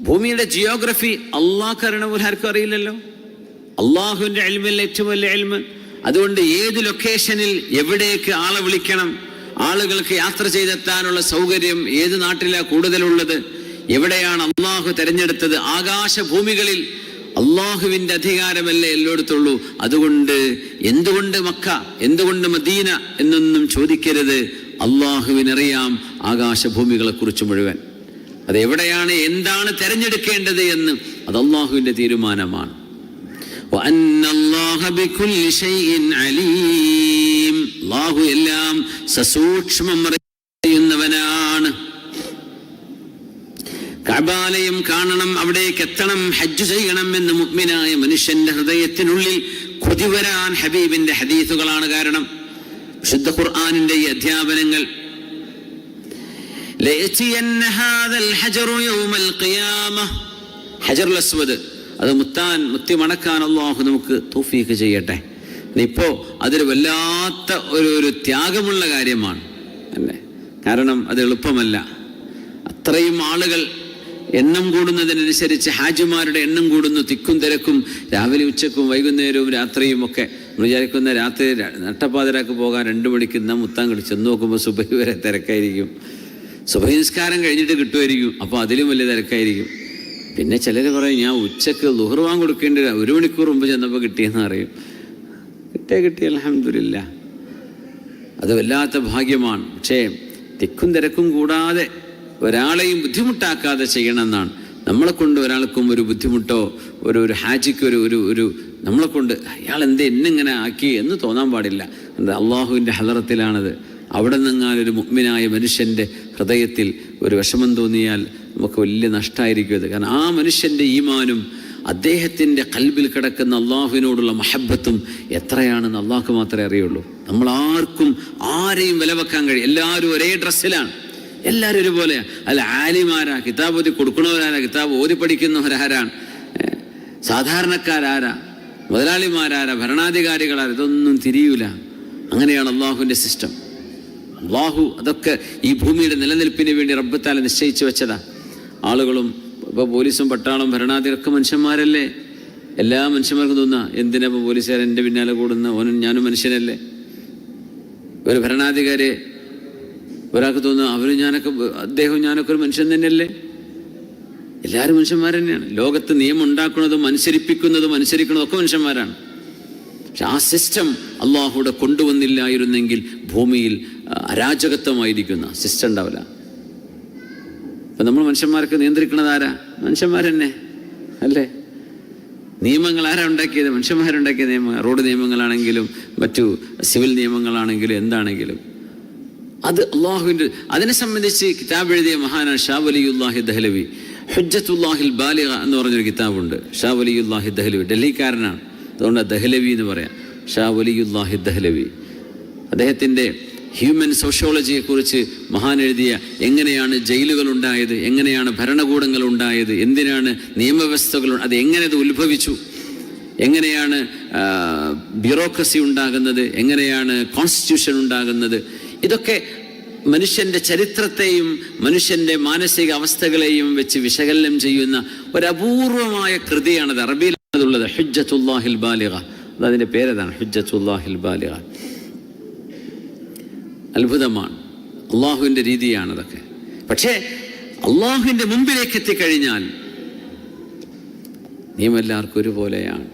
S1: ഭൂമിയുടെ ജിയോഗ്രഫി അള്ളാഹ്ക്ക് അറിയണ ആർക്കും അറിയില്ലല്ലോ. അള്ളാഹുവിൻ്റെ ഇൽമിൽ ഏറ്റവും വലിയ ഇൽമ്. അതുകൊണ്ട് ഏത് ലൊക്കേഷനിൽ എവിടേക്ക് ആളെ വിളിക്കണം, ആളുകൾക്ക് യാത്ര ചെയ്തെത്താനുള്ള സൗകര്യം ഏത് നാട്ടിലാണ് കൂടുതലുള്ളത്, എവിടെയാണ് അള്ളാഹു തെരഞ്ഞെടുത്തത്, ആകാശഭൂമികളിൽ അള്ളാഹുവിൻ്റെ അധികാരമല്ലേ എല്ലായിടത്തുള്ളൂ. അതുകൊണ്ട് എന്തുകൊണ്ട് മക്ക, എന്തുകൊണ്ട് മദീന എന്നൊന്നും ചോദിക്കരുത്. അള്ളാഹുവിനറിയാം ആകാശഭൂമികളെക്കുറിച്ച് മുഴുവൻ. അതെവിടെയാണ്, എന്താണ് തെരഞ്ഞെടുക്കേണ്ടത് എന്ന് അത് അല്ലാഹുവിൻ്റെ തീരുമാനമാണ്. അല്ലാഹു എല്ലാം സസൂക്ഷ്മം അറിയുന്നവനാണ്. കഅബാലയം കാണണം, അവിടേക്ക് എത്തണം, ഹജ്ജ് ചെയ്യണം എന്ന് മുഅ്മിനായ മനുഷ്യന്റെ ഹൃദയത്തിനുള്ളിൽ കൊതി വരാൻ ഹബീബിന്റെ ഹദീസുകളാണ് കാരണം. വിശുദ്ധ ഖുർആനിന്റെ ഈ അധ്യാപനങ്ങൾ, ഹജറുൽ അസ്വദ്, അത് മുത്തി മണക്കാൻ അല്ലാഹു നമുക്ക് തൗഫീഖ് ചെയ്യട്ടെ. ഇപ്പോ അതൊരു വല്ലാത്ത ഒരു ത്യാഗമുള്ള കാര്യമാണ് അല്ലേ. കാരണം അത് എളുപ്പമല്ല. അത്രയും ആളുകൾ എണ്ണം കൂടുന്നതിനനുസരിച്ച് ഹാജിമാരുടെ എണ്ണം കൂടുന്നു. തിക്കും തിരക്കും, രാവിലെ ഉച്ചക്കും വൈകുന്നേരവും രാത്രിയും ഒക്കെ. നമ്മൾ വിചാരിക്കുന്ന രാത്രി നട്ടപ്പാതിരാക്ക് പോകാൻ 2 മണിക്ക് മുത്താൻ കിടി ചെന്ന് നോക്കുമ്പോൾ സുബഹി വരെ തിരക്കായിരിക്കും. സുബഹി നിസ്കാരം കഴിഞ്ഞിട്ട് കിട്ടുമായിരിക്കും, അപ്പോൾ അതിലും വലിയ തിരക്കായിരിക്കും. പിന്നെ ചിലർ പറയും ഞാൻ ഉച്ചക്ക് ളുഹർ വാങ്ങി കൊടുക്കേണ്ട 1 മണിക്കൂർ മുമ്പ് ചെന്നപ്പോൾ കിട്ടിയെന്ന് അറിയും. കിട്ടി അൽഹംദുലില്ലാ, അത് വല്ലാത്ത ഭാഗ്യമാണ്. പക്ഷേ തിക്കും തിരക്കും കൂടാതെ ഒരാളെയും ബുദ്ധിമുട്ടാക്കാതെ ചെയ്യണമെന്നാണ്. നമ്മളെ കൊണ്ട് ഒരാൾക്കും ഒരു ബുദ്ധിമുട്ടോ ഒരു ഹാജിക്ക് ഒരു നമ്മളെ കൊണ്ട് അയാൾ എന്നെങ്ങനെ ആക്കി എന്ന് തോന്നാൻ പാടില്ല. എന്താ അള്ളാഹുവിൻ്റെ ഹളറത്തിലാണത്. അവിടെ നിന്നെങ്ങാനൊരു മുഅ്മിനായ മനുഷ്യൻ്റെ ഹൃദയത്തിൽ ഒരു വിഷമം തോന്നിയാൽ നമുക്ക് വലിയ നഷ്ടമായിരിക്കും അത്. കാരണം ആ മനുഷ്യൻ്റെ ഈമാനും അദ്ദേഹത്തിൻ്റെ ഖൽബിൽ കിടക്കുന്ന അള്ളാഹുവിനോടുള്ള മഹബത്തും എത്രയാണെന്ന് അള്ളാഹ്ക്ക് മാത്രമേ അറിയുള്ളൂ. നമ്മൾ ആരെയും വില വെക്കാൻ കഴിയും. എല്ലാവരും ഒരേ ഡ്രസ്സിലാണ്, എല്ലാവരും ഒരുപോലെയാണ്. അല്ല ആലിമാരാ, കിതാബ് ഓതി കൊടുക്കണവരാരാ, കിതാബ് ഓതി പഠിക്കുന്നവരാരാണ്, സാധാരണക്കാരാരാ, മുതലാളിമാരാരാ, ഭരണാധികാരികളാരാ, ഇതൊന്നും തിരിയൂല. അങ്ങനെയാണ് അള്ളാഹുവിൻ്റെ സിസ്റ്റം. അള്ളാഹു അതൊക്കെ ഈ ഭൂമിയുടെ നിലനിൽപ്പിന് വേണ്ടി റബ്ബ് തആല നിശ്ചയിച്ചു വെച്ചതാ. ആളുകളും ഇപ്പോൾ പോലീസും പട്ടാളം ഭരണാധികാരിയൊക്കെ മനുഷ്യന്മാരല്ലേ. എല്ലാ മനുഷ്യന്മാർക്കും തോന്നുക എന്തിനാ ഇപ്പോൾ പോലീസുകാർ എൻ്റെ പിന്നാലെ കൂടുന്ന, ഓനും ഞാനും മനുഷ്യനല്ലേ. ഒരു ഭരണാധികാരി ഒരാൾക്ക് തോന്നുക അദ്ദേഹം ഞാനൊക്കെ ഒരു മനുഷ്യൻ തന്നെയല്ലേ. എല്ലാവരും മനുഷ്യന്മാർ തന്നെയാണ്. ലോകത്ത് നിയമം ഉണ്ടാക്കുന്നതും അനുസരിക്കുന്നതും ഒക്കെ മനുഷ്യന്മാരാണ്. പക്ഷെ ആ സിസ്റ്റം അള്ളാഹുവിടെ കൊണ്ടുവന്നില്ലായിരുന്നെങ്കിൽ ഭൂമിയിൽ അരാജകത്വമായിരിക്കുന്ന സിസ്റ്റം ഉണ്ടാവില്ല. ഇപ്പം നമ്മൾ മനുഷ്യന്മാർക്ക് നിയന്ത്രിക്കുന്നത് ആരാ? മനുഷ്യന്മാർ തന്നെ അല്ലേ. നിയമങ്ങൾ ആരാ ഉണ്ടാക്കിയത്? മനുഷ്യന്മാരുണ്ടാക്കിയ നിയമങ്ങൾ. റോഡ് നിയമങ്ങളാണെങ്കിലും മറ്റു സിവിൽ നിയമങ്ങളാണെങ്കിലും എന്താണെങ്കിലും അത് അള്ളാഹുവിൻ്റെ. അതിനെ സംബന്ധിച്ച് കിതാബ് എഴുതിയ മഹാനാണ് ഷാ വലിയുല്ലാഹി ദഹ്ലവി. ഹുജ്ജത്തുല്ലാഹിൽ ബാലിഗ എന്ന് പറഞ്ഞൊരു കിതാബുണ്ട്. ഷാ വലിയുല്ലാഹി ദഹ്ലവി ഡൽഹിക്കാരനാണ്, അതുകൊണ്ട് ദഹ്ലവി എന്ന് പറയാം. ഷാ വലിയുല്ലാഹി ദഹ്ലവി അദ്ദേഹത്തിൻ്റെ ഹ്യൂമൻ സോഷ്യോളജിയെക്കുറിച്ച് മഹാൻ എഴുതിയ എങ്ങനെയാണ് ജയിലുകൾ ഉണ്ടായത്, എങ്ങനെയാണ് ഭരണകൂടങ്ങൾ ഉണ്ടായത്, എന്തിനാണ് നിയമവ്യവസ്ഥകൾ, അത് എങ്ങനെ അത് ഉത്ഭവിച്ചു, എങ്ങനെയാണ് ബ്യൂറോക്രസി ഉണ്ടാകുന്നത്, എങ്ങനെയാണ് കോൺസ്റ്റിറ്റ്യൂഷൻ ഉണ്ടാകുന്നത്, ഇതൊക്കെ മനുഷ്യൻ്റെ ചരിത്രത്തെയും മനുഷ്യൻ്റെ മാനസിക അവസ്ഥകളെയും വെച്ച് വിശകലനം ചെയ്യുന്ന ഒരപൂർവമായ കൃതിയാണത്. അറബിയിലാണതുള്ളത്. ഹുജ്ജത്തുല്ലാഹിൽ ബാലിഗ, അതിൻ്റെ പേരതാണ് ഹുജ്ജത്തുല്ലാഹിൽ ബാലിഗ. അത്ഭുതമാണ്, അള്ളാഹുവിൻ്റെ രീതിയാണതൊക്കെ. പക്ഷേ അള്ളാഹുവിൻ്റെ മുമ്പിലേക്ക് എത്തിക്കഴിഞ്ഞാൽ നിയമം എല്ലാവർക്കും ഒരുപോലെയാണ്.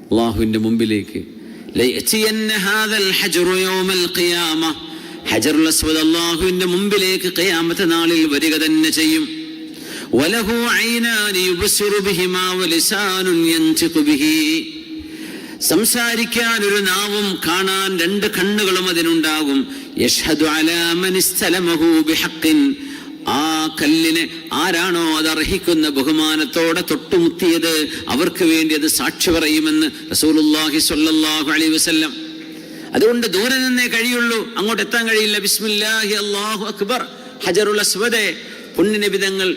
S1: അള്ളാഹുവിൻ്റെ മുമ്പിലേക്ക് ഹജറുൽ അസ്വദ് അല്ലാഹുവിന്റെ മുമ്പിലേക്ക് ഖിയാമത്ത് നാളിൽ വരിക തന്നെ ചെയ്യും. വലഹു ഐനാനി യുബ്സിറു ബിഹിമാ വലിസാനുൻ യൻതിഖു ബിഹി. സംസാരിക്കാൻ ഒരു നാവും കാണാൻ 2 കണ്ണുകളും അതിനുണ്ടാകും. യഷ്ഹദു അലാ മൻ ഇസ്തലമഹു ബിഹഖിൻ. ആ കല്ലിനെ ആരാണോ അത് അർഹിക്കുന്ന ബഹുമാനത്തോടെ തൊട്ടുമുത്തിയത് അവർക്ക് വേണ്ടി അത് സാക്ഷി പറയുമെന്ന് റസൂലുള്ളാഹി സ്വല്ലല്ലാഹു അലൈഹി വസല്ലം. അതുകൊണ്ട് ദൂരെ നിന്നേ കഴിയുള്ളൂ, അങ്ങോട്ട് എത്താൻ കഴിയില്ല. ബിസ്മില്ലാഹി അല്ലാഹു അക്ബർ. ഹജറുൽ അസ്വദേ, പുണ്യനബി തങ്ങൾ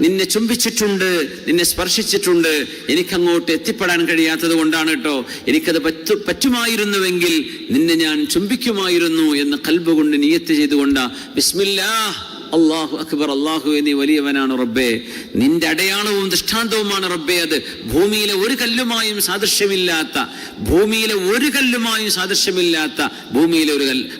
S1: നിന്നെ ചുംബിച്ചിട്ടുണ്ട്, നിന്നെ സ്പർശിച്ചിട്ടുണ്ട്, എനിക്കങ്ങോട്ട് എത്തിപ്പെടാൻ കഴിയാത്തത് കൊണ്ടാണ് കേട്ടോ. എനിക്കത് പറ്റുമായിരുന്നുവെങ്കിൽ നിന്നെ ഞാൻ ചുംബിക്കുമായിരുന്നു എന്ന് ഖൽബ് കൊണ്ട് നിയത്ത് ചെയ്തുകൊണ്ടാ ബിസ്മില്ലാഹ് അല്ലാഹു അക്ബർ. അല്ലാഹുവേ നീ വലിയവനാണ് റബ്ബേ, നിന്റെ അടയാളവും ദൃഷ്ടാന്തവുമാണ് റബ്ബേ. അത് ഭൂമിയിലെ ഒരു കല്ലുമായും സാദൃശ്യമില്ലാത്ത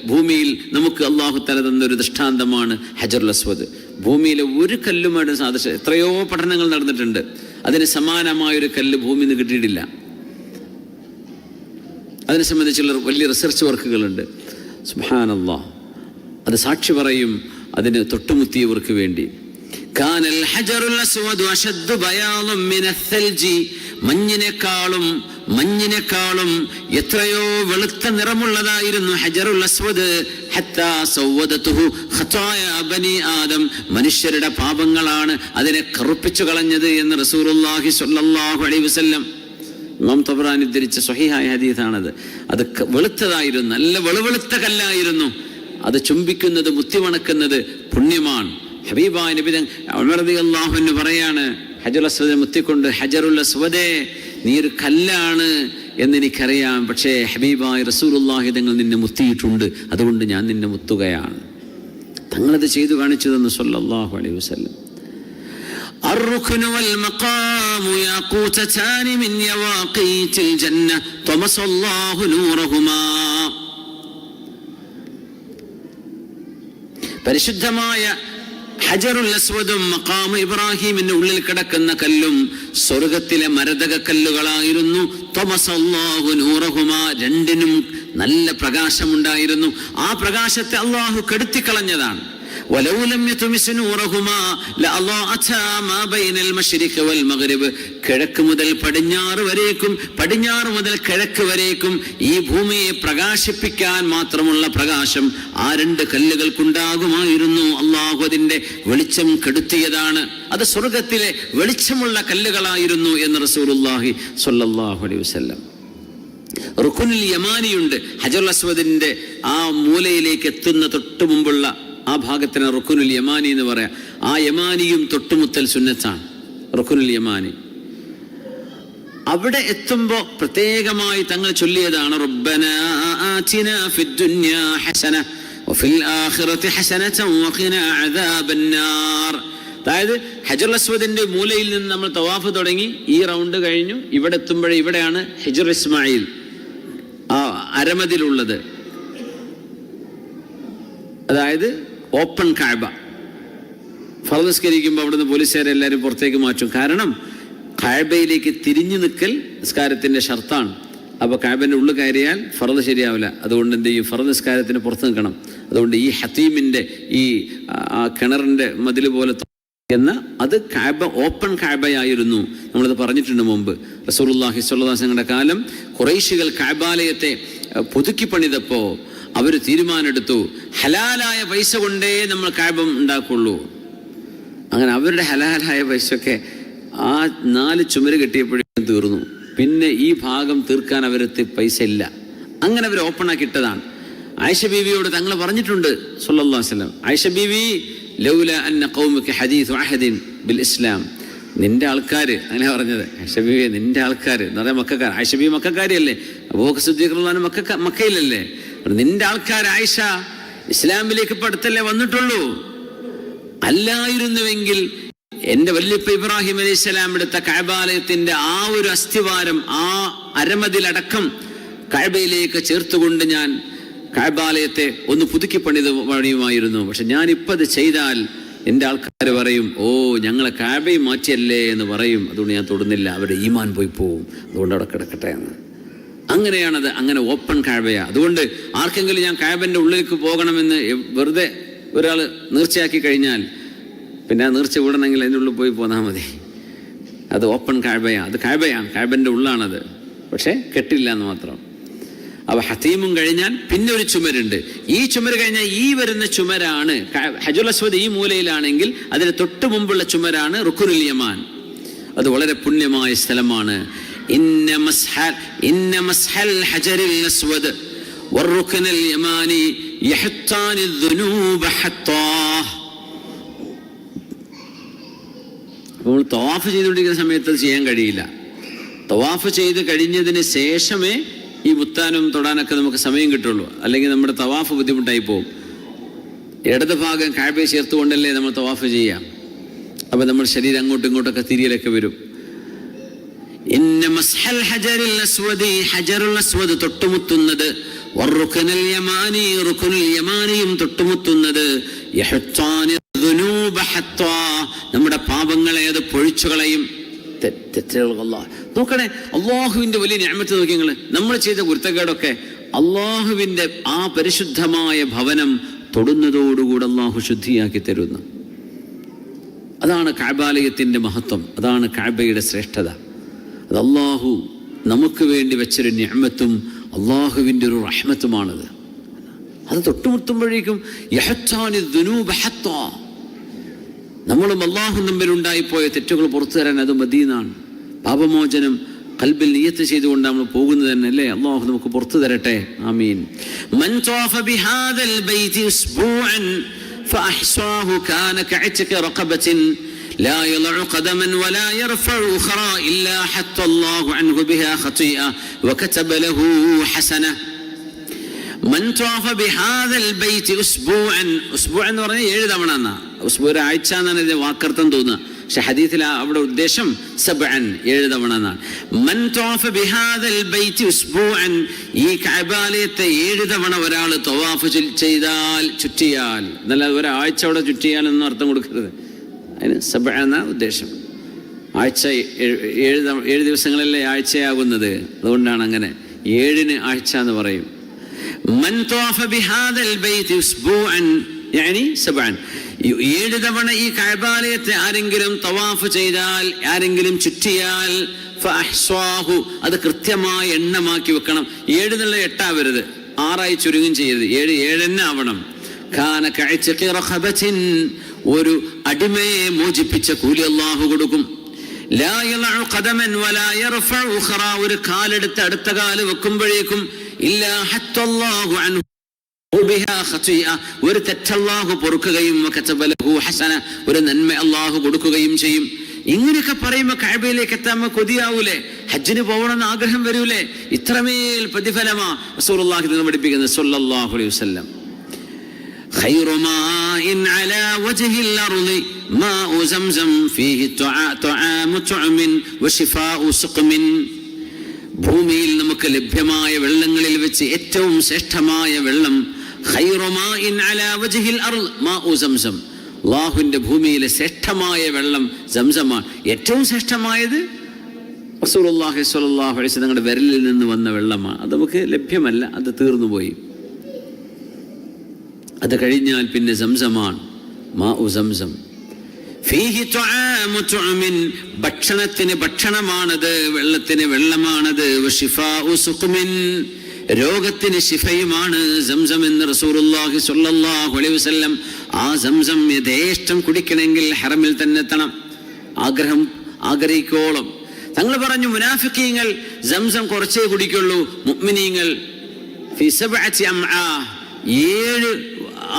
S1: ഭൂമിയിൽ നമുക്ക് അല്ലാഹു തആല തന്നൊരു ദൃഷ്ടാന്തമാണ് ഹജറുൽ അസ്വദ്. ഭൂമിയിലെ ഒരു കല്ലുമായിട്ട് സാദൃശ്യം. എത്രയോ പഠനങ്ങൾ നടന്നിട്ടുണ്ട്, അതിന് സമാനമായൊരു കല്ല് ഭൂമിയിൽ നിന്ന് കിട്ടിയിട്ടില്ല. അതിനെ സംബന്ധിച്ചുള്ള വലിയ റിസർച്ച് വർക്കുകളുണ്ട്. സുബ്ഹാനല്ലാഹ്, അത് സാക്ഷി പറയും അതിന് തൊട്ടുമുത്തിയവർക്ക് വേണ്ടി. കാനൽ ഹജറുൽ അസ്വദു അശദ്ദു ബയാദൻ മിനൽ സൽജി. മഞ്ഞിനേക്കാളും എത്രയോ വെളുത്ത നിറമുള്ളതായിരുന്നു ഹജറുൽ അസ്വദ്. ഹത്താ സവദതുഹു ഖതായ ബനി ആദം. മനുഷ്യരുടെ പാപങ്ങളാണ് അതിനെ കറുപ്പിച്ചു കളഞ്ഞത് എന്ന് റസൂലുള്ളാഹി സ്വല്ലല്ലാഹു അലൈഹി വസല്ലം. ഇമാം തബറാനി ഉദ്ധരിച്ച സ്വഹീഹായ ഹദീസാണത്. അത് വെളുത്തതായിരുന്നു, നല്ല വെളുവെളുത്ത കല്ലായിരുന്നു. അത് ചുംബിക്കുന്നത്, മുത്തിമണക്കുന്നത് പുണ്യമാണ്. ഹബീബായ നബി ഉമർ റളിയല്ലാഹു അൻഹു പറയാണ് ഹജറുൽ അസ്വദ് മുത്തിക്കൊണ്ട്, ഹജറുൽ അസ്വദേ നീ ഒരു കല്ലാണ് എന്നെനിക്കറിയാം, പക്ഷേ ഹബീബായ റസൂലുള്ളാഹി തങ്ങൾ നിന്നെ മുത്തിയിട്ടുണ്ട്, അതുകൊണ്ട് ഞാൻ നിന്നെ മുത്തുകയാണ്. തങ്ങളത് ചെയ്തു കാണിച്ചു തന്നു സ്വല്ലല്ലാഹു അലൈഹി വസല്ലം. الركن والمقام ياقوتتان من يواقيت الجنة طمس الله نورهما. പരിശുദ്ധമായ ഹജറുൽ അസ്വദും മഖാം ഇബ്രാഹിമിന്റെ ഉള്ളിൽ കിടക്കുന്ന കല്ലും സ്വർഗത്തിലെ മരതക കല്ലുകളായിരുന്നു. തമസല്ലാഹു നൂറഹുമാ, രണ്ടിനും നല്ല പ്രകാശമുണ്ടായിരുന്നു. ആ പ്രകാശത്തെ അള്ളാഹു കെടുത്തിക്കളഞ്ഞതാണ്. വലൗ ലം യത്മിസ് നൂറഹുമാ ലഅളഅതാ മാ ബൈനൽ മശ്രിഖി വൽ മഗ്രിബ്, കിഴക്ക് മുതൽ പടിഞ്ഞാറ് വരേക്കും പടിഞ്ഞാറ് മുതൽ കിഴക്ക് വരേക്കും ഈ ഭൂമിയെ പ്രകാശിപ്പിക്കാൻ മാത്രമുള്ള പ്രകാശം ആ രണ്ട് കല്ലുകൾക്കുണ്ടാകുമായിരുന്നു. അള്ളാഹു അതിന്റെ വെളിച്ചം കെടുത്തിയതാണ്. അത് സ്വർഗത്തിലെ വെളിച്ചമുള്ള കല്ലുകളായിരുന്നു എന്ന് റസൂലുള്ളാഹി സ്വല്ലല്ലാഹു അലൈഹി വസല്ലം. റുക്നുൽ യമാനിയുണ്ട്, ഹജറുൽ അസ്വദിന്റെ ആ മൂലയിലേക്ക് എത്തുന്ന തൊട്ടു മുമ്പുള്ള ആ ഭാഗത്തിന് റുക്നുൽ യമാനി എന്ന് പറയാം. ആ യമാനിയും തൊട്ടുമുത്തൽ സുന്നത്താണ് റുക്നുൽ യമാനി. അവിടെ എത്തുമ്പോൾ പ്രത്യേകമായി തങ്ങൾ ചൊല്ലിയതാണ് റബ്ബനാ ആതിനാ ഫിദ്ദുനിയാ ഹസന വഫിൽ ആഖിറതി ഹസനതൻ വഖിനാ അദാബന്നാർ. അതായത് ഹജറുൽ അസ്വദിന്റെ മൂലയിൽ നിന്ന് നമ്മൾ തവാഫ് തുടങ്ങി, ഈ റൗണ്ട് കഴിഞ്ഞു, ഇവിടെ എത്തുമ്പോഴേ ഇവിടെയാണ് ഹിജ്ർ ഇസ്മായിൽ ആ അരമതിലുള്ളത്. അതായത് ഓപ്പൺ കഅബ. ഫർദ് നിസ്കരിക്കുമ്പോൾ അവിടുന്ന് പോലീസുകാരെ എല്ലാവരും പുറത്തേക്ക് മാറ്റും. കാരണം കഅബയിലേക്ക് തിരിഞ്ഞു നിൽക്കൽ നിസ്കാരത്തിന്റെ ഷർത്താണ്. അപ്പോൾ കഅബന്റെ ഉള്ളിൽ കയറിയാൽ ഫർദ് ശരിയാവില്ല. അതുകൊണ്ട് എന്ത് ചെയ്യും? ഫർദ് നിസ്കാരത്തിന് പുറത്ത് നിൽക്കണം. അതുകൊണ്ട് ഈ ഹത്തീമിന്റെ ഈ കിണറിന്റെ മതിൽ പോലെ എന്ന അത് കഅബ ഓപ്പൺ കഅബയായിരുന്നു. നമ്മളത് പറഞ്ഞിട്ടുണ്ട് മുമ്പ്. റസൂലുള്ളാഹി സ്വല്ലല്ലാഹു അലൈഹി വസല്ലമയുടെ കാലം ഖുറൈശികൾ കഅബാലയത്തെ പുതുക്കി പണിതപ്പോൾ അവർ തീരുമാനമെടുത്തു, ഹലാലായ പൈസ കൊണ്ടേ നമ്മൾ കഅബ ഉണ്ടാക്കുള്ളൂ. അങ്ങനെ അവരുടെ ഹലാലായ പൈസയൊക്കെ ആ 4 ചുമര് കെട്ടിയപ്പോഴേക്കും തീർന്നു. പിന്നെ ഈ ഭാഗം തീർക്കാൻ അവരത്ത് പൈസ ഇല്ല. അങ്ങനെ അവർ ഓപ്പൺ ആക്കിയിട്ടതാണ്. ആയിഷ ബീവിയോട് തങ്ങൾ പറഞ്ഞിട്ടുണ്ട് സല്ലല്ലാഹു അലൈഹി വസല്ലം, ആയിഷ ബീവി ലൗല അന്ന ഖൗമുക ഹദീസു അഹദിൻ ബിൽ ഇസ്ലാം, നിന്റെ ആൾക്കാർ, അങ്ങനെ പറഞ്ഞത് ആയിഷ ബീവി, നിന്റെ ആൾക്കാർ എന്ന് പറയാൻ മക്കാർ. ആയിഷ ബീവി മക്കാരിയല്ലേ, അബൂബക്കർ സിദ്ദീഖ് റളിയല്ലാഹു അൻഹു മക്കയിലല്ലേ. നിന്റെ ആൾക്കാർ ആയിഷ ഇസ്ലാമിലേക്ക് ഇപ്പൊ അടുത്തല്ലേ വന്നിട്ടുള്ളൂ. അല്ലായിരുന്നുവെങ്കിൽ എന്റെ വല്യപ്പ ഇബ്രാഹിം അലൈഹിസ്സലാം എടുത്ത കഅബാലയത്തിന്റെ ആ ഒരു അസ്ഥിവാരം, ആ അരമതിലടക്കം കഅബയിലേക്ക് ചേർത്തുകൊണ്ട് ഞാൻ കഅബാലയത്തെ ഒന്ന് പുതുക്കി പണിയുമായിരുന്നു. പക്ഷെ ഞാൻ ഇപ്പം അത് ചെയ്താൽ എൻ്റെ ആൾക്കാർ പറയും, ഓ ഞങ്ങളെ കഅബയെ മാറ്റിയല്ലേ എന്ന് പറയും. അതുകൊണ്ട് ഞാൻ തൊടുന്നില്ല, അവരുടെ ഈമാൻ പോയി പോവും, അതുകൊണ്ട് അവിടെ കിടക്കട്ടെ എന്ന്. അങ്ങനെയാണത്. അങ്ങനെ ഓപ്പൺ കഅബയാ. അതുകൊണ്ട് ആർക്കെങ്കിലും ഞാൻ കഅബന്റെ ഉള്ളിലേക്ക് പോകണമെന്ന് വെറുതെ ഒരാൾ നേർച്ചയാക്കി കഴിഞ്ഞാൽ പിന്നെ ആ നേർച്ച വിടണമെങ്കിൽ അതിൻ്റെ ഉള്ളിൽ പോയി പോന്നാൽ മതി. അത് ഓപ്പൺ കഅബയാ, അത് കഅബയാണ്, കഅബന്റെ ഉള്ളാണത്. പക്ഷേ കെട്ടില്ല എന്ന് മാത്രം. അപ്പോൾ ഹതീമും കഴിഞ്ഞാൽ പിന്നെ ഒരു ചുമരുണ്ട്. ഈ ചുമര് കഴിഞ്ഞാൽ ഈ വരുന്ന ചുമരാണ് ഹജറുൽ അസ്വദ്. ഈ മൂലയിലാണെങ്കിൽ അതിന് തൊട്ട് മുമ്പുള്ള ചുമരാണ് റുക്നുൽ യമാൻ. അത് വളരെ പുണ്യമായ സ്ഥലമാണ്. ഇന്ന മസ്ഹൽ ഹജറിൽ അസ്വദ് വറുക്നുൽ യമാനി യഹ്താനി ദുനൂബ ഹത്താ. നമ്മൾ തവാഫ് ചെയ്തുകൊണ്ടിരിക്കുന്ന സമയത്ത് അത് ചെയ്യാൻ കഴിയില്ല. തവാഫ് ചെയ്ത് കഴിഞ്ഞതിന് ശേഷമേ ഈ മുത്താനും തൊടാനൊക്കെ നമുക്ക് സമയം കിട്ടുള്ളൂ. അല്ലെങ്കിൽ നമ്മുടെ തവാഫ് ബുദ്ധിമുട്ടായി പോകും. ഇടത് ഭാഗം കഅബയെ ചേർത്തുകൊണ്ടല്ലേ നമ്മൾ തവാഫ് ചെയ്യാം. അപ്പം നമ്മൾ ശരീരം അങ്ങോട്ടും ഇങ്ങോട്ടൊക്കെ തിരിയലൊക്കെ വരും. ഇന്ന മസ്ഹൽ ഹജറിൽ അസ്വദി, ഹജറുൽ അസ്വദ് തൊട്ടുമുത്തുന്നത്, വറുക്നുൽ യമാനി, റുക്നുൽ യമാനിയും തൊട്ടുമുത്തുന്നത്, യഹ്താനി ദുനൂബ ഹത്താ, നമ്മുടെ പാപങ്ങളെ അത് പൊഴിച്ചു കളയും. നോക്കണേ, അള്ളാഹുവിന്റെ വലിയ നിഅമത്ത് നോക്കി നിങ്ങൾ. നമ്മൾ ചെയ്ത കുരുത്തക്കേടൊക്കെ അള്ളാഹുവിന്റെ ആ പരിശുദ്ധമായ ഭവനം തൊടുന്നതോടുകൂടെ അള്ളാഹു ശുദ്ധിയാക്കി തരുന്നു. അതാണ് കഅബാലയത്തിന്റെ മഹത്വം, അതാണ് കഅബയുടെ ശ്രേഷ്ഠത. അത് അള്ളാഹു നമുക്ക് വേണ്ടി വെച്ചൊരു നിഅമത്തും അള്ളാഹുവിൻ്റെ ഒരു റഹ്മത്തുമാണത്. അത് തൊട്ടുമുട്ടുമ്പോഴേക്കും യഹ്താനി ദുനൂബ ഹത്താ, നമ്മളും അള്ളാഹു തമ്മിലുണ്ടായിപ്പോയ തെറ്റുകൾ പുറത്തു തരാൻ അത് മദീനാണ്. പാപമോചനം ഖൽബിൽ നിയത്ത് ചെയ്തുകൊണ്ട് നമ്മൾ പോകുന്നത് തന്നെ അല്ലേ. അള്ളാഹു നമുക്ക് പുറത്തു തരട്ടെ, ആമീൻ. മൻ ത്വാഫ ബിഹാദൽ ബൈതി ഉസ്ബൂഅൻ ഫഅഹ്സാഹു കാന കഅത്ക റഖബത്തിൻ ലാ യളഉ ഖദമൻ വലാ യർഫഉ ഉഖറാ ഇല്ലാ ഹത്ത അല്ലാഹു അൻഹു ബിഹാ ഖതീഅ വകതബ ലഹു ഹസന. മൻ ത്വാഫ ബിഹാദൽ ബൈതി ഉസ്ബൂഅൻ, ഉസ്ബൂ എന്ന് പറഞ്ഞാൽ 7 തവണ എന്നാ. ഉസ്ബൂ ഒരാഴ്ച എന്നാണ് ഇതിന്റെ വാക്കർത്ഥം തോന്നുക. പക്ഷെ ഹദീസിൽ അവിടെ ഉദ്ദേശം സബ്അൻ 7 തവണ എന്നാണ്. മൻ തവാഫ ബിഹാദൽ ബൈതി ഉസ്ബൂഅൻ, ഈ കഅബാലയത്തെ 7 തവണ ഒരാൾ തവാഫ് ചെയ്താൽ, ചുറ്റിയാൽ, എന്നല്ല ഒരാഴ്ച അവിടെ ചുറ്റിയാൽ എന്നും അർത്ഥം കൊടുക്കരുത്. അതിന് സബ്അ എന്ന ഉദ്ദേശം. ആഴ്ച 7 ദിവസങ്ങളല്ലേ ആഴ്ചയാകുന്നത്, അതുകൊണ്ടാണ് അങ്ങനെ 7-ന് ആഴ്ച എന്ന് പറയും. മൻ തവാഫ ബിഹാദൽ ബൈതി ഉസ്ബൂഅൻ യാനി സബ്അൻ, 7 തവണ ഈ കഅബാലയത്തെ ആരെങ്കിലും തവാഫ് ചെയ്താൽ, ആരെങ്കിലും ചുറ്റിയാൽ, ഫഅഹ്സാഹു, അത് കൃത്യമായി എണ്ണമാക്കി വെക്കണം. 7 എന്നുള്ള 8 ആവരുത്, 6 ചുരുങ്ങും ചെയ്യരുത്, 7 തന്നെ ആവണം. കാന കഅഇത്ഖി റഖബത്തിൻ, ഒരു അടിമയെ മോചിപ്പിച്ച കൂലി അല്ലാഹു കൊടുക്കും. ലാ യലഉ ഖദമൻ വലാ യർഫഉ ഉഖറാ, ഒരു കാലെടുത്ത് അടുത്ത കാല് വെക്കുമ്പോഴേക്കും ഇല്ലാ ഹത്തല്ലാഹു അൻഹു ബിഹാ ഖതിഅ, ഒരു തെറ്റ് അല്ലാഹു പൊറുക്കുകയും വകതബ ലഹു ഹസന, ഒരു നന്മ അല്ലാഹു കൊടുക്കുകയും ചെയ്യും. ഇങ്ങനെയൊക്കെ പറയുമ്പോൾ കഅബയിലേക്ക് എത്താൻ കൊതിയാവൂലേ? ഹജ്ജിന് പോകണമെന്ന് ആഗ്രഹം വരൂലേ? ഇത്രമേൽ പ്രതിഫലമാ റസൂലുള്ളാഹി തന്നെ പഠിപ്പിക്കുന്നത് സ്വല്ലല്ലാഹു അലൈഹി വസല്ലം. خير ماء على وجه الأرض ماء زمزم فيه طعام طعم وشفاء سقم. ഭൂമിയിൽ നമുക്ക് ലഭ്യമായ വെള്ളങ്ങളിൽ വെച്ച് ഏറ്റവും ശ്രേഷ്ഠമായ വെള്ളം ഖൈറു മാഇൻ അലാ വജ്ഹിൽ അർള് മാഉ സംസം, അല്ലാഹുവിന്റെ ഭൂമിയിലെ ശ്രേഷ്ഠമായ വെള്ളം സംസമാണ്. ഏറ്റവും ശ്രേഷ്ഠമായത് റസൂലുള്ളാഹി സ്വല്ലല്ലാഹു അലൈഹി വസല്ലം തങ്ങളുടെ വിരലിൽ നിന്ന് വന്ന വെള്ളമാണ്. അത് നമുക്ക് ലഭ്യമല്ല, അത് തീർന്നുപോയി. അത് കഴിഞ്ഞാൽ പിന്നെ സംസമാണ്, മാഉ സംസം. ഫീഹി തുആമു തുഅമിൻ, ഭക്ഷണത്തിന് ഭക്ഷണമാണത്, വെള്ളത്തിന് വെള്ളമാണത്. വശിഫാഉ സുഖ്മിൻ, രോഗത്തിന് ശിഫയുമാണ് സംസം എന്ന് റസൂലുള്ളാഹി സ്വല്ലല്ലാഹു അലൈഹി വസല്ലം. ആ സംസം യഥേഷ്ടം കുടിക്കണമെങ്കിൽ ഹറമിൽ തന്നെ എത്തണം, ആഗ്രഹിക്കോളം. തങ്ങൾ പറഞ്ഞു മുനാഫിഖീങ്ങൾ സംസം കുറച്ചേ കുടിക്കുള്ളൂ, മുഅ്മിനീങ്ങൾ ഫി സബ്അതി അംആ, 7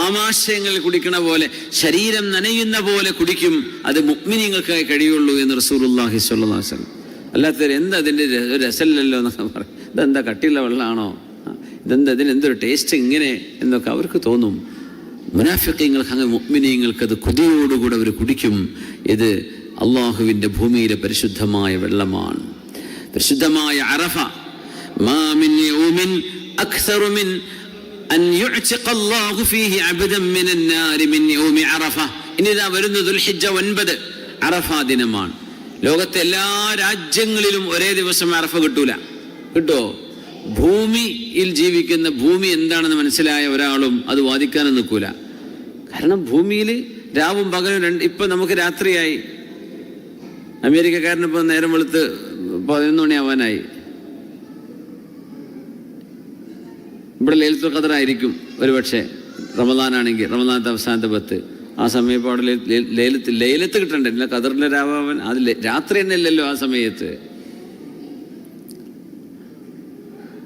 S1: ആമാശയങ്ങൾ കുടിക്കണ പോലെ, ശരീരം നനയുന്ന പോലെ കുടിക്കും, അത് മുഅ്മിനീങ്ങൾക്കായി കഴിയുള്ളൂ എന്ന് റസൂലുള്ളാഹി സ്വല്ലല്ലാഹു അലൈഹി വസല്ലം. അല്ലാത്തവർ എന്താ അതിൻ്റെ രസമില്ലല്ലോ എന്നൊക്കെ പറയും, ഇതെന്താ കട്ടിയുള്ള വെള്ളമാണോ, ഇതെന്താ ഇതിനെന്തൊരു ടേസ്റ്റ് ഇങ്ങനെ എന്നൊക്കെ അവർക്ക് തോന്നും. മുനാഫിഖീങ്ങൾക്ക് അങ്ങനെ, മുഅ്മിനീങ്ങൾക്ക് അത് കൊതിയോടുകൂടെ അവർ കുടിക്കും. ഇത് അള്ളാഹുവിൻ്റെ ഭൂമിയിലെ പരിശുദ്ധമായ വെള്ളമാണ്. പരിശുദ്ധമായ അറഫ, മാ മിൻ യൗമിൻ അക്സറു മിൻ അൻ യുഅ്തിഖ അല്ലാഹു ഫീഹി അബ്ദൻ മിനൻ നാരി മിൻ യൗമി അറഫ. ഇനി ഇതാ വരുന്ന ദുൽഹിജ്ജ 9 അറഫ ദിനമാണ്. ലോകത്തെ എല്ലാ രാജ്യങ്ങളിലും ഒരേ ദിവസം അറഫ കിട്ടൂല. കിട്ടുമോ? ഭൂമിയിൽ ജീവിക്കുന്ന, ഭൂമി എന്താണെന്ന് മനസ്സിലായ ഒരാളും അത് വാദിക്കാനും നിൽക്കൂല. കാരണം ഭൂമിയിൽ രാവും പകലും ഇപ്പൊ നമുക്ക് രാത്രിയായി. അമേരിക്കക്കാരനിപ്പോ നേരം വെളുത്ത് 11 മണിയാവാനായി. ഇവിടെ ലൈലത്തുൽ ഖദർ ആയിരിക്കും ഒരുപക്ഷെ, റമദാനാണെങ്കിൽ റമദാനത്തെ അവസാനത്തെ 10. ആ സമയം ഇപ്പോൾ അവിടെ ലൈലത്ത് കിട്ടണ്ടേ, ഇല്ല ഖദറിലെ രാവാൻ, അത് രാത്രി തന്നെ അല്ലല്ലോ ആ സമയത്ത്.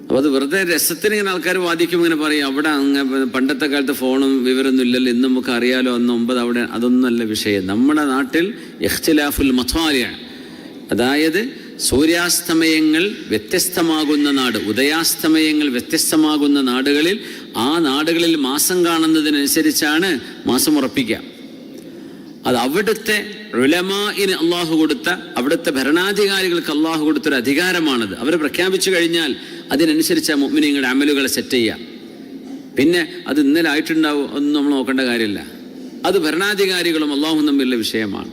S1: അപ്പോൾ അത് വെറുതെ രസത്തിന് ഇങ്ങനെ ആൾക്കാർ വാദിക്കും, ഇങ്ങനെ പറയും അവിടെ അങ്ങ് പണ്ടത്തെ കാലത്ത് ഫോണും വിവരമൊന്നും ഇല്ലല്ലോ, ഇന്ന് നമുക്ക് അറിയാലോ, അന്ന് 9 അവിടെ. അതൊന്നുമല്ല വിഷയം. നമ്മുടെ നാട്ടിൽ ഇഖ്തിലാഫുൽ മത്വാലിയ, അതായത് സൂര്യാസ്തമയങ്ങൾ വ്യത്യസ്തമാകുന്ന നാട്, ഉദയാസ്തമയങ്ങൾ വ്യത്യസ്തമാകുന്ന നാടുകളിൽ, ആ നാടുകളിൽ മാസം കാണുന്നതിനനുസരിച്ചാണ് മാസം ഉറപ്പിക്കുക. അത് അവിടുത്തെ ഉലമാഇന് അള്ളാഹു കൊടുത്ത, അവിടുത്തെ ഭരണാധികാരികൾക്ക് അള്ളാഹു കൊടുത്തൊരു അധികാരമാണത്. അവർ പ്രഖ്യാപിച്ചു കഴിഞ്ഞാൽ അതിനനുസരിച്ച് മുഅ്മിനീങ്ങളുടെ അമലുകളെ സെറ്റ് ചെയ്യാം. പിന്നെ അത് ഇന്നലെ ആയിട്ടുണ്ടാവും, ഒന്നും നമ്മൾ നോക്കേണ്ട കാര്യമില്ല. അത് ഭരണാധികാരികളും അള്ളാഹും തമ്മിലുള്ള വിഷയമാണ്.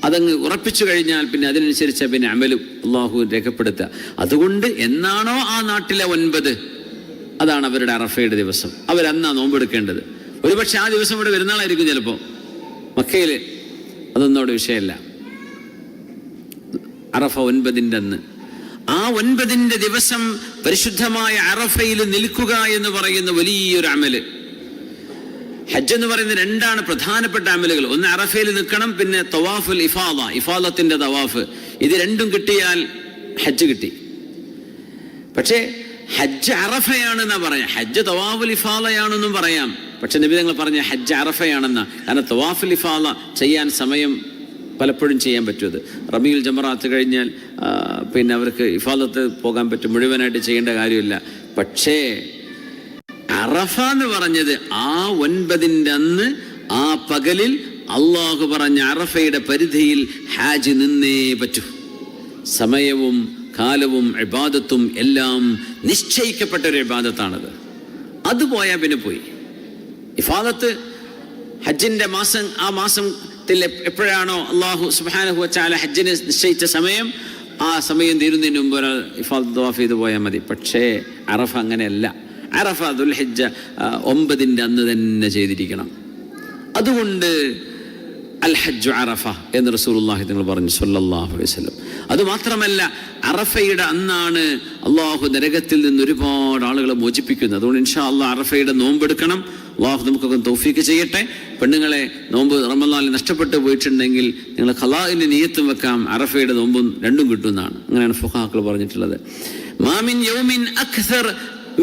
S1: അതങ്ങ് ഉറപ്പിച്ചു കഴിഞ്ഞാൽ പിന്നെ അതിനനുസരിച്ച് പിന്നെ അമലും അള്ളാഹു രേഖപ്പെടുത്തുക. അതുകൊണ്ട് എന്നാണോ ആ നാട്ടിലെ 9, അതാണ് അവരുടെ അറഫയുടെ ദിവസം. അവരന്നാ നോമ്പെടുക്കേണ്ടത്. ഒരുപക്ഷെ ആ ദിവസം ഇവിടെ വരുന്നാളായിരിക്കും ചിലപ്പോൾ മക്കയിൽ. അതൊന്നും അവിടെ വിഷയമല്ല. അറഫ 9-ന്റെ അന്ന്, ആ 9-ന്റെ ദിവസം പരിശുദ്ധമായ അറഫയിൽ നിൽക്കുക എന്ന് പറയുന്ന വലിയൊരു അമല്. ഹജ്ജ് എന്ന് പറയുന്ന 2 പ്രധാനപ്പെട്ട അമലുകൾ. ഒന്ന് അറഫയിൽ നിൽക്കണം, പിന്നെ തവാഫുൽ ഇഫാദ, ഇഫാദത്തിന്റെ തവാഫ്. ഇത് 2 കിട്ടിയാൽ ഹജ്ജ് കിട്ടി. പക്ഷേ ഹജ്ജ് അറഫയാണെന്നാ പറയാം. ഹജ്ജ് തവാഫുൽ ഇഫാദയാണെന്നും പറയാം. പക്ഷെ നബി തങ്ങൾ പറഞ്ഞ ഹജ്ജ് അറഫയാണെന്നാ. കാരണം തവാഫുൽ ഇഫാദ ചെയ്യാൻ സമയം പലപ്പോഴും ചെയ്യാൻ പറ്റും. റബീഉൽ ജമറാത്ത് കഴിഞ്ഞാൽ പിന്നെ അവർക്ക് ഇഫാദത്ത് പോകാൻ പറ്റും, മുഴുവനായിട്ട് ചെയ്യേണ്ട കാര്യമില്ല. പക്ഷേ അറഫ എന്ന് പറഞ്ഞത് ആ 9-ന്റെ അന്ന്, ആ പകലിൽ അള്ളാഹു പറഞ്ഞ അറഫയുടെ പരിധിയിൽ ഹാജ് നിന്നേ പറ്റൂ. സമയവും കാലവും ഇബാദത്തും എല്ലാം നിശ്ചയിക്കപ്പെട്ട ഒരു ഇബാദത്താണത്. അത് പോയാൽ പിന്നെ പോയി. ഇഫാദത്ത് ഹജ്ജിന്റെ മാസം, ആ മാസത്തിൽ എപ്പോഴാണോ അള്ളാഹു സുബ്ഹാനഹു വ തആല ഹജ്ജിന് നിശ്ചയിച്ച സമയം, ആ സമയം തീരുന്നതിന് മുമ്പ് ഒരാൾ ഇഫാദത്ത് തവാഫ് ചെയ്ത് പോയാൽ മതി. പക്ഷേ അറഫ അങ്ങനെയല്ല. അറഫ ദുൽഹിജ്ജ 9 അന്ന് തന്നെ ചെയ്തിരിക്കണം. അതുകൊണ്ട് അൽ ഹജ്ജു അറഫ എന്ന് റസൂലുള്ളാഹി തങ്ങൾ പറഞ്ഞു സ്വല്ലല്ലാഹു അലൈഹി വസല്ലം. അതുമാത്രമല്ല, അറഫയുടെ അന്നാണ് അള്ളാഹു നരകത്തിൽ നിന്ന് ഒരുപാട് ആളുകളെ മോചിപ്പിക്കുന്നത്. അതുകൊണ്ട് ഇൻഷാ അല്ലാഹ് അറഫയുടെ നോമ്പെടുക്കണം. അള്ളാഹു നമുക്കൊക്കെ തൗഫീക്ക് ചെയ്യട്ടെ. പെണ്ണുങ്ങളെ നോമ്പ് റമളാനിൽ നഷ്ടപ്പെട്ടു പോയിട്ടുണ്ടെങ്കിൽ നിങ്ങൾ ഖളാഇന് നിയ്യത്തും വെക്കാം, അറഫയുടെ നോമ്പും രണ്ടും കിട്ടുന്നതാണ്. അങ്ങനെയാണ് ഫുഖഹാക്കൾ പറഞ്ഞിട്ടുള്ളത്. മാ മിൻ യൗമിൻ അക്സർ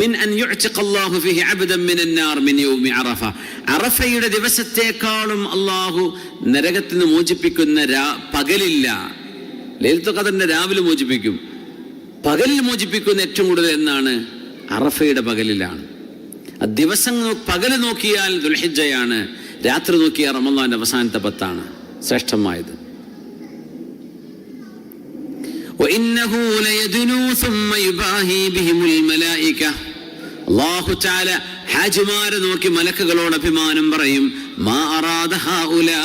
S1: മിൻ അൻ യുഅ്തിഖ അല്ലാഹു ഫീഹി അബ്ദൻ മിനൻ നാർ മിൻ യൗമി അറഫ. അറഫയുടെ ദിവസത്തെക്കാളും അള്ളാഹു നരകത്തിൽ നിന്ന് മോചിപ്പിക്കുന്ന പകലില്ല. ലൈലത്തുൽ ഖദറിന്റെ രാവിലെ മോചിപ്പിക്കും. പകലിൽ മോചിപ്പിക്കുന്ന ഏറ്റവും കൂടുതൽ എന്നാണ്? അറഫയുടെ പകലിലാണ്. ദിവസം പകല് നോക്കിയാൽ ദുൽഹിജ്ജയാണ്, രാത്രി നോക്കിയാൽ റമളാന്റെ അവസാനത്തെ 10 ശ്രേഷ്ഠമായത്. അല്ലാഹു തആല ഹാജിമാരെ നോക്കി മലക്കുകളോട് അഭിമാനം പറയും, മാ അറാദ ഹൗലാ,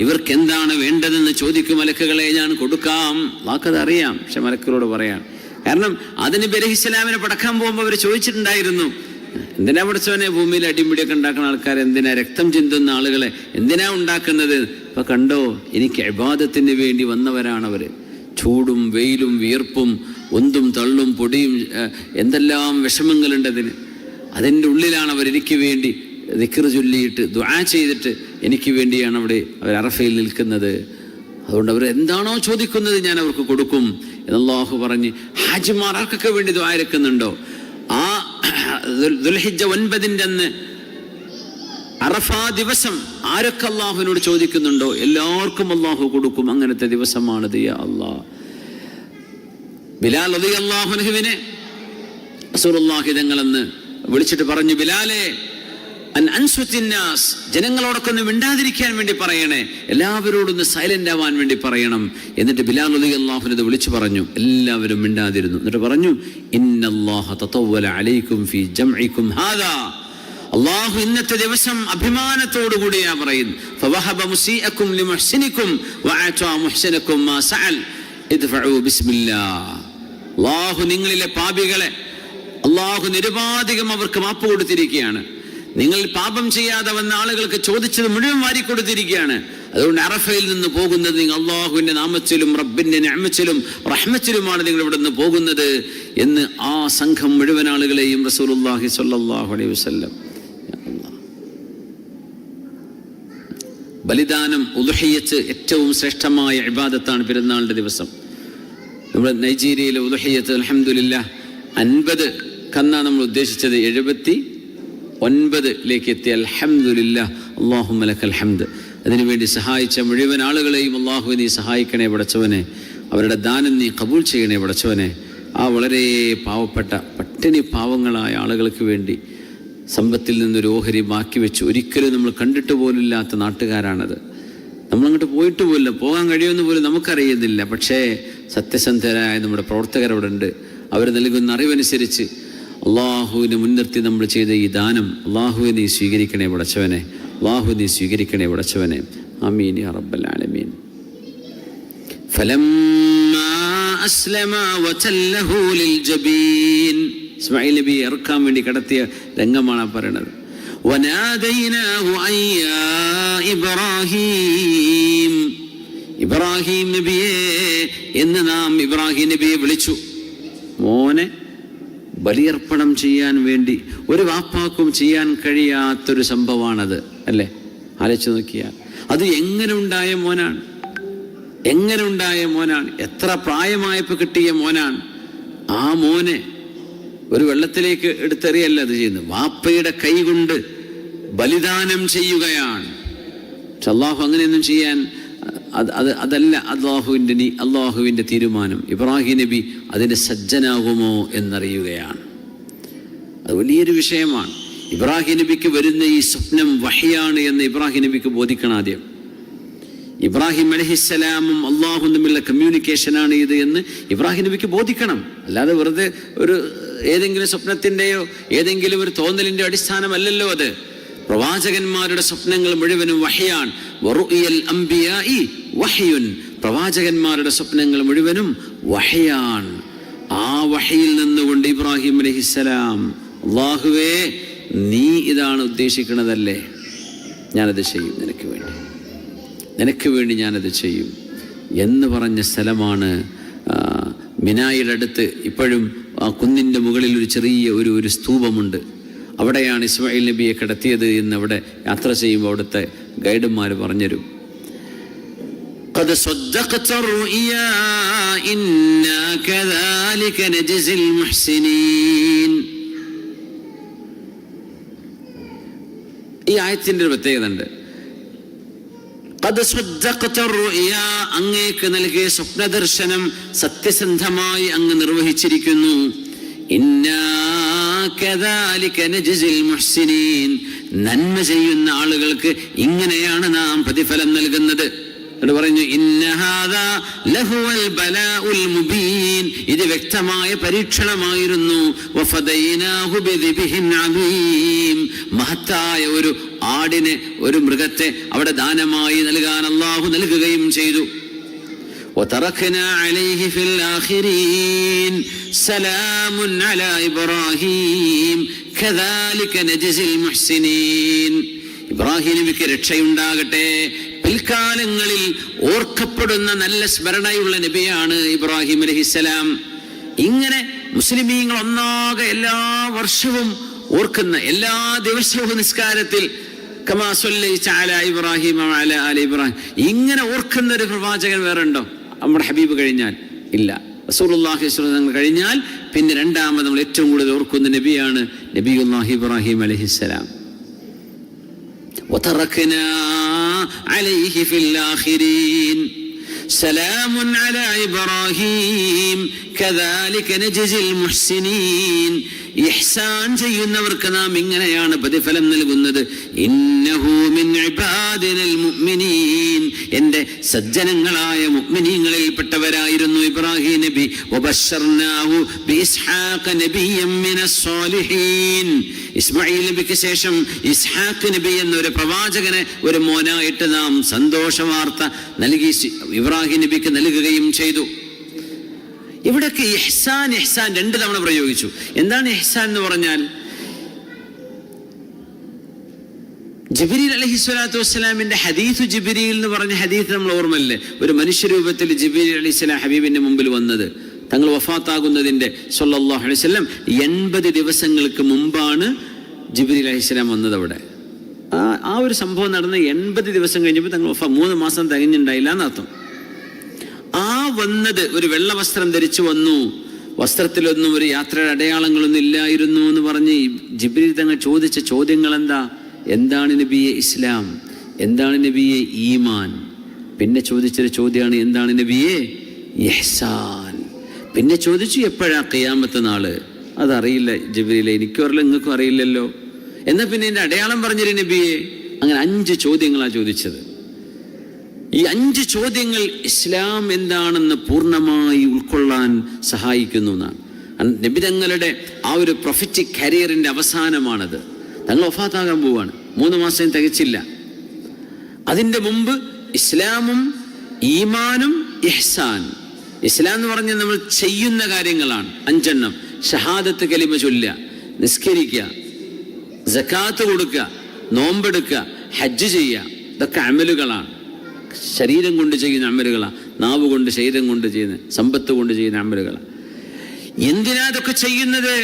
S1: ഇവർക്ക് എന്താണ് വേണ്ടതെന്ന് ചോദിക്കും മലക്കുകളെ, ഞാൻ കൊടുക്കാം. വാക്കത് അറിയാം, പക്ഷെ മലക്കുകളോട് പറയാം. കാരണം അതിന് അലൈഹിസ്സലാമിനെ പടക്കാൻ പോകുമ്പോൾ അവർ ചോദിച്ചിട്ടുണ്ടായിരുന്നു, എന്തിനാ പഠിച്ചവനെ ഭൂമിയിൽ അടിമുടിയൊക്കെ ഉണ്ടാക്കുന്ന ആൾക്കാർ, എന്തിനാ രക്തം ചിന്തുന്ന ആളുകളെ എന്തിനാ ഉണ്ടാക്കുന്നത്? ഇപ്പൊ കണ്ടോ, എനിക്ക് ഇബാദത്തിന് വേണ്ടി വന്നവരാണവര്. ചൂടും വെയിലും വിയർപ്പും ഒന്തും തള്ളും പൊടിയും എന്തെല്ലാം വിഷമങ്ങളുണ്ട് അതിൻ്റെ ഉള്ളിലാണ് അവർ എനിക്ക് വേണ്ടി ദിക്ർ ചൊല്ലിയിട്ട് ദുആ ചെയ്തിട്ട് എനിക്ക് വേണ്ടിയാണ് അവർ അറഫയിൽ നിൽക്കുന്നത്. അതുകൊണ്ട് അവർ എന്താണോ ചോദിക്കുന്നത് ഞാൻ അവർക്ക് കൊടുക്കും എന്ന് അല്ലാഹു പറഞ്ഞ് ഹാജിമാർ ആർക്കൊക്കെ വേണ്ടി ദുആ ഇരക്കുന്നുണ്ടോ, ആ ദുൽഹിജ്ജ 9 അന്ന് അറഫ ദിവസം ആരൊക്കെ അള്ളാഹുവിനോട് ചോദിക്കുന്നുണ്ടോ എല്ലാവർക്കും അള്ളാഹു കൊടുക്കും. അങ്ങനത്തെ ദിവസമാണിത്. യാ അല്ലാഹ്. ബിലാൽ റളിയല്ലാഹു അൻഹുവിനെ റസൂലുള്ളാഹി തങ്ങളെന്ന് വിളിച്ചിട്ട് പറഞ്ഞു, ബിലാലെ അൻസുത്തിന്നാസ്, ജനങ്ങളോടൊക്കെ ഒന്ന് മിണ്ടാതിരിക്കാൻ വേണ്ടി പറയണേ, എല്ലാവരോടൊന്ന് സൈലന്റ് ആവാൻ വേണ്ടി പറയണം. എന്നിട്ട് ബിലാൽ റളിയല്ലാഹു അൻഹു വിളിച്ചു പറഞ്ഞു. എല്ലാവരും മിണ്ടാതിരുന്നു. എന്നിട്ട് പറഞ്ഞു, ഇന്നല്ലാഹ തതവ്വല അലൈക്കും ഫീ ജംഇക്കും ഹാദാ, അല്ലാഹു ഇന്നത്തെ ദിവസം അഭിമാനത്തോടു കൂടിയാ പറയുന്നു, ഫവഹബ മുസീഅക്കും ലിമുഹ്സിനിക്കും വഅതാ മുഹ്സിനക്കും മാ സഅൽ ഇദ്ഫഉ ബിസ്മില്ലാഹ്. അല്ലാഹു നിങ്ങളിലെ പാപികളെ അല്ലാഹു നിരുപാധികം അവർക്ക് മാപ്പ് കൊടുത്തിരിക്കുകയാണ്. നിങ്ങൾ പാപം ചെയ്യാതെ വന്ന ആളുകൾക്ക് ചോദിച്ചത് മുഴുവൻ വാരിക്കൊടുത്തിരിക്കുകയാണ്. അതുകൊണ്ട് അറഫയിൽ നിന്ന് പോകുന്നത് നിങ്ങൾ അള്ളാഹുവിന്റെ നാമത്തിലും റബ്ബിന്റെ നിഅമത്തിലും റഹ്മത്തിലുമാണ് നിങ്ങൾ ഇവിടെ നിന്ന് പോകുന്നത് എന്ന് ആ സംഘം മുഴുവൻ ആളുകളെയും റസൂലുള്ളാഹി സ്വല്ലല്ലാഹു അലൈഹി വസല്ലം. ബലിദാനം, ഉദ്ഹിയ്യത്ത് ഏറ്റവും ശ്രേഷ്ഠമായ ഇബാദത്താണ് പെരുന്നാളിന്റെ ദിവസം. നമ്മുടെ നൈജീരിയയിലെ ഉദ്ഹിയ്യത്ത് അൽഹംദുലില്ലാഹ് 50 കന്നാ നമ്മൾ ഉദ്ദേശിച്ചത് 79 എത്തി. അൽഹംദുലില്ലാഹ്, അല്ലാഹുമ്മ ലക്കൽ ഹംദ്. അതിനുവേണ്ടി സഹായിച്ച മുഴുവൻ ആളുകളെയും അല്ലാഹു നീ സഹായിക്കണേ പടച്ചവനെ, അവരുടെ ദാനം നീ കബൂൽ ചെയ്യണേ പടച്ചവനെ. ആ വളരെ പാവപ്പെട്ട പട്ടിണി പാവങ്ങളായ ആളുകൾക്ക് വേണ്ടി സമ്പത്തിൽ നിന്നൊരു ഓഹരി ബാക്കി വെച്ച് ഒരിക്കലും നമ്മൾ കണ്ടിട്ട് പോലില്ലാത്ത നാട്ടുകാരാണത്. നമ്മളങ്ങോട്ട് പോയിട്ട് പോലില്ല, പോകാൻ കഴിയുമെന്ന് പോലും നമുക്കറിയുന്നില്ല. പക്ഷേ സത്യസന്ധരായ നമ്മുടെ പ്രവർത്തകരവിടെ ഉണ്ട്. അവർ നൽകുന്ന അറിവനുസരിച്ച് അള്ളാഹുവിനെ മുൻനിർത്തി നമ്മൾ ചെയ്ത ഈ ദാനം അള്ളാഹുവെ നീ സ്വീകരിക്കണേ പടച്ചവനെ, അള്ളാഹു നീ സ്വീകരിക്കണേ പടച്ചവനെ. ആമീൻ യാ റബ്ബൽ ആലമീൻ. ഫലമ്മാ അസ്ലമ വതല്ലഹു ലിൽജബീൻ, ഇസ്മായിൽ നബി ഇറക്കാൻ വേണ്ടി കടത്തിയ രംഗമാണ് പറയുന്നത്. വനാദൈനാഹു അയ്യാ ഇബ്രാഹീം, ഇബ്രാഹിം നബിയെ എന്ന് നാം ഇബ്രാഹിം നബിയെ വിളിച്ചു. മോനെ ബലിയർപ്പണം ചെയ്യാൻ വേണ്ടി ഒരു വാപ്പാക്കും ചെയ്യാൻ കഴിയാത്തൊരു സംഭവമാണത്, അല്ലേ? ആലോചിച്ച് നോക്കിയാൽ അത് എങ്ങനെ ഉണ്ടായ മോനാണ്, എങ്ങനെ ഉണ്ടായ മോനാണ്, എത്ര പ്രായമായപ്പോൾ കിട്ടിയ മോനാണ്. ആ മോനെ ഒരു വെള്ളത്തിലേക്ക് എടുത്തെറിയല്ല അത് ചെയ്യുന്നത്, വാപ്പയുടെ കൈ കൊണ്ട് ബലിദാനം ചെയ്യുകയാണ്. അല്ലാഹു അങ്ങനെയൊന്നും ചെയ്യാൻ അതല്ല അള്ളാഹുവിൻ്റെ തീരുമാനം. ഇബ്രാഹിം നബി അതിന് സജ്ജനാകുമോ എന്നറിയുകയാണ്. അത് വലിയൊരു വിഷയമാണ്. ഇബ്രാഹിം നബിക്ക് വരുന്ന ഈ സ്വപ്നം വഹ്യാണ് എന്ന് ഇബ്രാഹിം നബിക്ക് ബോധിക്കണം ആദ്യം. ഇബ്രാഹിം അലൈഹിസ്സലാമും അള്ളാഹും തമ്മിലുള്ള കമ്മ്യൂണിക്കേഷനാണ് ഇത് എന്ന് ഇബ്രാഹിം നബിക്ക് ബോധിക്കണം. അല്ലാതെ വെറുതെ ഒരു ഏതെങ്കിലും സ്വപ്നത്തിൻ്റെയോ ഏതെങ്കിലും ഒരു തോന്നലിൻ്റെ അടിസ്ഥാനമല്ലല്ലോ അത്. പ്രവാചകന്മാരുടെ സ്വപ്നങ്ങൾ മുഴുവനും വഹ്യാണ്. വറുഇയൽ അംബിയാഇ വഹ്യുൻ, പ്രവാചകന്മാരുടെ സ്വപ്നങ്ങൾ മുഴുവനും വഹ്യാണ്. ആ വഹയിൽ നിന്നുകൊണ്ട് ഇബ്രാഹിം അലൈഹിസ്സലാം, അല്ലാഹുവേ നീ ഇതാണ് ഉദ്ദേശിക്കുന്നതല്ലേ, ഞാനത് ചെയ്യും, നിനക്ക് വേണ്ടി ഞാനത് ചെയ്യും എന്ന് പറഞ്ഞ സ്ഥലമാണ് മിനായുടെ അടുത്ത്. ഇപ്പോഴും ആ കുന്നിൻ്റെ മുകളിൽ ഒരു ചെറിയ ഒരു സ്തൂപമുണ്ട്. അവിടെയാണ് ഇസ്മായിൽ നബിയെ കിടത്തിയത് എന്ന് അവിടെ യാത്ര ചെയ്യുമ്പോൾ അവിടുത്തെ ഗൈഡന്മാർ പറഞ്ഞുതരും. قد صدقت الرؤيا إنا كذلك نجزي المحسنين. ഈ ആയത്തിൻ്റെ ഒരു പ്രത്യേകത ഉണ്ട്. ഖദ് സദ്ദഖത റുഅ്യ, അങ്ങേക്ക് നൽകിയ സ്വപ്നദർശനം സത്യസന്ധമായി അങ്ങ് നിർവഹിച്ചിരിക്കുന്നു. ഇന്നാ കദാലിക നജ്സിൽ മുഹ്സിനീൻ, നന്മ ചെയ്യുന്ന ആളുകൾക്ക് ഇങ്ങനെയാണ് നാം പ്രതിഫലം നൽകുന്നത്. എന്നിട്ട് പറഞ്ഞു ഇന്ന ഹാദാ ലഹുവൽ ബലാഉൽ മുബീൻ, ഇത് വ്യക്തമായ പരീക്ഷണമായിരുന്നു. വഫദൈനാഹു ബിദിബ്ഹിൻ അദീം, മഹത്തായ ഒരു ആടിനെ, ഒരു മൃഗത്തെ അവിടെ ദാനമായി നൽകാൻ അല്ലാഹു നൽകുകയും ചെയ്തു. വതറക്നാ അലൈഹി ഫിൽ ആഖിരീൻ സലാമുൻ അലാ ഇബ്രാഹീം കദാലിക നജ്സിൽ മുഹ്സിനീൻ. ഇബ്രാഹിം നബിക്ക് രക്ഷയുണ്ടാകട്ടെ. പിൽക്കാലങ്ങളിൽ ഓർക്കപ്പെടുന്ന നല്ല സ്മരണയുള്ള നബിയാണ് ഇബ്രാഹിം അലൈഹിസ്സലാം. ഇങ്ങനെ മുസ്ലിമീങ്ങൾ ഒന്നാകെ എല്ലാ വർഷവും ഓർക്കുന്ന, എല്ലാ ദിവസവും നിസ്കാരത്തിൽ കമാ സ്വല്ലൈത അലാ ഇബ്രാഹിം വഅലാ ആലി ഇബ്രാഹിം, ഇങ്ങനെ ഓർക്കുന്ന ഒരു പ്രവാചകൻ വേറെ ഉണ്ടോ? നമ്മുടെ ഹബീബ് കഴിഞ്ഞാൽ ഇല്ല. റസൂലുള്ളാഹി സ്വല്ലല്ലാഹു അലൈഹി വസല്ലം കഴിഞ്ഞാൽ പിന്നെ രണ്ടാമത് നമ്മൾ ഏറ്റവും കൂടുതൽ ഓർക്കുന്ന നബിയാണ് നബിയുല്ലാഹി ഇബ്രാഹിം അലൈഹിസ്സലാം. وتركنا عليه في الآخرين سلام على إبراهيم كذلك نجزي المحسنين. ഇഹ്സാൻ ചെയ്യുന്നവർക്ക് നാം ഇങ്ങനെയാണ് പ്രതിഫലം നൽകുന്നത്. ഇന്നഹു മിൻ ഇബാദിനൽ മുഅ്മിനീൻ, എൻ്റെ സജ്ജനങ്ങളായ മുഅ്മിനീങ്ങളിൽപ്പെട്ടവരായിരുന്നു ഇബ്രാഹിം നബി. വബശർനാഹു ബിഇസ്ഹാഖ നബിയ്യൻ മിനസ് സ്വാലിഹീൻ, ഇസ്മായിൽ നബിക്ക് ശേഷം ഇസ്ഹാഖ് നബി എന്നൊരു പ്രവാചകനെ ഒരു മോനായിട്ട് നാം സന്തോഷ വാർത്ത നൽകി ഇബ്രാഹിം നബിക്ക് നൽകുകയും ചെയ്തു. ഇവിടൊക്കെ ഇഹ്സാൻ ഇഹ്സാൻ 2 തവണ പ്രയോഗിച്ചു. എന്താണ് ഇഹ്സാൻ എന്ന് പറഞ്ഞാൽ? ജിബ്രീൽ അലൈഹിസ്സലാത്തു വസ്സലാമിന്റെ ഹദീസ് ജിബ്രീൽ എന്ന് പറഞ്ഞ ഹദീസ് നമ്മൾ ഓർമ്മല്ലേ? ഒരു മനുഷ്യരൂപത്തിൽ ജിബ്രീൽ അലൈഹിസ്സലാം ഹബീബിന്റെ മുമ്പിൽ വന്നത് തങ്ങൾ വഫാത്താകുന്നതിന്റെ സ്വല്ലല്ലാഹു അലൈഹി വസല്ലം 80 ദിവസങ്ങൾക്ക് മുമ്പാണ് ജിബ്രീൽ അലൈഹിസ്സലാം വന്നത്. അവിടെ ആ ഒരു സംഭവം നടന്ന് 80 ദിവസം കഴിഞ്ഞപ്പോൾ തങ്ങൾ 3 മാസം തികഞ്ഞിട്ടുണ്ടായില്ല എന്നർത്ഥം. ആ വന്നത് ഒരു വെള്ള വസ്ത്രം ധരിച്ചു വന്നു, വസ്ത്രത്തിലൊന്നും ഒരു യാത്രയുടെ അടയാളങ്ങളൊന്നും ഇല്ലായിരുന്നു എന്ന് പറഞ്ഞ് ജിബ്രീൽ തങ്ങൾ ചോദിച്ച ചോദ്യങ്ങൾ എന്താണ് നബിയെ ഇസ്ലാം, എന്താണ് നബിയെ ഈമാൻ? പിന്നെ ചോദിച്ചൊരു ചോദ്യമാണ് എന്താണ് നബിയെ ഇഹ്സാൻ. പിന്നെ ചോദിച്ചു എപ്പോഴാ ഖിയാമത്ത് നാള്? അതറിയില്ല ജിബ്രീലെ, എനിക്കും അറിയില്ല, നിങ്ങൾക്കും അറിയില്ലല്ലോ. എന്നാൽ പിന്നെ എൻ്റെ അടയാളം പറഞ്ഞൊരു നബിയെ. അങ്ങനെ 5 ചോദ്യങ്ങളാണ് ചോദിച്ചത്. ഈ 5 ചോദ്യങ്ങൾ ഇസ്ലാം എന്താണെന്ന് പൂർണ്ണമായി ഉൾക്കൊള്ളാൻ സഹായിക്കുന്നു എന്നാണ്. നബി തങ്ങളുടെ ആ ഒരു പ്രൊഫറ്റിക് കരിയറിന്റെ അവസാനമാണത്. തങ്ങൾ വഫാത്താകാൻ പോവാണ്, 3 മാസം തികച്ചില്ല. അതിൻ്റെ മുമ്പ് ഇസ്ലാമും ഈമാനും ഇഹ്സാൻ. ഇസ്ലാം എന്ന് പറഞ്ഞാൽ നമ്മൾ ചെയ്യുന്ന കാര്യങ്ങളാണ് 5 എണ്ണം. ഷഹാദത്ത് കലിമ ചൊല്ലുക, നിസ്കരിക്കുക, സക്കാത്ത് കൊടുക്കുക, നോമ്പെടുക്കുക, ഹജ്ജ് ചെയ്യുക. ഇതൊക്കെ അമലുകളാണ്, ശരീരം കൊണ്ട് ചെയ്യുന്ന അമലുകളാണ്, നാവ് കൊണ്ട്, ശരീരം കൊണ്ട് ചെയ്യുന്ന, സമ്പത്ത് കൊണ്ട് ചെയ്യുന്ന അമലുകളാണ്. എന്തിനാ അതൊക്കെ ചെയ്യുന്നത്?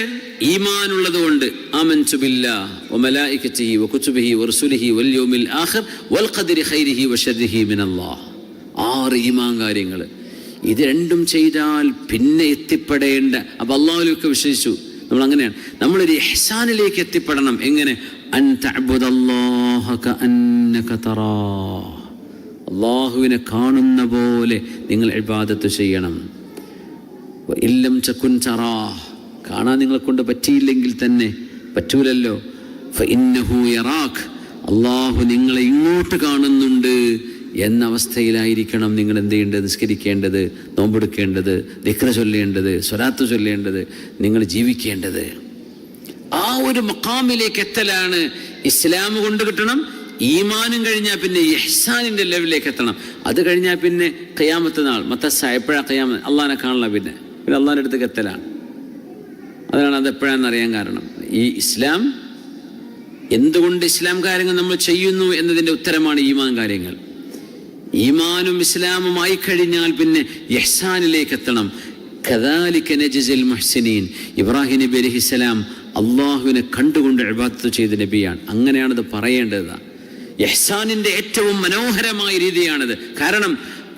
S1: ഈമാനുള്ളത് കൊണ്ട്. ആമൻതു ബില്ലാഹി വമലായികതിഹി വകുതുബിഹി വറസുലിഹി വൽയൗമിൽ ആഖിർ വൽഖദരി ഖൈരിഹി വശർരിഹി മിനല്ലാഹ്. 6 ഈമാൻ കാര്യങ്ങൾ. ഇത് രണ്ടും ചെയ്താൽ പിന്നെ എത്തിപ്പെടേണ്ട, അപ്പൊ അല്ലാഹുവിലേക്ക് വിശ്വസിച്ചു. നമ്മൾ അങ്ങനെയാണ്, നമ്മളൊരു ഇഹ്സാനിലേക്ക് എത്തിപ്പെടണം. എങ്ങനെ? അൻ തഅബ്ദുല്ലാഹ കഅന്നക തറാഹ്, അല്ലാഹുവിനെ കാണുന്ന പോലെ നിങ്ങൾ ഇബാദത്ത് ചെയ്യണം. ഇല്ലം തകുൻ തറാഹ്, കാണാൻ നിങ്ങളെ കൊണ്ട് പറ്റിയില്ലെങ്കിൽ തന്നെ, പറ്റൂലല്ലോ. ഫഇന്നഹു യറാഖ്, അല്ലാഹു നിങ്ങളെ ഇങ്ങോട്ട് കാണുന്നുണ്ട് എന്ന അവസ്ഥയിലായിരിക്കണം നിങ്ങൾ എന്ത് ചെയ്യേണ്ടത്? നിസ്കരിക്കേണ്ടത്, നോമ്പെടുക്കേണ്ടത്, ദിക്ർ ചൊല്ലേണ്ടത്, സ്വലാത്ത് ചൊല്ലേണ്ടത്, നിങ്ങൾ ജീവിക്കേണ്ടത്. ആ ഒരു മഖാമിലേക്ക് എത്തലാണ് ഇസ്ലാം കൊണ്ട് കിട്ടണം. ഈമാനും കഴിഞ്ഞാൽ പിന്നെ ഇഹ്സാനിൻ്റെ ലെവലിലേക്ക് എത്തണം. അത് കഴിഞ്ഞാൽ പിന്നെ ഖിയാമത്ത് നാൾ മത്തസ്സ, എപ്പോഴാണ് ഖിയാമത്ത്? അള്ളാഹിനെ കാണല, പിന്നെ അള്ളാഹിൻ്റെ അടുത്തേക്ക് എത്തലാണ്. അതാണ് അത് എപ്പോഴാണെന്ന് അറിയാൻ കാരണം. ഈ ഇസ്ലാം, എന്തുകൊണ്ട് ഇസ്ലാം കാര്യങ്ങൾ നമ്മൾ ചെയ്യുന്നു എന്നതിൻ്റെ ഉത്തരമാണ് ഈമാൻ കാര്യങ്ങൾ. ഈമാനും ഇസ്ലാമും ആയി കഴിഞ്ഞാൽ പിന്നെ ഇഹ്സാനിലേക്ക് എത്തണം. കദാലിക നജ്സിൽ മുഹ്സിനീൻ. ഇബ്രാഹിം നബി അലൈഹിസ്സലാം അള്ളാഹുവിനെ കണ്ടുകൊണ്ട് ഇബാദത്ത് ചെയ്ത നബിയാണ്. അങ്ങനെയാണത് പറയേണ്ടത്. ഇഹ്സാനിൻ്റെ ഏറ്റവും മനോഹരമായ രീതിയാണത്. കാരണം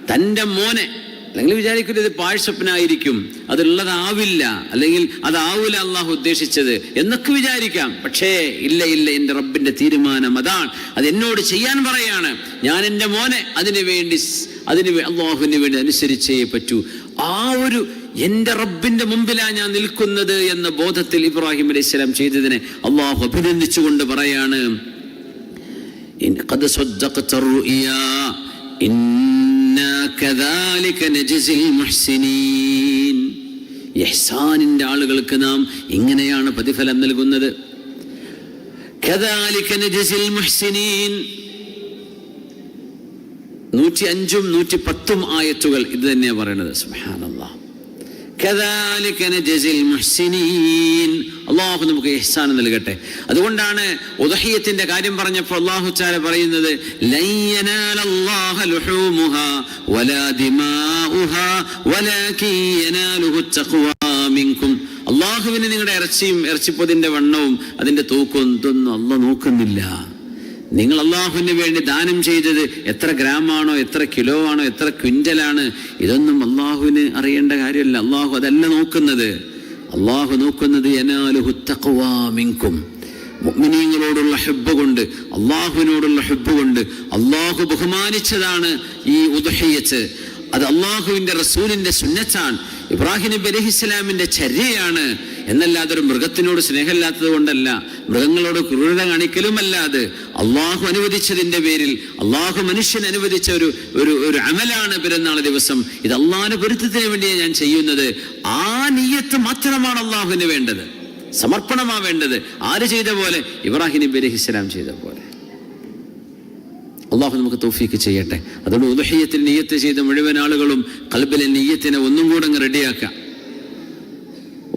S1: തൻ്റെ മോനെ, അല്ലെങ്കിൽ വിചാരിക്കുന്നത് പാഴ്സ്വപ്നായിരിക്കും, അതുള്ളതാവില്ല, അല്ലെങ്കിൽ അതാവൂല അള്ളാഹു ഉദ്ദേശിച്ചത് എന്നൊക്കെ വിചാരിക്കാം. പക്ഷേ ഇല്ല, എൻ്റെ റബ്ബിൻ്റെ തീരുമാനം അതാണ്. അത് എന്നോട് ചെയ്യാൻ പറയാണ്. ഞാൻ എൻ്റെ മോനെ അതിനു വേണ്ടി അള്ളാഹുവിന് വേണ്ടി അനുസരിച്ചേ പറ്റൂ. ആ ഒരു എൻ്റെ റബ്ബിൻ്റെ മുമ്പിലാണ് ഞാൻ നിൽക്കുന്നത് എന്ന ബോധത്തിൽ ഇബ്രാഹിം അലൈഹിസ്സലാം ചെയ്തതിനെ അള്ളാഹു അഭിനന്ദിച്ചുകൊണ്ട് പറയാണ്, ഖദ് സദ്ദഖത റുഇയാ ഇന്നാ കദാലിക നജ്സിൽ മുഹ്സിനീൻ. ഇഹ്സാനിൻ്റെ ആളുകൾക്ക് നാം ഇങ്ങനെയാണ് പ്രതിഫലം നൽകുന്നത്. കദാലിക നജ്സിൽ മുഹ്സിനീൻ. 105ഉം 110ഉം ആയത്തുകൾ ഇത് തന്നെയാണ് പറയുന്നത്. സുബ്ഹാനല്ലാഹ്. കദാലിക നജ്സിൽ മുഹ്സിനീൻ. അല്ലാഹു നമുക്ക് ഇഹ്സാൻ നൽകട്ടെ. അതുകൊണ്ടാണ് ഉദ്ഹിയത്തിന്റെ കാര്യം പറഞ്ഞപ്പോൾ അല്ലാഹു തആല പറയുന്നത്, ലൻ യനാലല്ലാഹ ലുഹൂമുഹാ വലാ ദിമാഉഹാ വലാകിൻ യനാലുഹു തഖ്വാ മിൻകും. അല്ലാഹുവിനെ നിങ്ങളുടെ ഇറച്ചിപ്പൊതിന്റെ വണ്ണവും അതിന്റെ തൂക്കവും ഇതൊന്നും അല്ലാഹു നോക്കുന്നില്ല. നിങ്ങൾ അള്ളാഹുവിന് വേണ്ടി ദാനം ചെയ്തത് എത്ര ഗ്രാമാണോ, എത്ര കിലോ ആണോ, എത്ര ക്വിൻ്റലാണ്, ഇതൊന്നും അള്ളാഹുവിന് അറിയേണ്ട കാര്യമല്ല. അള്ളാഹു അതല്ല നോക്കുന്നത്. അള്ളാഹു നോക്കുന്നത് യനാലുഹു തഖ്വാ മിൻകും. മുഅ്മിനീങ്ങളോടുള്ള ഹുബ്ബ് കൊണ്ട്, അള്ളാഹുവിനോടുള്ള ഹുബ്ബ് കൊണ്ട് അള്ളാഹു ബഹുമാനിച്ചതാണ് ഈ ഉദ്ഹിയത്ത്. അത് അള്ളാഹുവിൻ്റെ റസൂലിൻ്റെ സുന്നത്താണ്, ഇബ്രാഹിം നബി അലൈഹിസ്സലാമിൻ്റെ ചര്യയാണ്. എന്നല്ലാതെ ഒരു മൃഗത്തിനോട് സ്നേഹമില്ലാത്തത് കൊണ്ടല്ല, മൃഗങ്ങളോട് ക്രൂരത കാണിക്കലുമല്ലാതെ അള്ളാഹു അനുവദിച്ചതിൻ്റെ പേരിൽ, അള്ളാഹു മനുഷ്യൻ അനുവദിച്ച ഒരു അമലാണ് പെരുന്നാൾ ദിവസം. ഇത് അള്ളാഹിന്റെ പൊരുത്തത്തിന് വേണ്ടിയാണ് ഞാൻ ചെയ്യുന്നത്. ആ നിയ്യത്ത് മാത്രമാണ് അള്ളാഹുവിന് വേണ്ടത്, സമർപ്പണമാ വേണ്ടത്. ആര് ചെയ്ത പോലെ? ഇബ്രാഹിം നബി അലൈഹിസ്സലാം ചെയ്ത പോലെ. അള്ളാഹു നമുക്ക് തൗഫീക്ക് ചെയ്യട്ടെ. അതുകൊണ്ട് ഉദ്ഹിയത്തിൽ നിയ്യത്ത് ചെയ്ത മുഴുവൻ ആളുകളും ഖൽബിലെ നിയ്യത്തിനെ ഒന്നും കൂടെ അങ്ങ് റെഡിയാക്കാം.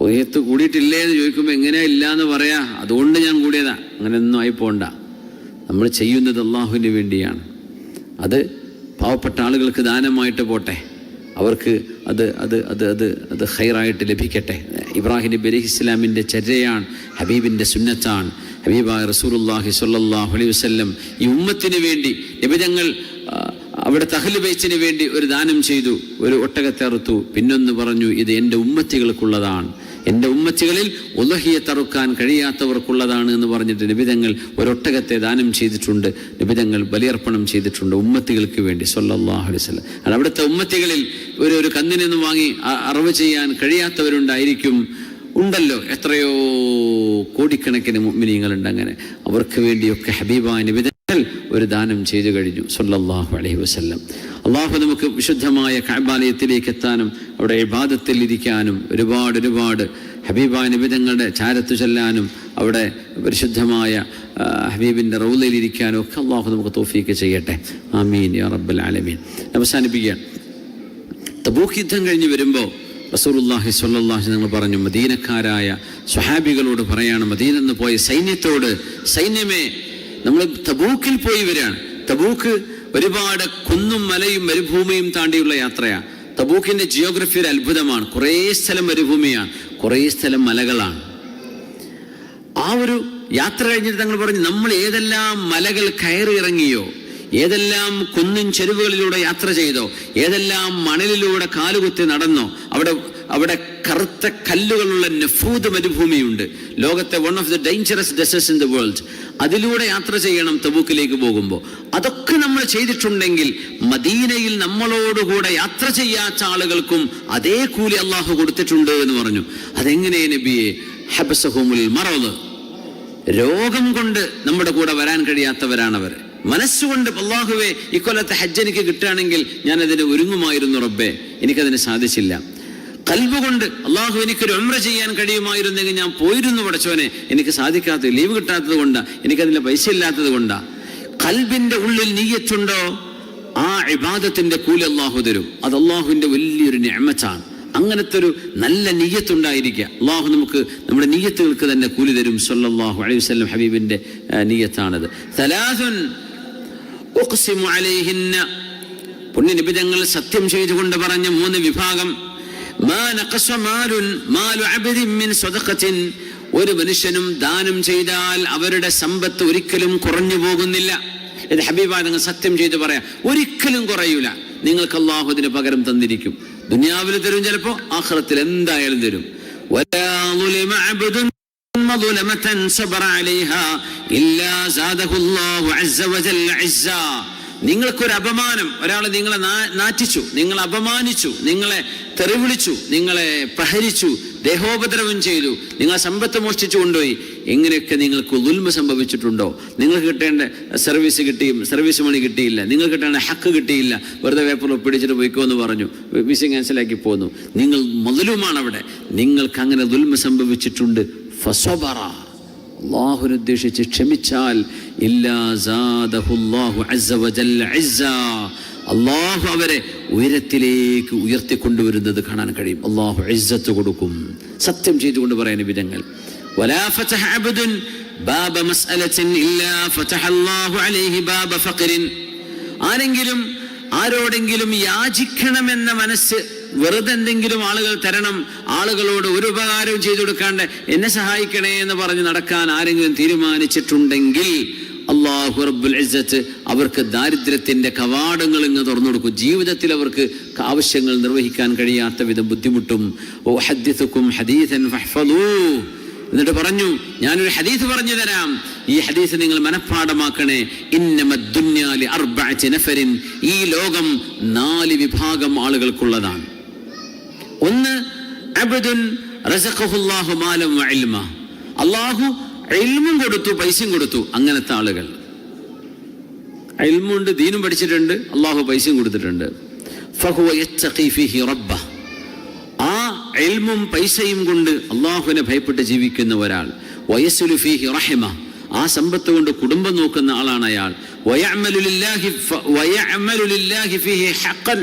S1: ഉദ്ഹിയത്ത് കൂടിയിട്ടില്ലേ എന്ന് ചോദിക്കുമ്പോൾ എങ്ങനെയാ ഇല്ല എന്ന് പറയാ, അതുകൊണ്ട് ഞാൻ കൂടിയതാ, അങ്ങനെയൊന്നും ആയി പോണ്ട. നമ്മൾ ചെയ്യുന്നത് അള്ളാഹുവിന് വേണ്ടിയാണ്. അത് പാവപ്പെട്ട ആളുകൾക്ക് ദാനമായിട്ട് പോട്ടെ, അവർക്ക് അത് അത് അത് അത് അത് ഖൈറായിട്ട് ലഭിക്കട്ടെ. ഇബ്രാഹിം നബി അലൈഹിസ്സലാമിൻ്റെ ചര്യയാണ്, ഹബീബിൻ്റെ സുന്നത്താണ്. ഹബീബായ റസൂലുള്ളാഹി സ്വല്ലല്ലാഹു അലൈഹി വസല്ലം ഈ ഉമ്മത്തിന് വേണ്ടി, നബിതങ്ങൾ അവിടെ അഹ്ലു ബൈത്തിന് വേണ്ടി ഒരു ദാനം ചെയ്തു, ഒരു ഒട്ടകത്തെ അറുത്തു. പിന്നൊന്ന് പറഞ്ഞു, ഇത് എൻ്റെ ഉമ്മത്തികൾക്കുള്ളതാണ്, എൻ്റെ ഉമ്മത്തികളിൽ ഉദ്ഹിയത്ത് അറുക്കാൻ കഴിയാത്തവർക്കുള്ളതാണ് എന്ന് പറഞ്ഞിട്ട് നബിതങ്ങൾ ഒരൊട്ടകത്തെ ദാനം ചെയ്തിട്ടുണ്ട്, നബിതങ്ങൾ ബലിയർപ്പണം ചെയ്തിട്ടുണ്ട് ഉമ്മത്തികൾക്ക് വേണ്ടി സ്വല്ലല്ലാഹു അലൈഹി വസല്ലം. അവിടുത്തെ ഉമ്മത്തികളിൽ ഒരു കന്നിനൊന്നും വാങ്ങി അറവ് ചെയ്യാൻ കഴിയാത്തവരുണ്ടായിരിക്കും, ഉണ്ടല്ലോ, എത്രയോ കോടിക്കണക്കിന് മുഅ്മിനീങ്ങളുണ്ട്. അങ്ങനെ അവർക്ക് വേണ്ടിയൊക്കെ ഹബീബായ നബിതങ്ങൾ ഒരു ദാനം ചെയ്തു കഴിഞ്ഞു സ്വല്ലല്ലാഹു അലൈഹി വസല്ലം. അള്ളാഹു നമുക്ക് വിശുദ്ധമായ കഅബാലയത്തിലേക്ക് എത്താനും അവിടെ ഇബാദത്തിൽ ഇരിക്കാനും ഒരുപാട് ഹബീബായ നബിതങ്ങളുടെ ചാരത്തു ചെല്ലാനും അവിടെ പരിശുദ്ധമായ ഹബീബിൻ്റെ റൗളയിൽ ഇരിക്കാനും ഒക്കെ അള്ളാഹു നമുക്ക് തൗഫീക്ക് ചെയ്യട്ടെ. ആമീൻ യാ റബ്ബൽ ആലമീൻ. അവസാനിപ്പിക്കുകയാണ്. തബൂക്ക് യുദ്ധം കഴിഞ്ഞ് വരുമ്പോൾ റസൂലുള്ളാഹി സ്വല്ലല്ലാഹു അലൈഹി വസല്ലം പറഞ്ഞു, മദീനക്കാരായ സ്വഹാബികളോട് പറയാണ്, മദീനന്ന് പോയ സൈന്യത്തോട്, സൈന്യമേ, നമ്മൾ തബൂക്കിൽ പോയി വരികയാണ്. തബൂക്ക് ഒരുപാട് കുന്നും മലയും മരുഭൂമിയും താണ്ടിയുള്ള യാത്രയാണ്. തബൂക്കിന്റെ ജിയോഗ്രഫി ഒരു അത്ഭുതമാണ്. കുറേ സ്ഥലം മരുഭൂമിയാണ്, കുറേ സ്ഥലം മലകളാണ്. ആ ഒരു യാത്ര കഴിഞ്ഞിട്ട് തങ്ങൾ പറഞ്ഞു, നമ്മൾ ഏതെല്ലാം മലകൾ കയറി ഇറങ്ങിയോ, ഏതെല്ലാം കുന്നിൻ ചെരുവുകളിലൂടെ യാത്ര ചെയ്തോ, ഏതെല്ലാം മണലിലൂടെ കാലുകുത്തി നടന്നോ, അവിടെ കറുത്ത കല്ലുകളുള്ള നഫൂദ് മരുഭൂമിയുണ്ട്, ലോകത്തെ one of the dangerous deserts in the world. അതിലൂടെ യാത്ര ചെയ്യണം തബൂക്കിലേക്ക് പോകുമ്പോൾ. അതൊക്കെ നമ്മൾ ചെയ്തിട്ടുണ്ടെങ്കിൽ മദീനയിൽ നമ്മളോടുകൂടെ യാത്ര ചെയ്യാത്ത ആളുകൾക്കും അതേ കൂലി അള്ളാഹു കൊടുത്തിട്ടുണ്ട് എന്ന് പറഞ്ഞു. അതെങ്ങനെ നബിയെ? ഹബസഹുമുൽ മറദ്, രോഗം കൊണ്ട് നമ്മുടെ കൂടെ വരാൻ കഴിയാത്തവരാണവർ. മനസ്സുകൊണ്ട് അല്ലാഹുവേ ഇക്കൊല്ലത്തെ ഹജ്ജ് എനിക്ക് കിട്ടുകയാണെങ്കിൽ ഞാൻ അതിന് ഒരുങ്ങുമായിരുന്നു റബ്ബേ, എനിക്കതിന് സാധിച്ചില്ല. ഖൽബ് കൊണ്ട് അല്ലാഹു എനിക്കൊരു ഉംറ ചെയ്യാൻ കഴിയുമായിരുന്നെങ്കിൽ ഞാൻ പോയിരുന്നു പടച്ചോനെ, എനിക്ക് സാധിക്കാത്തത്, ലീവ് കിട്ടാത്തത് കൊണ്ടാ, എനിക്കതിന് പൈസ ഇല്ലാത്തത് കൊണ്ടാ. ഖൽബിന്റെ ഉള്ളിൽ നിയ്യത്തുണ്ടോ ആ ഇബാദത്തിന്റെ കൂലി അല്ലാഹു തരും. അത് അല്ലാഹുവിന്റെ വലിയൊരു നിഅമത്താണ്. അങ്ങനത്തെ ഒരു നല്ല നിയ്യത്തുണ്ടായിരിക്കുക. അല്ലാഹു നമുക്ക് നമ്മുടെ നിയ്യത്തുകൾക്ക് തന്നെ കൂലി തരും. സല്ലല്ലാഹു അലൈഹി വസല്ലം ഹബീബിന്റെ നിയ്യത്താണത്. സലാസുൻ ഉഖ്സിമു അലൈഹിന്ന, പുണ്യ നബി തങ്ങൾ സത്യം ചെയ്തുകൊണ്ട് പറഞ്ഞ 3 വിഭാഗം. മാ നഖസ മാലു അബ്ദിൻ മിൻ സദഖത്തിൻ, ഒരു മനുഷ്യനും ദാനം ചെയ്താൽ അവരുടെ സമ്പത്ത് ഒരിക്കലും കുറഞ്ഞു പോകുന്നില്ല. ഇത് ഹബീബായ നിങ്ങൾ സത്യം ചെയ്ത് പറയാം, ഒരിക്കലും കുറയൂല. നിങ്ങൾക്ക് അല്ലാഹു അതിന് പകരം തന്നിരിക്കും. ദുനിയാവിൽ തരും, ചിലപ്പോ ആഖിറത്തിൽ എന്തായാലും തരും. വലാ ളുലിമ അബ്ദുൻ മദ്ലമതൻ സബറ അലൈഹാ ഇല്ലാ സാദഹു അല്ലാഹു അസ്സ വജല്ല ഇസ്സാ. നിങ്ങൾക്കൊരു അപമാനം, ഒരാൾ നിങ്ങളെ നാറ്റിച്ചു, നിങ്ങളെ അപമാനിച്ചു, നിങ്ങളെ തെറിവിളിച്ചു, നിങ്ങളെ പ്രഹരിച്ചു, ദേഹോപദ്രവം ചെയ്തു, നിങ്ങളെ സമ്പത്ത് മോഷ്ടിച്ചു കൊണ്ടുപോയി, എങ്ങനെയൊക്കെ നിങ്ങൾക്ക് ദുൽമ സംഭവിച്ചിട്ടുണ്ടോ? നിങ്ങൾക്ക് കിട്ടേണ്ട സർവീസ് കിട്ടിയും സർവീസ് മണി കിട്ടിയില്ല, നിങ്ങൾക്ക് കിട്ടേണ്ട ഹക്ക് കിട്ടിയില്ല, വെറുതെ പേപ്പർ ഒപ്പിടിച്ചിട്ട് പോയിക്കോ എന്ന് പറഞ്ഞു, വിസ ക്യാൻസലാക്കി പോന്നു, നിങ്ങൾ മദ്ലൂമാണ് അവിടെ, നിങ്ങൾക്ക് അങ്ങനെ ദുൽമ സംഭവിച്ചിട്ടുണ്ട്. ഫസബറ, അല്ലാഹുവിനെ ഉദ്ദേശിച്ച് ക്ഷമിച്ചാൽ ഇല്ലാ സാദഹുല്ലാഹു അസ്സ വജല്ല ഇസ്സാ, അല്ലാഹു അവരെ ഉയരത്തിലേക്ക് ഉയർത്തിക്കൊണ്ടുവരുന്നത് കാണാൻ കഴിയും. അല്ലാഹു ഇസ്സത്ത് കൊടുക്കും. സത്യം ചെയ്തുകൊണ്ട് പറയാൻ വിധങ്ങൾ. വലാ ഫതഹ അബ്ദുൻ ബാബ മസ്അലത്തിൻ ഇല്ലാ ഫതഹ അല്ലാഹു അലൈഹി ബാബ ഫഖറിൻ. ആരെങ്കിലും ആരോടെങ്കിലും യാചിക്കണമെന്ന മനസ്സ്, വെറുതെ എന്തെങ്കിലും ആളുകൾ തരണം, ആളുകളോട് ഒരു ഉപകാരവും ചെയ്തു കൊടുക്കാണ്ട് എന്നെ സഹായിക്കണേ എന്ന് പറഞ്ഞ് നടക്കാൻ ആരെങ്കിലും തീരുമാനിച്ചിട്ടുണ്ടെങ്കിൽ അല്ലാഹു റബ്ബുൽ ഇസ്സത്ത് അവർക്ക് ദാരിദ്ര്യത്തിന്റെ കവാടങ്ങൾ ഇങ്ങ് തുറന്നു കൊടുക്കും. ജീവിതത്തിൽ അവർക്ക് ആവശ്യങ്ങൾ നിർവഹിക്കാൻ കഴിയാത്ത വിധം ബുദ്ധിമുട്ടും. ഉഹദ്ദിസുകും ഹദീസൻ ഫഹ്ഫളൂ, എന്നിട്ട് പറഞ്ഞു ഞാനൊരു ഹദീസ് പറഞ്ഞു തരാം, ഈ ഹദീസ് നിങ്ങൾ മനഃപ്പാഠമാക്കണേ. ഇന്നമദ് ദുനിയാ ലി അർബഅതി നഫരിൻ, ഈ ലോകം 4 വിഭാഗം ആളുകൾക്കുള്ളതാണ്. ഒന്ന്, അബ്ദുൻ റസഖഹുല്ലാഹു മാലൻ വ ഇൽമ, അല്ലാഹു ഇൽമും കൊടുത്തു പൈസയും കൊടുത്തു. അങ്ങനത്തെ ആളുകൾ, ഇൽമുണ്ട്, ദീനും പഠിച്ചിട്ടുണ്ട്, അല്ലാഹു പൈസയും കൊടുത്തിട്ടുണ്ട്. ഫഹുവ യത്തഖി ഫീഹി റബ്ബഹ്, ആ ഇൽമും പൈസയും കൊണ്ട് അല്ലാഹുവിനെ ഭയപ്പെട്ട് ജീവിക്കുന്ന ഒരാൾ. വയസ്ലുു ഫീഹി റഹിമ, ആ സമ്പത്ത് കൊണ്ട് കുടുംബം നോക്കുന്ന ആളാണ് അയാൾ. വയഅമലു ലില്ലാഹി ഫീഹി ഹഖൻ,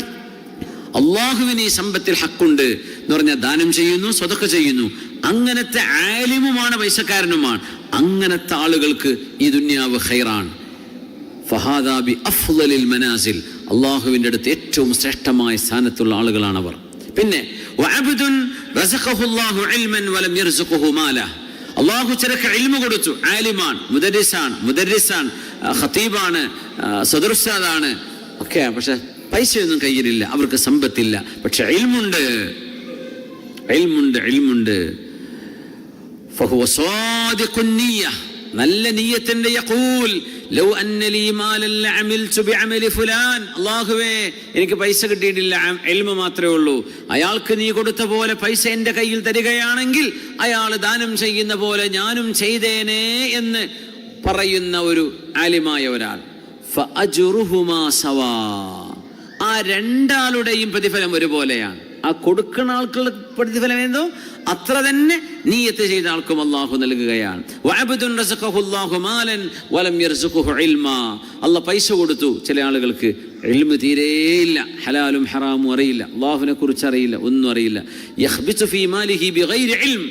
S1: അല്ലാഹുവിന് ഈ സമ്പത്തിൽ ഹക്കുണ്ട് എന്ന് പറഞ്ഞാൽ ദാനം ചെയ്യുന്നു, സ്വതക്ക ചെയ്യുന്നു. അങ്ങനത്തെ ആലിമുമാണ്, പൈസക്കാരനുമാണ്. അങ്ങനത്തെ ആളുകൾക്ക് ഈ ദുനിയാവ് ഖൈറാണ്. ഫഹാദാ ബി അഫ്ളലിൽ മനാസിൽ, അല്ലാഹുവിന്റെ അടുത്ത് ഏറ്റവും ശ്രേഷ്ഠമായ സ്ഥാനത്തുള്ള ആളുകളാണ് അവർ. പിന്നെ വഅബ്ദുൻ റസഖഹുല്ലാഹു ഇൽമൻ വലം യർസുഖഹു മാല, അല്ലാഹു ചിലർക്ക് ഇൽമു കൊടുത്തു, ആലിമാണ്, മുദർരിസാണ്, ഖതീബാണ്, സദറുസ്താദാണ് ഒക്കെ, പക്ഷെ പൈസയൊന്നും കയ്യിലില്ല, അവർക്ക് സമ്പത്തില്ല, പക്ഷെ ഇൽമുണ്ട്. ഫഹുവ സാദിഖുൻ നിയ്യ, നല്ല നിയ്യത്തിന്റെ യഖൂൽ ലൗ അന്ന ലീ മാലൻ ലഅമിൽതു ബിഅമലി ഫുലാൻ, അല്ലാഹുവേ എനിക്ക് പൈസ കിട്ടിയിട്ടില്ല, ഇൽമു മാത്രമേ ഉള്ളൂ, അയാൾക്ക് നീ കൊടുത്ത പോലെ പൈസ എൻ്റെ കയ്യിൽ തരികയാണെങ്കിൽ അയാൾ ദാനം ചെയ്യുന്ന പോലെ ഞാനും ചെയ്തേനെ എന്ന് പറയുന്ന ഒരു ആലിമായ ഒരാൾ. ഫഅജ്റുഹുമാ സവാ, ആ രണ്ടാളുടെയും പ്രതിഫലം ഒരുപോലെയാണ്. ആ കൊടുക്കുന്ന ആൾക്കുള്ള പ്രതിഫലം എന്തോ അത്ര തന്നെ നിയ്യത്ത് ചെയ്ത ആൾക്കും അല്ലാഹു നൽകുകയാണ്. വഅബ്ദുൻ റസഖഹുല്ലാഹു മാലൻ വലം യർസുഖഹു ഇൽമാ, അല്ലാഹു പൈസ കൊടുത്തു, ചില ആളുകൾക്ക് ഇൽമു തീരെയില്ല, ഹലാലും ഹറാമും അറിയില്ല, അല്ലാഹുവിനെ കുറിച്ച് അറിയില്ല, ഒന്നും അറിയില്ല. യഖ്ബിതു ഫീ മാലിഹി ബിഗൈരി ഇൽം,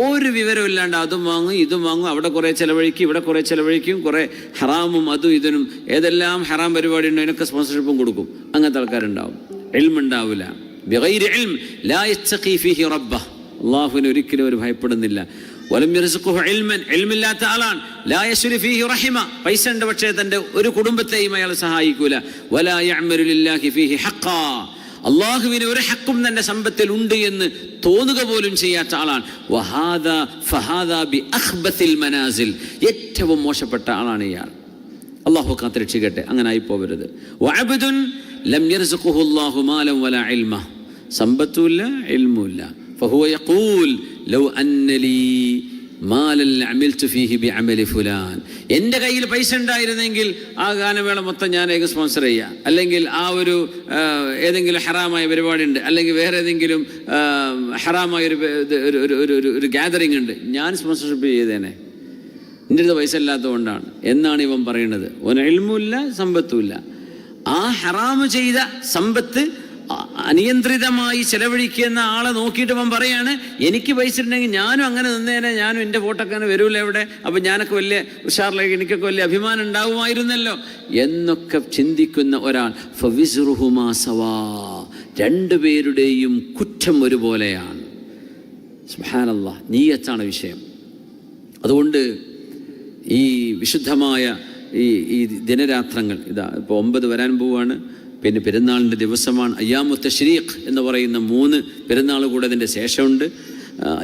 S1: ഒരു വിവരവും ഇല്ലാണ്ട് അതും വാങ്ങും ഇതും വാങ്ങും, അവിടെ കുറെ ചെലവഴിക്കും, ഇവിടെ കുറെ ചെലവഴിക്കും, കുറെ ഹറാമും അതും ഇതിനും, ഏതെല്ലാം ഹറാം പരിപാടി ഉണ്ടോ അതിനൊക്കെ സ്പോൺസർഷിപ്പും കൊടുക്കും. അങ്ങനത്തെ ആൾക്കാരുണ്ടാവും. ഇൽമുണ്ടാവില്ല. ബിഗൈരി ഇൽം ലാ യത്തഖി ഫീഹി റബ്ബഹ്, അല്ലാഹുവിനെ ഒരിക്കലും അവർ ഭയപ്പെടുന്നില്ല. വലം യർസുഖഹു ഇൽമൻ, ഇൽമില്ലാത്ത ആളാണ്. ലാ യസ്ലു ഫീഹി റഹിമ, പൈസ ഉണ്ട് പക്ഷേ തന്റെ ഒരു കുടുംബത്തെയും അയാൾ സഹായിക്കൂല. വലാ യഅമലു ലില്ലാഹി ഫീഹി ഹഖ്ഖാ, അല്ലാഹുവിന് ഒരു ഹക്കും തന്റെ സമ്പത്തിൽ ഉണ്ട് എന്ന് തോന്നുക പോലും ചെയ്യാത്ത ആളാണ്. ഫഹാദാ ബി അഖ്ബത്തിൽ മനാസിൽ, ഏറ്റവും മോശപ്പെട്ട ആളാണ് ഇയാൾ. അല്ലാഹു കാത്തുരക്ഷിക്കട്ടെ, അങ്ങനെ ആയി പോകരുത്. വഅബ്ദുൻ ലം യർസുഖഹു അല്ലാഹു മാലൻ വലാ ഇൽമ, സമ്പത്തുമില്ല ഇൽമുമില്ല. ഫഹുവ യഖൂൽ ലൗ അന്ന ലീ മാലൽ അമിൽതു ഫീഹി ബിഅമലി ഫുലാൻ. എൻ്റെ കയ്യിൽ പൈസ ഉണ്ടായിരുന്നെങ്കിൽ ആ ഗാനമേള മൊത്തം ഞാനേക്ക് സ്പോൺസർ ചെയ്യുക, അല്ലെങ്കിൽ ആ ഒരു ഏതെങ്കിലും ഹറാമായ പരിപാടി ഉണ്ട്, അല്ലെങ്കിൽ വേറെ ഏതെങ്കിലും ഹറാമായ ഒരു ഗ്യാതറിംഗ് ഉണ്ട്, ഞാൻ സ്പോൺസർഷിപ്പ് ചെയ്തേനെ, എൻ്റെ അടുത്ത് പൈസ ഇല്ലാത്തതുകൊണ്ടാണ് എന്നാണ് ഇവൻ പറയുന്നത്. ഒരു ഇൽമുമില്ല, സമ്പത്തുമില്ല. ആ ഹറാമ് ചെയ്ത സമ്പത്ത് അനിയന്ത്രിതമായി ചെലവഴിക്കുന്ന ആളെ നോക്കിയിട്ട് അവൻ പറയാണ്, എനിക്ക് പൈസ ഉണ്ടെങ്കിൽ ഞാനും അങ്ങനെ നിന്നേനെ, ഞാനും എൻ്റെ ഫോട്ടോക്കെ അങ്ങനെ വരൂല എവിടെ, അപ്പം ഞാനൊക്കെ വലിയ ഉഷാറിലേക്ക് എനിക്കൊക്കെ വലിയ അഭിമാനം ഉണ്ടാവുമായിരുന്നല്ലോ എന്നൊക്കെ ചിന്തിക്കുന്ന ഒരാൾ. ഫവിസ്റുഹുമാ സവാ, രണ്ടുപേരുടെയും കുറ്റം ഒരുപോലെയാണ്. സുബ്ഹാനല്ലാഹ്, നിയ്യത്താണ് വിഷയം. അതുകൊണ്ട് ഈ വിശുദ്ധമായ ഈ ദിനരാത്രങ്ങൾ, ഇതാ ഇപ്പോൾ 9 വരാൻ പോവുകയാണ്, പിന്നെ പെരുന്നാളിൻ്റെ ദിവസമാണ്. അയ്യാമു തശ്രീഖ് എന്ന് പറയുന്ന 3 പെരുന്നാൾ കൂടെ അതിൻ്റെ ശേഷമുണ്ട്.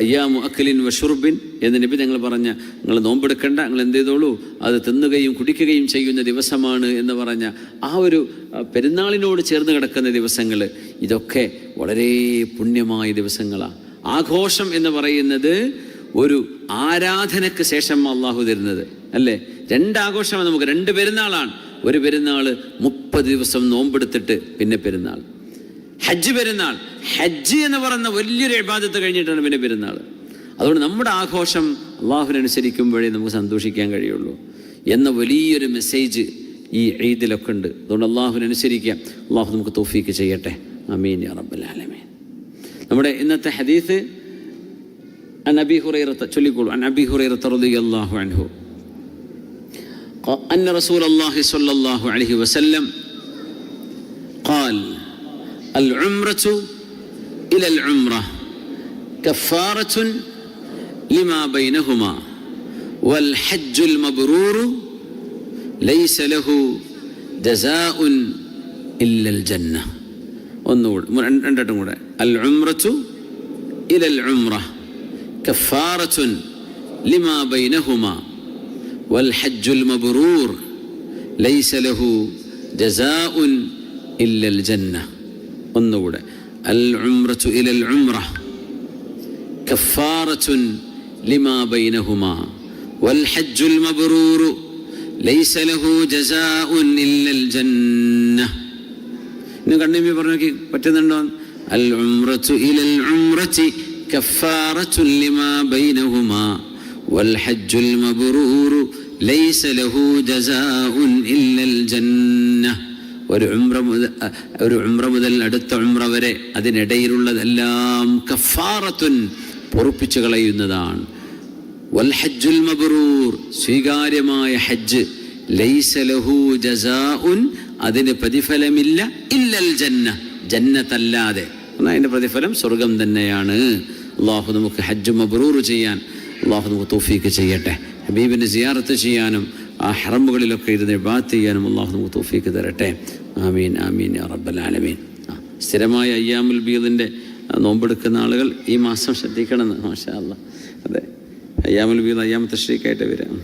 S1: അയ്യാമു അക്ലിൻ വഷുർബിൻ എന്ന് നബി ഞങ്ങൾ പറഞ്ഞ, നിങ്ങൾ നോമ്പെടുക്കണ്ട, നിങ്ങൾ എന്ത് ചെയ്തോളൂ, അത് തിന്നുകയും കുടിക്കുകയും ചെയ്യുന്ന ദിവസമാണ് എന്ന് പറഞ്ഞ ആ ഒരു പെരുന്നാളിനോട് ചേർന്ന് കിടക്കുന്ന ദിവസങ്ങൾ, ഇതൊക്കെ വളരെ പുണ്യമായ ദിവസങ്ങളാണ്. ആഘോഷം എന്ന് പറയുന്നത് ഒരു ആരാധനയ്ക്ക് ശേഷം അള്ളാഹു തരുന്നത് അല്ലേ. 2 ആഘോഷമാണ് നമുക്ക്, 2 പെരുന്നാളാണ്. ഒരു പെരുന്നാൾ 30 ദിവസം നോമ്പെടുത്തിട്ട് പിന്നെ പെരുന്നാൾ. ഹജ്ജ് പെരുന്നാൾ, ഹജ്ജ് എന്ന് പറയുന്ന വലിയൊരു ഇബാദത്ത് കഴിഞ്ഞിട്ടാണ് പിന്നെ പെരുന്നാൾ. അതുകൊണ്ട് നമ്മുടെ ആഘോഷം അള്ളാഹുവിനനുസരിക്കുമ്പോഴേ നമുക്ക് സന്തോഷിക്കാൻ കഴിയുള്ളൂ എന്ന വലിയൊരു മെസ്സേജ് ഈ ഈദിലൊക്കെ ഉണ്ട്. അതുകൊണ്ട് അള്ളാഹുവിനനുസരിക്കാം. അള്ളാഹു നമുക്ക് തൗഫീക്ക് ചെയ്യട്ടെ. ആമീൻ യാ റബ്ബൽ ആലമീൻ. നമ്മുടെ ഇന്നത്തെ ഹദീസ് عن أبي هريرة تشليقول عن أبي هريرة رضي الله عنه أن رسول الله صلى الله عليه وسلم قال العمرة إلى العمرة كفارة لما بينهما والحج المبرور ليس له جزاء إلا الجنة. العمرة إلى العمرة كفارة لما بينهما والحج المبرور ليس له جزاء إلا الجنة. ഒന്നുകൂടെ, العمرة إلى العمرة كفارة لما بينهما والحج المبرور ليس له جزاء إلا الجنة. ഇന്ന് കണ്ണീമി പറഞ്ഞു പറ്റുന്നുണ്ടോ? العمرة إلى العمرة كفارة لما بينهما والحج المبرور ليس له جزاء إلا الجنة. ഒരു ഉംറ മുതൽ അടുത്ത ഉംറ വരെ അതിനിടയിലുള്ളതെല്ലാം കഫാറത്തുൻ, പൊറുപ്പിച്ചു കളയുന്നതാണ്. വൽ ഹജ്ജുൽ മബ്റൂർ, സ്വീകാര്യമായ ഹജ്ജ്, ലൈസ ലഹു ജസാഉൻ, അതിന് പ്രതിഫലമില്ല, ഇല്ലൽ ജന്ന, ജന്നത്തല്ലാതെ. അതിൻ്റെ പ്രതിഫലം സ്വർഗം തന്നെയാണ്. അള്ളാഹു നമുക്ക് ഹജ്ജ് മബ്റൂർ ചെയ്യാൻ അള്ളാഹു നമുക്ക് തൗഫീക്ക് ചെയ്യട്ടെ. ഹബീബിനെ സിയാറത്ത് ചെയ്യാനും ആ ഹറമുകളിലൊക്കെ ഇരുന്ന് ഇബാദത്ത് ചെയ്യാനും അള്ളാഹു നമുക്ക് തൗഫീക്ക് തരട്ടെ. ആമീൻ ആമീൻ യാ റബ്ബൽ ആലമീൻ. സ്ഥിരമായ അയ്യാമുൽ ബീദിൻ്റെ നോമ്പെടുക്കുന്ന ആളുകൾ ഈ മാസം ശ്രദ്ധിക്കണമെന്ന്. മാഷാ അല്ലാ. അതെ, അയ്യാമുൽ ബീദ് അയ്യാമു തശ്രീഖായിട്ട് വരാം.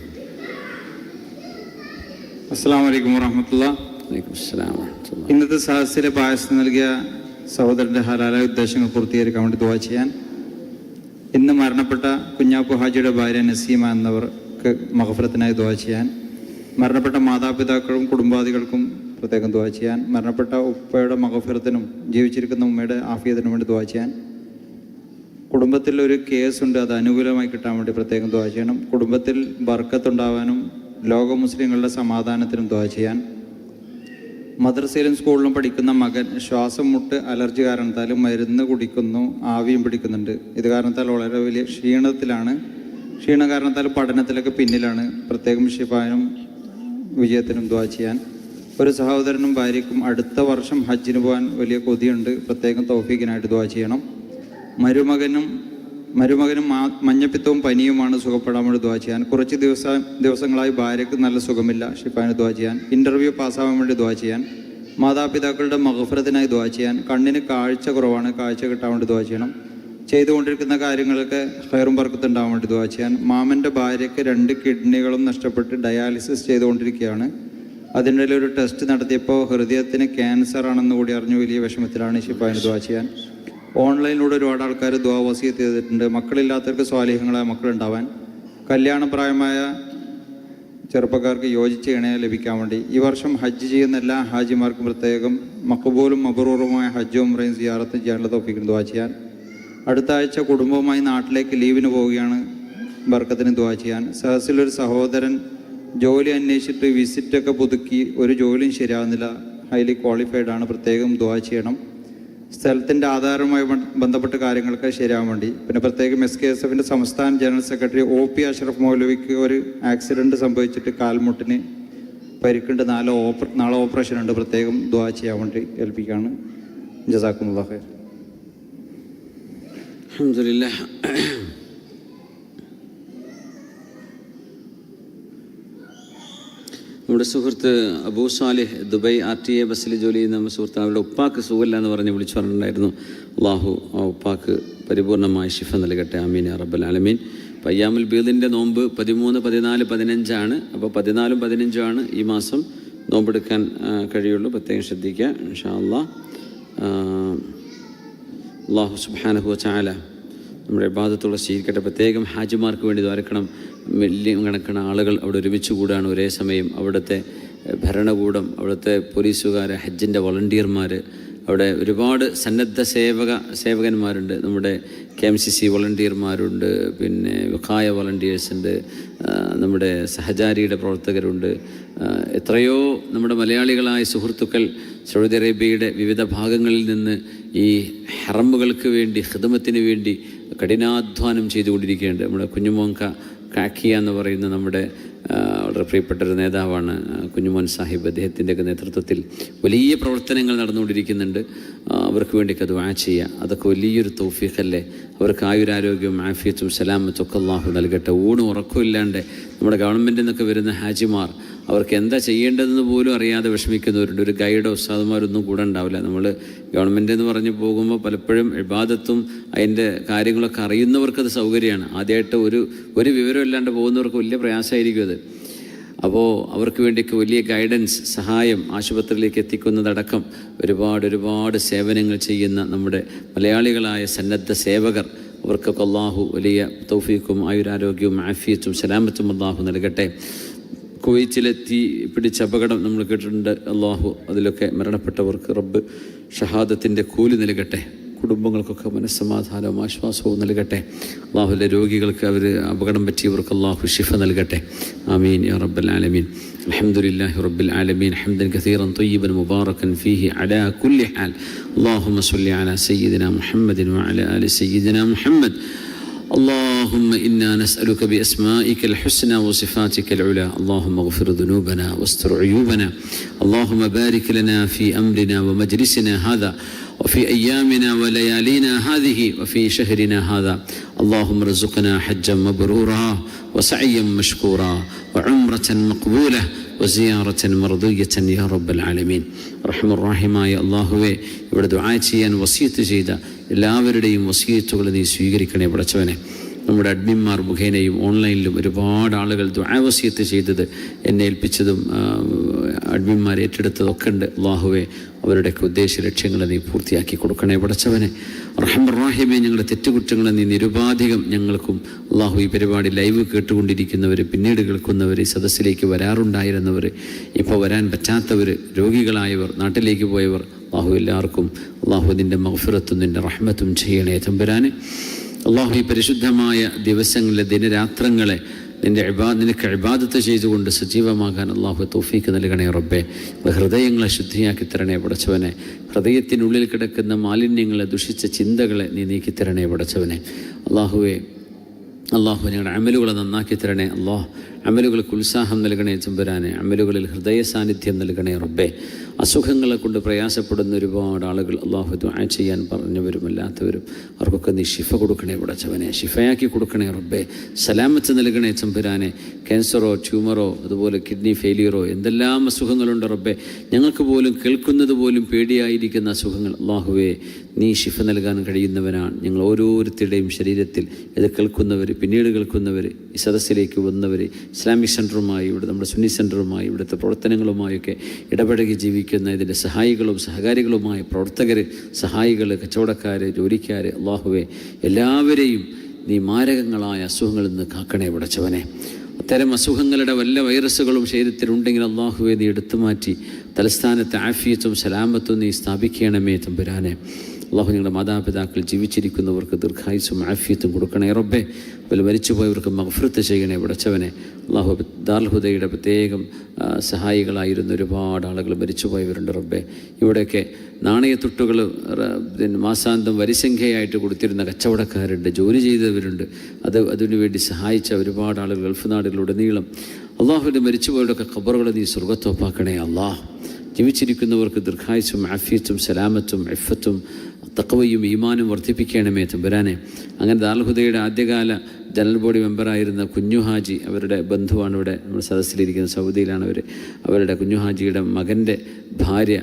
S2: അസ്സലാമു അലൈക്കും വറഹ്മത്തുള്ളാഹി.
S1: വലൈക്കും അസ്സലാം വറഹ്മത്തുള്ളാഹി.
S2: ഇന്നത്തെ സഹസിലെ പായസം നൽകിയ സഹോദരൻ്റെ ഹലാലായ ഉദ്ദേശങ്ങൾ പൂർത്തീകരിക്കാൻ വേണ്ടി ദുആ ചെയ്യാൻ. ഇന്ന് മരണപ്പെട്ട കുഞ്ഞാപ്പു ഹാജിയുടെ ഭാര്യ നസീമ എന്നവർക്ക് മഗ്ഫിറത്തിനായി ദുആ ചെയ്യാൻ. മരണപ്പെട്ട മാതാപിതാക്കളും കുടുംബാദികൾക്കും പ്രത്യേകം ദുആ ചെയ്യാൻ. മരണപ്പെട്ട ഉപ്പയുടെ മഗ്ഫിറത്തിനും ജീവിച്ചിരിക്കുന്ന ഉമ്മയുടെ ആഫിയത്തിനും വേണ്ടി ദുആ ചെയ്യാൻ. കുടുംബത്തിൽ ഒരു കേസുണ്ട്, അത് അനുകൂലമായി കിട്ടാൻ വേണ്ടി പ്രത്യേകം ദുആ ചെയ്യണം. കുടുംബത്തിൽ ബർക്കത്തുണ്ടാവാനും ലോക മുസ്ലിങ്ങളുടെ സമാധാനത്തിനും ദുആ ചെയ്യാൻ. മദ്രസയിലും സ്കൂളിലും പഠിക്കുന്ന മകൻ ശ്വാസം മുട്ട് അലർജി കാരണത്താൽ മരുന്ന് കുടിക്കുന്നു, ആവിയും പിടിക്കുന്നുണ്ട്. ഇത് കാരണത്താൽ വളരെ വലിയ ക്ഷീണത്തിലാണ്. ക്ഷീണ കാരണത്താൽ പഠനത്തിലൊക്കെ പിന്നിലാണ്. പ്രത്യേകം ഷിഫാനും വിജയത്തിനും ദുആ ചെയ്യാൻ. ഒരു സഹോദരനും ഭാര്യയ്ക്കും അടുത്ത വർഷം ഹജ്ജിന് പോകാൻ വലിയ കൊതിയുണ്ട്. പ്രത്യേകം തൗഫീഖിനായിട്ട് ദുആ ചെയ്യണം. മരുമകനും മഞ്ഞപ്പിത്തവും പനിയുമാണ്, സുഖപ്പെടാൻ വേണ്ടി ദുആ ചെയ്യാൻ. കുറച്ച് ദിവസങ്ങളായി ഭാര്യയ്ക്ക് നല്ല സുഖമില്ല, ഷിഫാന് ദുആ ചെയ്യാൻ. ഇൻ്റർവ്യൂ പാസ്സാവാൻ വേണ്ടി ദുആ ചെയ്യാൻ. മാതാപിതാക്കളുടെ മഗ്ഫിറത്തിനായി ദുആ ചെയ്യാൻ. കണ്ണിന് കാഴ്ച കുറവാണ്, കാഴ്ച കിട്ടാൻ വേണ്ടി ദുആ ചെയ്യണം. ചെയ്തുകൊണ്ടിരിക്കുന്ന കാര്യങ്ങളൊക്കെ ഖൈറും ബർക്കത്തും ഉണ്ടാവാൻ വേണ്ടി ദുആ ചെയ്യാൻ. മാമൻ്റെ ഭാര്യയ്ക്ക് 2 കിഡ്നികളും നഷ്ടപ്പെട്ട് ഡയാലിസിസ് ചെയ്തുകൊണ്ടിരിക്കുകയാണ്. അതിൻ്റെ ഒരു ടെസ്റ്റ് നടത്തിയപ്പോൾ ഹൃദയത്തിന് ക്യാൻസർ ആണെന്ന് കൂടി അറിഞ്ഞു. വലിയ വിഷമത്തിലാണ്, ഷിഫാന് ദുആ ചെയ്യാൻ. ഓൺലൈനിലൂടെ ഒരുപാട് ആൾക്കാർ ദുആ വസിയത്ത് ചെയ്തിട്ടുണ്ട്. മക്കളില്ലാത്തവർക്ക് സ്വാലിഹങ്ങളായ മക്കളുണ്ടാവാൻ. കല്യാണപ്രായമായ ചെറുപ്പക്കാർക്ക് യോജിച്ച ഇണയെ ലഭിക്കാൻ വേണ്ടി ഈ വർഷം ഹജ്ജ് ചെയ്യുന്ന എല്ലാ ഹാജിമാർക്കും പ്രത്യേകം മഖബൂലും മബ്റൂറുമായ ഹജ്ജും ഉംറയും സിയാറത്തും ചെയ്യാനുള്ള തൗഫീഖിന് ദുആ ചെയ്യാൻ. അടുത്ത ആഴ്ച കുടുംബവുമായി നാട്ടിലേക്ക് ലീവിന് പോവുകയാണ്, ബർക്കത്തിന് ദുആ ചെയ്യാൻ. സഹസിലൊരു സഹോദരൻ ജോലി അന്വേഷിച്ചിട്ട് വിസിറ്റൊക്കെ പുതുക്കി ഒരു ജോലിയും ശരിയാകുന്നില്ല, ഹൈലി ക്വാളിഫൈഡ് ആണ്, പ്രത്യേകം ദുആ ചെയ്യണം. സ്ഥലത്തിൻ്റെ ആധാരവുമായി ബന്ധപ്പെട്ട കാര്യങ്ങൾക്ക് ശരിയാകാൻ വേണ്ടി. പിന്നെ പ്രത്യേകം SKSFൻ്റെ സംസ്ഥാന ജനറൽ സെക്രട്ടറി OP അഷ്റഫ് മൗലവിക്ക് ഒരു ആക്സിഡൻറ്റ് സംഭവിച്ചിട്ട് കാൽമുട്ടിന് പരിക്കുണ്ട്, നാളെ ഓപ്പറേഷൻ ഉണ്ട്, പ്രത്യേകം ദുആ ചെയ്യാൻ വേണ്ടി ഏൽപ്പിക്കുകയാണ്. ജസാക്കുമുല്ലാഹ് ഖൈർ.
S1: അൽഹംദുലില്ലാഹ്. നമ്മുടെ സുഹൃത്ത് അബൂ സാലിഹ് ദുബൈ RTA ബസ്സിൽ ജോലി ചെയ്യുന്ന നമ്മുടെ സുഹൃത്ത്, അവരുടെ ഉപ്പാക്ക് സുഖമില്ല എന്ന് പറഞ്ഞ് വിളിച്ചു പറഞ്ഞിട്ടുണ്ടായിരുന്നു. അള്ളാഹു ആ ഉപ്പാക്ക് പരിപൂർണമായ ശിഫ നൽകട്ടെ. ആമീൻ യാ റബ്ബൽ ആലമീൻ. അപ്പോൾ അയ്യാമുൽ ബീദിൻ്റെ നോമ്പ് 13, 14, 15 അപ്പോൾ 14ഉം 15ഉം ഈ മാസം നോമ്പെടുക്കാൻ കഴിയുള്ളൂ. പ്രത്യേകം ശ്രദ്ധിക്കുക ഇൻഷാ അല്ലാഹ്. അള്ളാഹു സുബ്ഹാനഹു വ തആല നമ്മുടെ ഇബാദത്തുള്ള സ്വീകരിക്കട്ടെ. പ്രത്യേകം ഹാജിമാർക്ക് വേണ്ടി ദ്വാരക്കണം. വലിയ കണക്കിന് ആളുകൾ അവിടെ ഒരുമിച്ച് കൂടാണ് ഒരേ സമയം. അവിടുത്തെ ഭരണകൂടം, അവിടുത്തെ പോലീസുകാർ, ഹജ്ജിൻ്റെ വോളണ്ടിയർമാർ, അവിടെ ഒരുപാട് സന്നദ്ധ സേവകന്മാരുണ്ട്. നമ്മുടെ KMCC വോളണ്ടിയർമാരുണ്ട്, പിന്നെ വിഖായ വോളണ്ടിയേഴ്സ് ഉണ്ട്, നമ്മുടെ സഹചാരിയുടെ പ്രവർത്തകരുണ്ട്. എത്രയോ നമ്മുടെ മലയാളികളായ സുഹൃത്തുക്കൾ സൗദി അറേബ്യയുടെ വിവിധ ഭാഗങ്ങളിൽ നിന്ന് ഈ ഹറമുകൾക്ക് വേണ്ടി ഖിദ്മത്തിന് വേണ്ടി കഠിനാധ്വാനം ചെയ്തുകൊണ്ടിരിക്കുകയുണ്ട്. നമ്മുടെ കുഞ്ഞുമോൻ കാക്കിയ എന്ന് പറയുന്ന നമ്മുടെ വളരെ പ്രിയപ്പെട്ട ഒരു നേതാവാണ് കുഞ്ഞുമോൻ സാഹിബ്. അദ്ദേഹത്തിൻ്റെയൊക്കെ നേതൃത്വത്തിൽ വലിയ പ്രവർത്തനങ്ങൾ നടന്നുകൊണ്ടിരിക്കുന്നുണ്ട്. അവർക്ക് വേണ്ടിയൊക്കെ ദുആ ചെയ്യുക. അതൊക്കെ വലിയൊരു തൗഫീഖല്ലേ. അവർക്ക് ആയുരാരോഗ്യവും ആഫിയത്തും സലാമത്തും ഒക്കെ അല്ലാഹു നൽകട്ടെ. ഊണും ഉറക്കമില്ലാണ്ട് നമ്മുടെ ഗവൺമെൻറ്റിൽ നിന്നൊക്കെ വരുന്ന ഹാജിമാർ അവർക്ക് എന്താ ചെയ്യേണ്ടതെന്ന് പോലും അറിയാതെ വിഷമിക്കുന്നവരുണ്ട്. ഒരു ഗൈഡോ ഉസ്താദുമാരൊന്നും കൂടെ ഉണ്ടാവില്ല. നമ്മൾ ഗവൺമെൻറ് എന്ന് പറഞ്ഞ് പോകുമ്പോൾ പലപ്പോഴും ഇബാദത്തും അതിൻ്റെ കാര്യങ്ങളൊക്കെ അറിയുന്നവർക്കത് സൗകര്യമാണ്. ആദ്യമായിട്ട് ഒരു വിവരമില്ലാണ്ട് പോകുന്നവർക്ക് വലിയ പ്രയാസമായിരിക്കും അത്. അപ്പോൾ അവർക്ക് വേണ്ടിയൊക്കെ വലിയ ഗൈഡൻസ്, സഹായം, ആശുപത്രിയിലേക്ക് എത്തിക്കുന്നതടക്കം ഒരുപാട് സേവനങ്ങൾ ചെയ്യുന്ന നമ്മുടെ മലയാളികളായ സന്നദ്ധ സേവകർ, അവർക്കൊക്കെ അല്ലാഹു വലിയ തൗഫീഖും ആയുരാരോഗ്യവും ആഫിയത്തും സലാമത്തും അല്ലാഹു നൽകട്ടെ. കുവൈറ്റിലെത്തി പിടിച്ച അപകടം നമ്മൾ കേട്ടിട്ടുണ്ട്. അല്ലാഹു അതിലൊക്കെ മരണപ്പെട്ടവർക്ക് റബ്ബ് ഷഹാദത്തിൻ്റെ കൂലി നൽകട്ടെ. കുടുംബങ്ങൾക്കൊക്കെ മനസ്സമാധാനവും ആശ്വാസവും നൽകട്ടെ. അല്ലാഹുവിൻ്റെ രോഗികൾക്ക് അപകടം പറ്റിയവർക്ക് അല്ലാഹു ശിഫ നൽകട്ടെ. ആമീൻ യാ റബ്ബൽ ആലമീൻ. അൽഹംദുലില്ലാഹി റബ്ബിൽ ആലമീൻ ഹംദൻ കസീറൻ ത്വയ്യിബൻ മുബാറകൻ ഫീഹി അലാ കുല്ലി ഹാൽ. അല്ലാഹുമ്മ സ്വല്ലി അലാ സയ്യിദിനാ മുഹമ്മദിൻ വഅലാ ആലി സയ്യിദിനാ മുഹമ്മദ്. اللهم إنا نسألك بأسمائك الحسنى وصفاتك العلى. اللهم اغفر ذنوبنا واستر عيوبنا. اللهم بارك لنا في أمرنا ومجلسنا هذا وفي أيامنا وليالينا هذه وفي شهرنا هذا. اللهم ارزقنا حجا مبرورا وسعيا مشكورا وعمرة مقبولة وزيارة مرضية يا رب العالمين. رحم الراحماയ അല്ലാഹുവേ, ഇവിടെ ദുആ ചെയ്യാൻ വസിയത്ത് ചെയ്ത എല്ലാവരുടെയും വസിയത്തുകൾ നീ സ്വീകരിക്കണേ പടച്ചവനെ. നമ്മുടെ അഡ്മിന്മാർ മുഖേനയും ഓൺലൈനിലും ഒരുപാട് ആളുകൾ ദുആ വസിയത്ത് ചെയ്തത് എന്നെ ഏൽപ്പിച്ചതും അഡ്മിന്മാർ ഏറ്റെടുത്തതൊക്കെ ഉണ്ട്. അല്ലാഹുവേ, അവരുടെയൊക്കെ ഉദ്ദേശ ലക്ഷ്യങ്ങളെ നീ പൂർത്തിയാക്കി കൊടുക്കണേ പടച്ചവനെ. റഹ്മാൻ റഹീമേ, ഞങ്ങളുടെ തെറ്റുകുറ്റങ്ങളെ നീ നിരുപാധികം ഞങ്ങൾക്കും അല്ലാഹു ഈ പരിപാടി ലൈവ് കേട്ടുകൊണ്ടിരിക്കുന്നവർ, പിന്നീട് കേൾക്കുന്നവർ, ഈ സദസ്സിലേക്ക് വരാറുണ്ടായിരുന്നവർ, ഇപ്പോൾ വരാൻ പറ്റാത്തവർ, രോഗികളായവർ, നാട്ടിലേക്ക് പോയവർ, അല്ലാഹു എല്ലാവർക്കും അല്ലാഹു നിൻ്റെ മഗ്ഫിറത്തും നിൻ്റെ റഹ്മത്തും ചെയ്യണേ തമ്പുരാനെ. അല്ലാഹു ഈ പരിശുദ്ധമായ ദിവസങ്ങളിലെ ദിനരാത്രങ്ങളെ നിനക്ക് ഇബാദത്ത് ചെയ്തുകൊണ്ട് സജീവമാകാൻ അല്ലാഹു തൗഫീഖ് നൽകണേ റബ്ബേ. ഹൃദയങ്ങളെ ശുദ്ധിയാക്കി തരണേ പടച്ചവനെ. ഹൃദയത്തിനുള്ളിൽ കിടക്കുന്ന മാലിന്യങ്ങളെ, ദുഷിച്ച ചിന്തകളെ നീ നീക്കിത്തരണേ പടച്ചവനെ. അല്ലാഹു ഞങ്ങളുടെ അമലുകളെ നന്നാക്കി തരണേ. അമലുകൾക്ക് ഉത്സാഹം നൽകണേ തമ്പുരാനെ. അമലുകളിൽ ഹൃദയ സാന്നിധ്യം നൽകണേ റബ്ബേ. അസുഖങ്ങളെ കൊണ്ട് പ്രയാസപ്പെടുന്ന ഒരുപാട് ആളുകൾ അല്ലാഹു ദുആ ചെയ്യാൻ പറഞ്ഞവരും അല്ലാത്തവരും, അവർക്കൊക്കെ നീ ശിഫ കൊടുക്കണേ പടച്ചവനെ. ശിഫയാക്കി കൊടുക്കണേ റബ്ബേ. സലാമത്ത് നൽകണേ തമ്പുരാനെ. ക്യാൻസറോ ട്യൂമറോ അതുപോലെ കിഡ്നി ഫെയിലിയറോ എന്തെല്ലാം അസുഖങ്ങളുണ്ട് റബ്ബേ. ഞങ്ങൾക്ക് പോലും കേൾക്കുന്നത് പോലും പേടിയായിരിക്കുന്ന അസുഖങ്ങൾ അല്ലാഹുവേ, നീ ശിഫ നൽകാൻ കഴിയുന്നവനാണ്. ഞങ്ങൾ ഓരോരുത്തരുടെയും ശരീരത്തിൽ ഇത് കേൾക്കുന്നവർ, പിന്നീട് കേൾക്കുന്നവർ, ഈ സദസ്സിലേക്ക് വന്നവർ, ഇസ്ലാമിക് സെൻറ്ററുമായി, ഇവിടെ നമ്മുടെ സുന്നി സെൻറ്ററുമായി, ഇവിടുത്തെ പ്രവർത്തനങ്ങളുമായൊക്കെ ഇടപഴകി ജീവിക്കുന്ന ഇതിൻ്റെ സഹായികളും സഹകാരികളുമായ പ്രവർത്തകർ, സഹായികൾ, കച്ചവടക്കാർ, ജോലിക്കാർ, അല്ലാഹുവേ, എല്ലാവരെയും നീ മാരകങ്ങളായ അസുഖങ്ങളിൽ നിന്ന് കാക്കണേ പടച്ചവനെ. അത്തരം അസുഖങ്ങളുടെ വല്ല വൈറസുകളും ശരീരത്തിലുണ്ടെങ്കിൽ അള്ളാഹുവെ നീ എടുത്തു മാറ്റി തലസ്ഥാനത്തെ ആഫിയത്തും സലാമത്തും നീ സ്ഥാപിക്കണമേ തമ്പുരാനെ. അള്ളാഹു ഞങ്ങളുടെ മാതാപിതാക്കൾ ജീവിച്ചിരിക്കുന്നവർക്ക് ദീർഘായുസ്സും ആഫിയത്തും കൊടുക്കണേ റബ്ബേ. അതിൽ മരിച്ചുപോയവർക്ക് മഗ്ഫിറത്ത് ചെയ്യണേ പടച്ചവനെ. അള്ളാഹു ദാറുൽ ഹുദയുടെ പ്രത്യേകം സഹായികളായിരുന്ന ഒരുപാട് ആളുകൾ മരിച്ചുപോയവരുണ്ട് റബ്ബേ. ഇവിടെയൊക്കെ നാണയത്തുട്ടുകൾ മാസാന്തം വരിസംഖ്യയായിട്ട് കൊടുത്തിരുന്ന കച്ചവടക്കാരുണ്ട്, ജോലി ചെയ്തവരുണ്ട്, അതിനുവേണ്ടി സഹായിച്ച ഒരുപാട് ആളുകൾ ഗൾഫ് നാടുകളിലുടനീളം. അള്ളാഹുവിൻ്റെ മരിച്ചുപോയവരുടെയൊക്കെ ഖബറുകളെ നീ സ്വർഗ്ഗത്തോപ്പാക്കണേ അള്ളാഹ്. ജീവിച്ചിരിക്കുന്നവർക്ക് ദീർഘായുസ്സും ആഫിയത്തും സലാമത്തും ഇഫ്ഫത്തും തഖ്വയും ഈമാനും വർദ്ധിപ്പിക്കണമേ തമ്പുരാനെ. അങ്ങനെ ദാറുൽ ഹുദയുടെ ആദ്യകാല ജനറൽ ബോഡി മെമ്പറായിരുന്ന കുഞ്ഞു ഹാജി, അവരുടെ ബന്ധുവാണ് ഇവിടെ നമ്മുടെ സദസ്സിലിരിക്കുന്ന, സൗദിയിലാണ് അവർ. അവരുടെ കുഞ്ഞു ഹാജിയുടെ മകൻ്റെ ഭാര്യ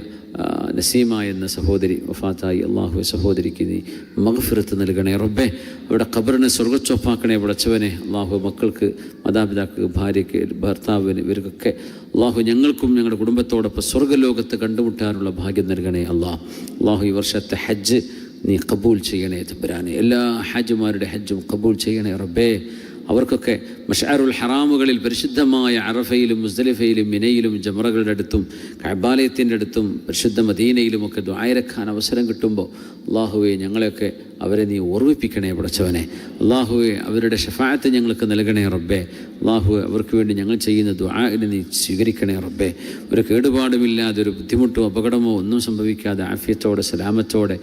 S1: നസീമ എന്ന സഹോദരി വഫാത്തായി. അള്ളാഹു സഹോദരിക്ക് നീ മഗ്ഫിറത്ത് നൽകണേ റബ്ബേ. അവരുടെ ഖബറിനെ സ്വർഗ്ഗച്ചൊപ്പാക്കണേ പടച്ചവനെ. അള്ളാഹു മക്കൾക്ക്, മാതാപിതാക്കൾക്ക്, ഭാര്യയ്ക്ക്, ഭർത്താവിന്, ഇവർക്കൊക്കെ അള്ളാഹു ഞങ്ങൾക്കും ഞങ്ങളുടെ കുടുംബത്തോടൊപ്പം സ്വർഗ്ഗലോകത്ത് കണ്ടുമുട്ടാനുള്ള ഭാഗ്യം നൽകണേ അള്ളാഹു. ഈ വർഷത്തെ ഹജ്ജ് നീ കബൂൽ ചെയ്യണേ തമ്പുരാനെ. എല്ലാ ഹജ്ജുമാരുടെ ഹജ്ജും കബൂൽ ചെയ്യണേ റബ്ബേ. അവർക്കൊക്കെ മശ്അറുൽ ഹറാമുകളിൽ പരിശുദ്ധമായ അറഫയിലും മുസ്ദലിഫയിലും മിനയിലും ജമറകളുടെ അടുത്തും കഅബാലയത്തിൻ്റെ അടുത്തും പരിശുദ്ധ മദീനയിലുമൊക്കെ ദുആയിരക്കാൻ അവസരം കിട്ടുമ്പോൾ അള്ളാഹുവെ ഞങ്ങളെയൊക്കെ അവരെ നീ ഓർമ്മിപ്പിക്കണേ പടച്ചവനെ. അള്ളാഹുവെ അവരുടെ ഷഫാഅത്ത് ഞങ്ങൾക്ക് നൽകണേ റബ്ബേ. അള്ളാഹുവെ അവർക്ക് വേണ്ടി ഞങ്ങൾ ചെയ്യുന്ന ദുആഇനെ നീ സ്വീകരിക്കണേ റബ്ബേ. ഒരു കേടുപാടുമില്ലാതെ, ഒരു ബുദ്ധിമുട്ടോ അപകടമോ ഒന്നും സംഭവിക്കാതെ ആഫിയത്തോടെ സലാമത്തോടെ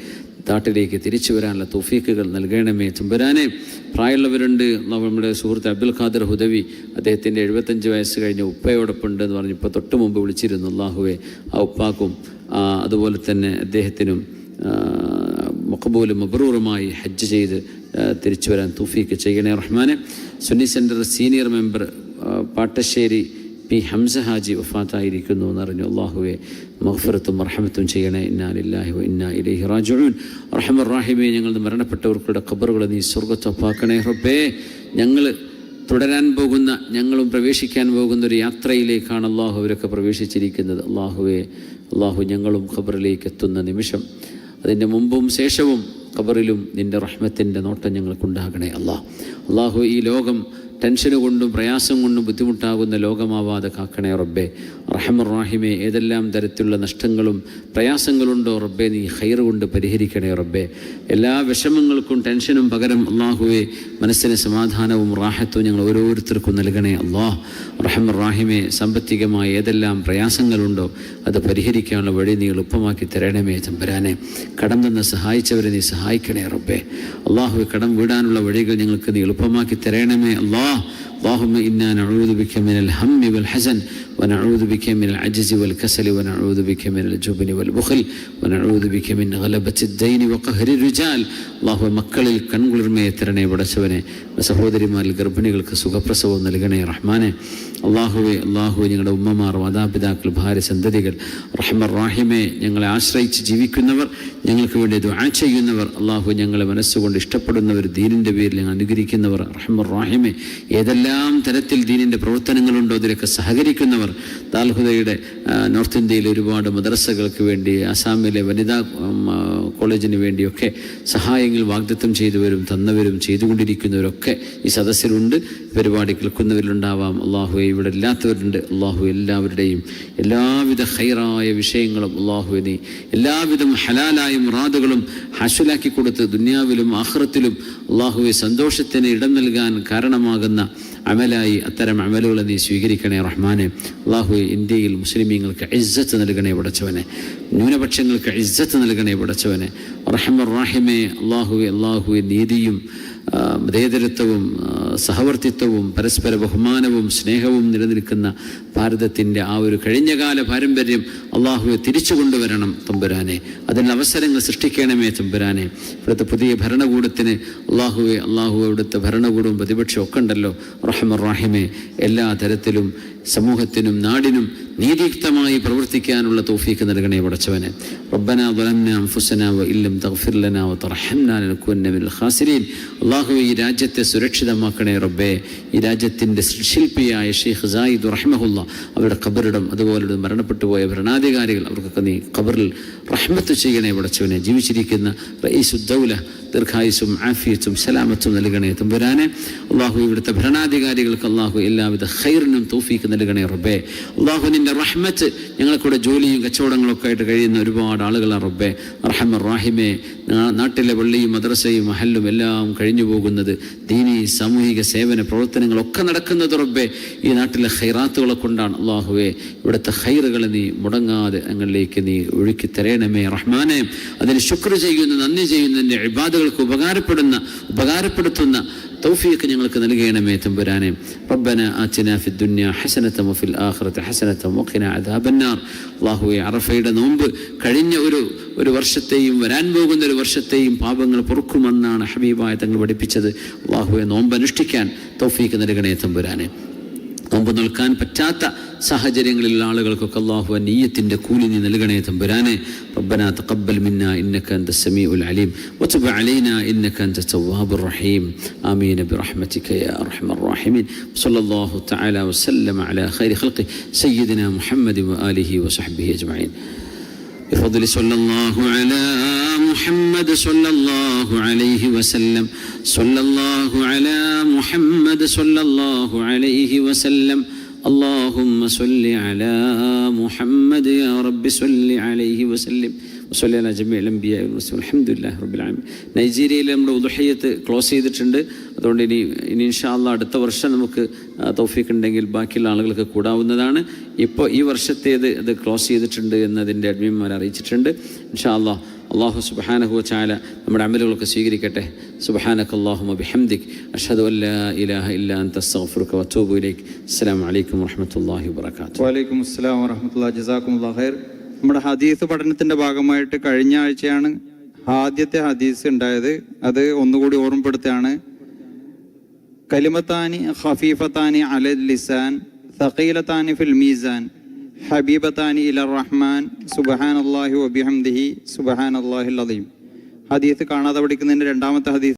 S1: നാട്ടിലേക്ക് തിരിച്ചു വരാനുള്ള തൗഫീക്കുകൾ നൽകണമേ തമ്പുരാനെ. പ്രായമുള്ളവരുണ്ട്. നമ്മുടെ സുഹൃത്ത് അബ്ദുൽ ഖാദർ ഹുദവി, അദ്ദേഹത്തിൻ്റെ 75 വയസ്സ് കഴിഞ്ഞ ഉപ്പയോടൊപ്പം ഉണ്ടെന്ന് പറഞ്ഞ് ഇപ്പോൾ തൊട്ട് മുമ്പ് വിളിച്ചിരുന്നു. അള്ളാഹുവെ ആ ഉപ്പാക്കും അതുപോലെ തന്നെ അദ്ദേഹത്തിനും മഖബൂലും മബ്റൂറുമായി ഹജ്ജ് ചെയ്ത് തിരിച്ചു വരാൻ തൗഫീക്ക് ചെയ്യണേ റഹ്മാനെ. Sunni centre senior member Pattasseri P Hamza Haji വഫാത്തായിരിക്കുന്നു എന്നറിഞ്ഞു. അള്ളാഹുവെ മഗ്ഫിറത്തും റഹ്മത്തും ചെയ്യണേ. ഇന്നാ ലില്ലാഹി വ ഇന്നാ ഇലൈഹി റാജിഊൻ. റഹ്മർ റഹീമേ, ഞങ്ങളുടെ മരണപ്പെട്ടവർക്കുടെ ഖബറുകളെ നീ സ്വർഗ്ഗത്തൊപ്പാക്കണേ റബ്ബേ. ഞങ്ങൾ തുടരാൻ പോകുന്ന, ഞങ്ങളും പ്രവേശിക്കാൻ പോകുന്ന ഒരു യാത്രയിലേക്കാണ് അള്ളാഹു അവരൊക്കെ പ്രവേശിച്ചിരിക്കുന്നത്. അള്ളാഹു ഞങ്ങളും ഖബറിലേക്ക് എത്തുന്ന നിമിഷം, അതിൻ്റെ മുമ്പും ശേഷവും ഖബറിലും നിൻ്റെ റഹ്മത്തിൻ്റെ നോട്ടം ഞങ്ങൾക്കുണ്ടാകണേ അള്ളാഹു. ഈ ലോകം ടെൻഷന് കൊണ്ടും പ്രയാസം കൊണ്ടും ബുദ്ധിമുട്ടാകുന്ന ലോകമാവാതെ കാക്കണേ റബ്ബേ. റഹ്മർ റഹീമേ, ഏതെല്ലാം തരത്തിലുള്ള നഷ്ടങ്ങളും പ്രയാസങ്ങളുണ്ടോ റബ്ബേ, നീ ഖൈർ കൊണ്ട് പരിഹരിക്കണേ റബ്ബേ. എല്ലാ വിഷമങ്ങൾക്കും ടെൻഷനും പകരം അള്ളാഹുവെ മനസ്സിന് സമാധാനവും റാഹത്തും ഞങ്ങൾ ഓരോരുത്തർക്കും നൽകണേ റഹ്മർ റഹീമേ, സാമ്പത്തികമായ ഏതെല്ലാം പ്രയാസങ്ങളുണ്ടോ അത് പരിഹരിക്കാനുള്ള വഴി നീ എളുപ്പമാക്കി തരണമേ തമ്പുരാനെ. കടം നിന്ന് സഹായിച്ചവരെ നീ സഹായിക്കണേ റബ്ബേ. അള്ളാഹുവെ, കടം വീടാനുള്ള വഴികൾ ഞങ്ങൾക്ക് നീ എളുപ്പമാക്കി തരണമേ اللهم إنا نعوذ بك من الهم والحزن ونعوذ بك من العجز والكسل ونعوذ بك من الجبن والبخل ونعوذ بك من غلبة الدين وقهر الرجال. അള്ളാഹു മക്കളിൽ കൺകുളിർമയെ തരണേ പടച്ചവനെ. സഹോദരിമാരിൽ ഗർഭിണികൾക്ക് സുഖപ്രസവം നൽകണേ റഹ്മാനെ. അള്ളാഹുവെ ഞങ്ങളുടെ ഉമ്മമാർ, മാതാപിതാക്കൾ, ഭാര്യ, സന്തതികൾ, റഹ്മർ റാഹിമെ, ഞങ്ങളെ ആശ്രയിച്ച് ജീവിക്കുന്നവർ, ഞങ്ങൾക്ക് വേണ്ടി ദുആ ചെയ്യുന്നവർ, അള്ളാഹു ഞങ്ങളെ മനസ്സുകൊണ്ട് ഇഷ്ടപ്പെടുന്നവർ, ദീനിൻ്റെ പേരിൽ ഞങ്ങൾ അനുകരിക്കുന്നവർ, റഹ്മർ റാഹിമെ, ഏതെല്ലാം തരത്തിൽ ദീനിൻ്റെ പ്രവർത്തനങ്ങളുണ്ടോ അതിലൊക്കെ സഹകരിക്കുന്നവർ, ദാറുൽ ഹുദയുടെ നോർത്ത് ഇന്ത്യയിലെ ഒരുപാട് മദ്രസകൾക്ക് വേണ്ടി, ആസാമിലെ വനിതാ കോളേജിന് വേണ്ടിയൊക്കെ സഹായങ്ങൾ വാഗ്ദത്തം ചെയ്തവരും തന്നവരും ചെയ്തുകൊണ്ടിരിക്കുന്നവരൊക്കെ ഈ സദസ്സിലുണ്ട്. പരിപാടി കേൾക്കുന്നവരിലുണ്ടാവാം. അള്ളാഹുവെ, ഇവിടെ ഇല്ലാത്തവരുണ്ട്. അള്ളാഹു എല്ലാവരുടെയും എല്ലാവിധ ഖൈറായ വിഷയങ്ങളും അള്ളാഹുവെ നീ എല്ലാവിധം ഹലാലായ മുറാദുകളും ഹാസിലാക്കി കൊടുത്ത് ദുനിയാവിലും ആഖിറത്തിലും അള്ളാഹുവെ സന്തോഷത്തിന് ഇടം നൽകാൻ കാരണമാകുന്ന അമലായി അത്തരം അമലുകളെ നീ സ്വീകരിക്കണേ റഹ്മാനെ. അള്ളാഹുവെ, ഇന്ത്യയിൽ മുസ്ലിമീങ്ങൾക്ക് ഇസ്സത്ത് നൽകണേ പടച്ചവനെ. ന്യൂനപക്ഷങ്ങൾക്ക് ഇസ്സത്ത് നൽകണേ പടച്ചവനെ. റഹ്മർ റാഹിമേ, അള്ളാഹുവെ നീതിയും മതേതരത്വവും സഹവർത്തിത്വവും പരസ്പര ബഹുമാനവും സ്നേഹവും നിലനിൽക്കുന്ന ഭാരതത്തിൻ്റെ ആ ഒരു കഴിഞ്ഞകാല പാരമ്പര്യം അള്ളാഹുവെ തിരിച്ചു കൊണ്ടുവരണം തമ്പുരാനെ. അതിനുള്ള അവസരങ്ങൾ സൃഷ്ടിക്കണമേ തമ്പുരാനെ. ഇവിടുത്തെ പുതിയ ഭരണകൂടത്തിന് അള്ളാഹു അവിടുത്തെ ഭരണകൂടവും പ്രതിപക്ഷവും ഒക്കെ ഉണ്ടല്ലോ. റഹ്മർ റാഹിമേ, എല്ലാ തരത്തിലും സമൂഹത്തിനും നാടിനും നീതിയുക്തമായി പ്രവർത്തിക്കാനുള്ള തൗഫീക്ക് നൽകണേ പടച്ചവനെ. റബ്ബനാ ളലംനാ അൻഫുസനാ വഇല്ലം തഗ്ഫിർ ലനാ വതർഹംനാ ലനകൂനന്ന മിനൽ ഖാസിരീൻ. അല്ലാഹുവേ, ഈ രാജ്യത്തെ സുരക്ഷിതമാക്കണേ റബ്ബേ. ഈ രാജ്യത്തിൻ്റെ ശില്പിയായ ഷെയ്ഖ് സായിദ് റഹ്മഹുല്ല, അവരുടെ ഖബറിടം, അതുപോലെ മരണപ്പെട്ടു പോയ ഭരണാധികാരികൾ, അവർക്കൊക്കെ നീ ഖബറിൽ റഹ്മത്ത് ചെയ്യണേ പടച്ചവനെ. ജീവിച്ചിരിക്കുന്ന റഈസുദ്ദൗല ദീർഘായുസും ആഫിയത്തും സലാമത്തും നൽകണേ തമ്പുരാനെ. അള്ളാഹു ഇവിടുത്തെ ഭരണാധികാരികൾക്ക് അള്ളാഹു എല്ലാവിധ ഖൈറിനും തൗഫീക്ക് നൽകണേ റബ്ബേ. അള്ളാഹു നിൻ്റെ റഹ്മത്ത്, ഞങ്ങൾക്കൂടെ ജോലിയും കച്ചവടങ്ങളൊക്കെ ആയിട്ട് കഴിയുന്ന ഒരുപാട് ആളുകളാണ് റബ്ബേ. റഹ്മർ റാഹിമേ, നാട്ടിലെ പള്ളിയും മദ്രസയും മഹല്ലും എല്ലാം കഴിഞ്ഞു പോകുന്നത്, ദീനി സാമൂഹിക സേവന പ്രവർത്തനങ്ങളൊക്കെ നടക്കുന്നത് റബ്ബേ ഈ നാട്ടിലെ ഖൈറാത്തുകളെ കൊണ്ടാണ്. അള്ളാഹുവേ, ഇവിടുത്തെ ഖൈറുകളെ നീ മുടങ്ങാതെ ഞങ്ങളിലേക്ക് നീ ഒഴുക്കി തരേണമേ റഹ്മാനെ. അതിന് ശുക്ർ ചെയ്യുന്ന, നന്ദി ചെയ്യുന്നതിൻ്റെ ഇബാദുകൾക്ക് ഉപകാരപ്പെടുത്തുന്ന തൗഫീഖ് ഞങ്ങൾക്ക് നൽകണമേ തമ്പുരാനെ. റബ്ബനാ ആതിനാ ഫിദ്ദുനിയ ഹസനതൻ വഫിൽ ആഖിറതി ഹസനതൻ വഖിനാ അദാബന്നാർ. അല്ലാഹുവേ, അറഫയുടെ നോമ്പ് കഴിഞ്ഞ ഒരു വർഷത്തെയും വരാൻ പോകുന്ന ഒരു വർഷത്തെയും പാപങ്ങൾ പൊറുക്കുമെന്നാണ് ഹബീബായ തങ്ങൾ പഠിപ്പിച്ചത്. അല്ലാഹുവേ, നോമ്പ് അനുഷ്ഠിക്കാൻ തൗഫീഖ് നൽകണേ തമ്പുരാനെ. നോമ്പ് നിൽക്കാൻ പറ്റാത്ത സാഹചര്യങ്ങളിലുള്ള ആളുകൾക്കൊക്കെ അല്ലാഹു നിയ്യത്തിൻ്റെ കൂലി നീ നൽകണേ തമ്പുരാനെ. റബ്ബനാ തഖബ്ബൽ മിന്നാ ഇന്നക അൻത സമീഉൽ അലീം വതുബ് അലൈനാ ഇന്നക അൻത തവ്വാബുർ റഹീം. ആമീൻ ബിറഹ്മതിക യാ അർഹമർ റഹീമീൻ. സ്വല്ലല്ലാഹു തആല വസല്ലമ അലാ ഖൈരി ഖൽഖി സയ്യിദിനാ മുഹമ്മദ് വആലിഹി വസഹ്ബിഹി അജ്മഈൻ. بفضل صلى الله على محمد صلى الله عليه وسلم. صلى الله على محمد صلى الله عليه وسلم. اللهم صل على محمد يا رب صل عليه وسلم. وصلى على جميع الأنبياء والمرسلين. الحمد لله رب العالمين. നൈജീരിയയിൽ നമ്മുടെ ഉദ്ഹിയ്യത്ത് ക്ലോസ് ചെയ്തിട്ടുണ്ട്. അതുകൊണ്ട് ഇനി ഇൻഷാ അല്ലാഹ് അടുത്ത വർഷം നമുക്ക് തൗഫീഖ് ഉണ്ടെങ്കിൽ ബാക്കിയുള്ള ആളുകൾക്ക് കൂടാവുന്നതാണ്. ഇപ്പോൾ ഈ വർഷത്തേത് അത് ക്ലോസ് ചെയ്തിട്ടുണ്ട് എന്നതിൻ്റെ അഡ്മിന്മാർ അറിയിച്ചിട്ടുണ്ട്. ഇൻഷാ അല്ലാഹ് അല്ലാഹു സുബ്ഹാനഹു വ തആല നമ്മുടെ അമലുകളൊക്കെ സ്വീകരിക്കട്ടെ. സുബ്ഹാനകല്ലാഹുമ്മ ബിഹംദിക് അഷ്ഹദു അൻ ലാ ഇലാഹ ഇല്ലാ അൻത അസ്തഗ്ഫിറുക വഅതൂബു ഇലൈക്. അസ്സലാമു അലൈക്കും വറഹ്മത്തുള്ളാഹി വബറകാതുഹു.
S2: വഅലൈക്കും അസ്സലാം വറഹ്മത്തുള്ളാഹി. ജസാക്കുമുല്ലാഹു ഖൈർ. നമ്മുടെ ഹദീസ് പഠനത്തിൻ്റെ ഭാഗമായിട്ട് കഴിഞ്ഞ ആഴ്ചയാണ് ആദ്യത്തെ ഹദീസ് ഉണ്ടായത്. അത് ഒന്നുകൂടി ഓർമ്മപ്പെടുത്തുകയാണ്. കലിമത്താനി ഖഫീഫത്താനി അലൽ ലിസാൻ സഖീലത്താനി ഫിൽ മീസാൻ ഹബീബത്താനി ഇലർ റഹ്മാൻ സുബ്ഹാനല്ലാഹി വബിഹംദിഹി സുബ്ഹാനല്ലാഹിൽ അദീം. ഹദീസ് കാണാതെ പഠിക്കുന്നതിൻ്റെ രണ്ടാമത്തെ ഹദീസ്